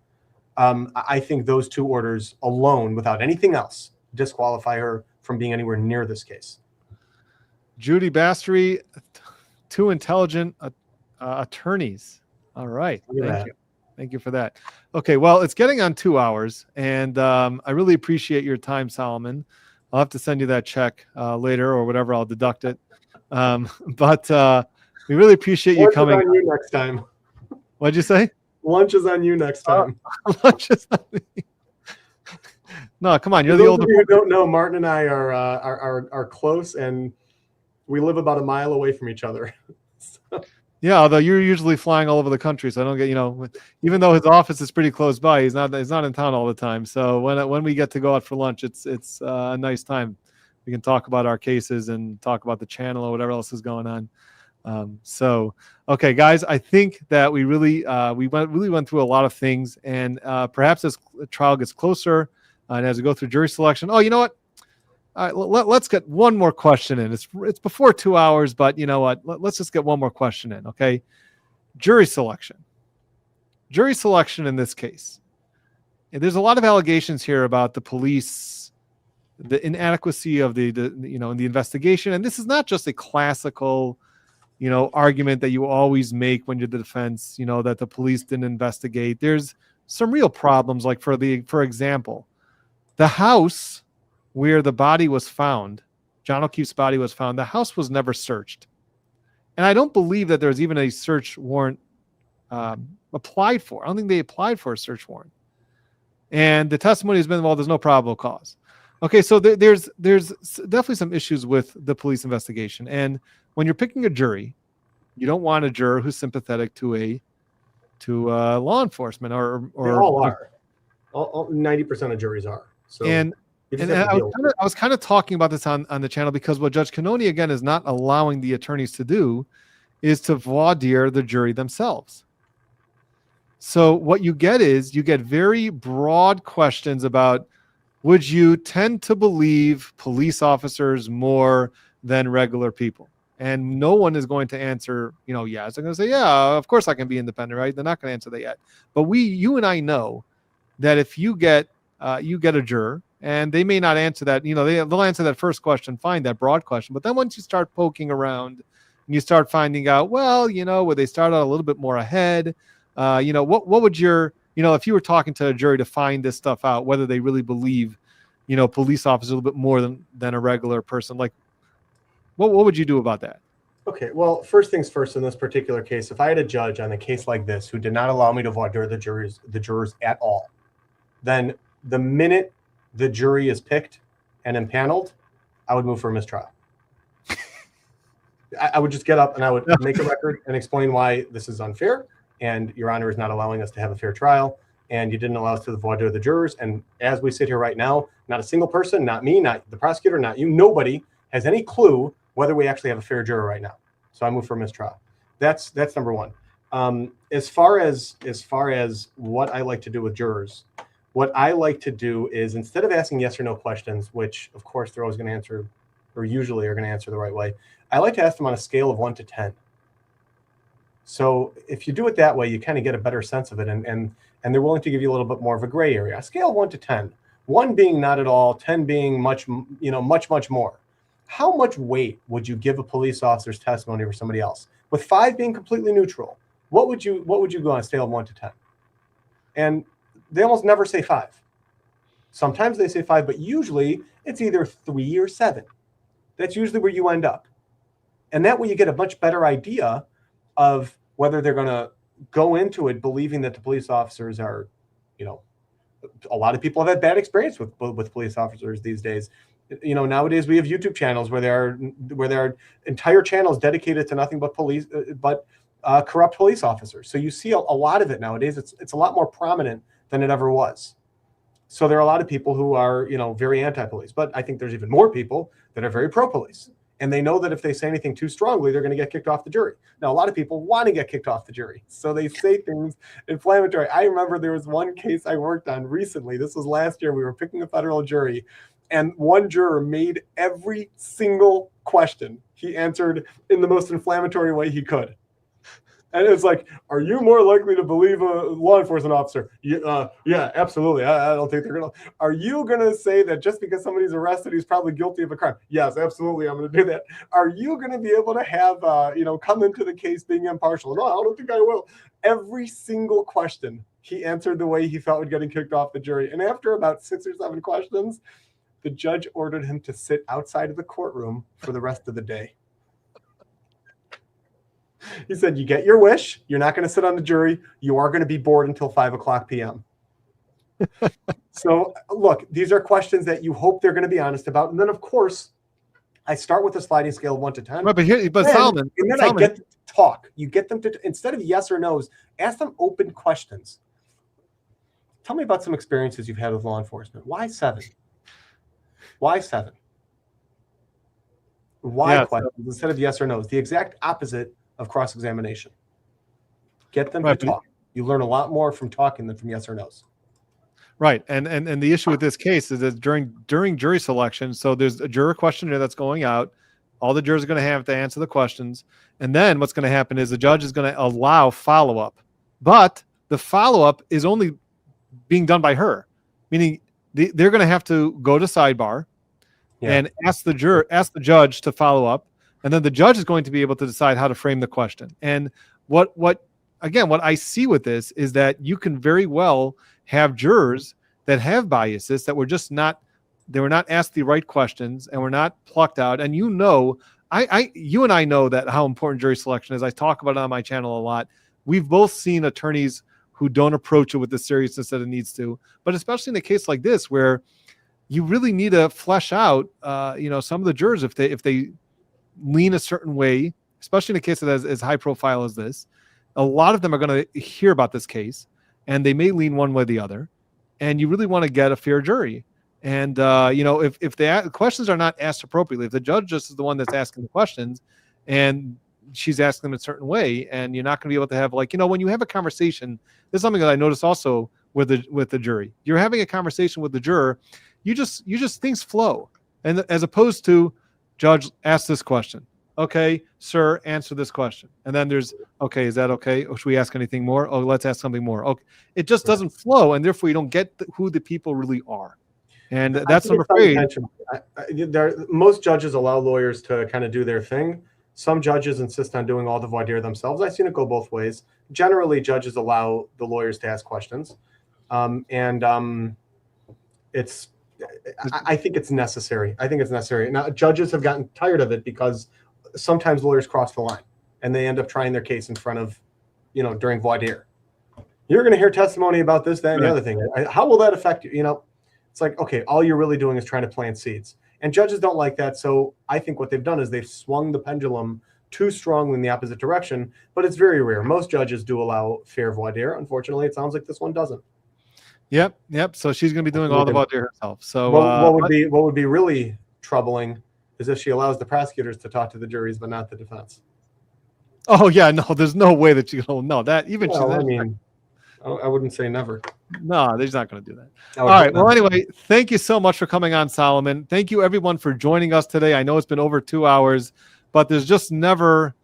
I think those two orders alone, without anything else, disqualify her from being anywhere near this case.
Judy Bastry, two intelligent attorneys. All right. Thank you. Thank you for that. Okay. Well, it's getting on 2 hours, and I really appreciate your time, Solomon. I'll have to send you that check later or whatever. I'll deduct it. But we really appreciate you coming.
Lunch is on you next time.
What'd you say?
Lunch is on you next time.
Lunch is on me. No, come on. You're the older.
Those of you who don't know, Martin and I are close, and we live about a mile away from each other. So. Yeah, although you're usually flying all over the country, so I don't get, even though his office is pretty close by, he's not in town all the time. So when we get to go out for lunch, it's a nice time. We can talk about our cases and talk about the channel or whatever else is going on. Okay, guys, I think that we really went through a lot of things, and perhaps as the trial gets closer and as we go through jury selection. Oh, you know what? All right, let's get one more question in. It's before 2 hours, but you know what? Let's just get one more question in, okay? Jury selection. Jury selection in this case. And there's a lot of allegations here about the police, the inadequacy of the in the investigation, and this is not just a classical argument that you always make when you're the defense, that the police didn't investigate. There's some real problems, like for example, the house where the body was found, John O'Keefe's body was found, the house was never searched. And I don't believe that there was even a search warrant applied for. I don't think they applied for a search warrant. And the testimony has been, well, there's no probable cause. Okay, so there's definitely some issues with the police investigation. And when you're picking a jury, you don't want a juror who's sympathetic to law enforcement or they all are. 90% of juries are. So
and I was kind of talking about this on the channel, because what Judge Cannoni again is not allowing the attorneys to do is to voir dire the jury themselves. So what you get very broad questions about, would you tend to believe police officers more than regular people? And no one is going to answer, yes. They're going to say, yeah, of course I can be independent, right? They're not going to answer that yet. But you and I know that if you get a juror and they may not answer that. They'll answer that first question, fine, that broad question. But then once you start poking around and you start finding out, well, where they start out a little bit more ahead, what would if you were talking to a jury to find this stuff out, whether they really believe, police officers a little bit more than a regular person, like what would you do about that?
Okay, well, first things first, in this particular case, if I had a judge on a case like this who did not allow me to voir dire the jurors at all, then the minute the jury is picked and impaneled, I would move for a mistrial. I would just get up and I would make a record and explain why this is unfair, and Your Honor is not allowing us to have a fair trial, and you didn't allow us to voir dire the jurors. And as we sit here right now, not a single person, not me, not the prosecutor, not you, nobody has any clue whether we actually have a fair juror right now. So I move for mistrial. That's number one. As far as what I like to do with jurors, what I like to do is, instead of asking yes or no questions, which of course they're always going to answer, or usually are going to answer the right way, I like to ask them on a scale of 1 to 10. So if you do it that way, you kind of get a better sense of it, and they're willing to give you a little bit more of a gray area. A scale of 1 to 10, 1 being not at all, 10 being much more. How much weight would you give a police officer's testimony over somebody else? With 5 being completely neutral, what would you go on a scale of 1 to 10? And they almost never say 5. Sometimes they say 5, but usually it's either 3 or 7. That's usually where you end up. And that way you get a much better idea of whether they're going to go into it believing that the police officers are, a lot of people have had bad experience with police officers these days. Nowadays we have YouTube channels where there are entire channels dedicated to nothing but corrupt police officers. So you see a lot of it nowadays. It's a lot more prominent than it ever was. So there are a lot of people who are, very anti-police, but I think there's even more people that are very pro-police. And they know that if they say anything too strongly, they're going to get kicked off the jury. Now, a lot of people want to get kicked off the jury, so they say things inflammatory. I remember there was one case I worked on recently. This was last year. We were picking a federal jury, and one juror made every single question he answered in the most inflammatory way he could. And it's like, are you more likely to believe a law enforcement officer? Yeah, absolutely. I don't think they're going to. Are you going to say that just because somebody's arrested, he's probably guilty of a crime? Yes, absolutely. I'm going to do that. Are you going to be able to have, come into the case being impartial? No, I don't think I will. Every single question, he answered the way he felt would getting kicked off the jury. And after about 6 or 7 questions, the judge ordered him to sit outside of the courtroom for the rest of the day. He said, you get your wish. You're not going to sit on the jury. You are going to be bored until 5:00 p.m. So, look, these are questions that you hope they're going to be honest about. And then, of course, I start with a sliding scale of 1 to 10.
Right, Solomon,
I get them to talk. You get them to, instead of yes or no's, ask them open questions. Tell me about some experiences you've had with law enforcement. Why 7? Why 7? Why questions instead of yes or no's? The exact opposite of cross-examination. Get them to talk. You learn a lot more from talking than from yes or no's.
Right. And the issue with this case is that during jury selection, so there's a juror questionnaire that's going out. All the jurors are going to have to answer the questions. And then what's going to happen is the judge is going to allow follow-up. But the follow-up is only being done by her, meaning they're going to have to go to sidebar and ask the judge to follow up. And then the judge is going to be able to decide how to frame the question. And what I see with this is that you can very well have jurors that have biases that were just not asked the right questions and were not plucked out. And you and I know that how important jury selection is. I talk about it on my channel a lot. We've both seen attorneys who don't approach it with the seriousness that it needs to, but especially in a case like this where you really need to flesh out, some of the jurors if they lean a certain way, especially in a case that is as high profile as this. A lot of them are going to hear about this case and they may lean one way or the other, and you really want to get a fair jury. And if the questions are not asked appropriately, if the judge just is the one that's asking the questions and she's asking them a certain way, and you're not going to be able to have, when you have a conversation, this is something that I noticed also with the jury. You're having a conversation with the juror, you just things flow, and as opposed to, judge, ask this question. Okay, sir, answer this question. And then there's, okay, is that okay? Or should we ask anything more? Oh, let's ask something more. Okay, it just doesn't flow, and therefore you don't get who the people really are. And
I
that's
think
what I'm
it's
afraid.
unintentional. Most judges allow lawyers to kind of do their thing. Some judges insist on doing all the voir dire themselves. I've seen it go both ways. Generally, judges allow the lawyers to ask questions. It's I think it's necessary. I think it's necessary. Now, judges have gotten tired of it because sometimes lawyers cross the line and they end up trying their case in front of, during voir dire. You're going to hear testimony about this, that, and the other thing. How will that affect you? It's like, okay, all you're really doing is trying to plant seeds. And judges don't like that. So I think what they've done is they've swung the pendulum too strongly in the opposite direction, but it's very rare. Most judges do allow fair voir dire. Unfortunately, it sounds like this one doesn't.
Yep. So she's going to be doing all the voir dire herself. So
what would be really troubling is if she allows the prosecutors to talk to the juries, but not the defense.
Oh yeah, no, there's no way that you don't know that. Even
I wouldn't say never.
No, they're not going to do that. All right. Well, anyway, thank you so much for coming on, Solomon. Thank you, everyone, for joining us today. I know it's been over 2 hours, but there's just never,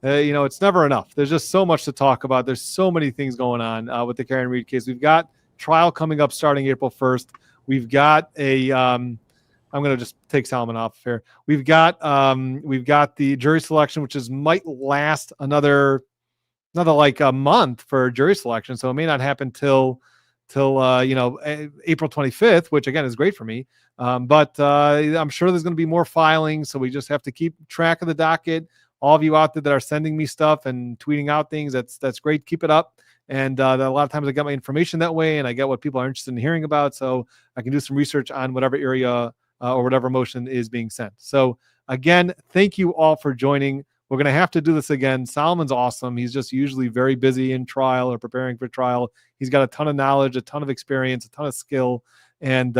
it's never enough. There's just so much to talk about. There's so many things going on with the Karen Read case. We've got trial coming up starting April 1st. We've got I'm going to just take Solomon off here. We've got the jury selection, which might last another like a month for jury selection. So it may not happen till April 25th, which again is great for me. But I'm sure there's going to be more filing. So we just have to keep track of the docket. All of you out there that are sending me stuff and tweeting out things, that's great. Keep it up. And a lot of times I get my information that way and I get what people are interested in hearing about. So I can do some research on whatever area or whatever motion is being sent. So again, thank you all for joining. We're going to have to do this again. Solomon's awesome. He's just usually very busy in trial or preparing for trial. He's got a ton of knowledge, a ton of experience, a ton of skill. And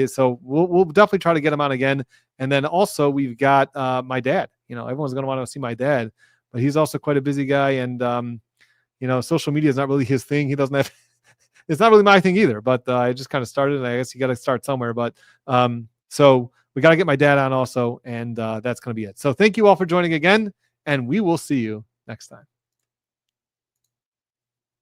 so we'll definitely try to get him on again. And then also we've got my dad. Everyone's going to want to see my dad, but he's also quite a busy guy. And, social media is not really his thing. He doesn't have, it's not really my thing either, but I just kind of started and I guess you got to start somewhere. But so we got to get my dad on also. And that's going to be it. So thank you all for joining again. And we will see you next time.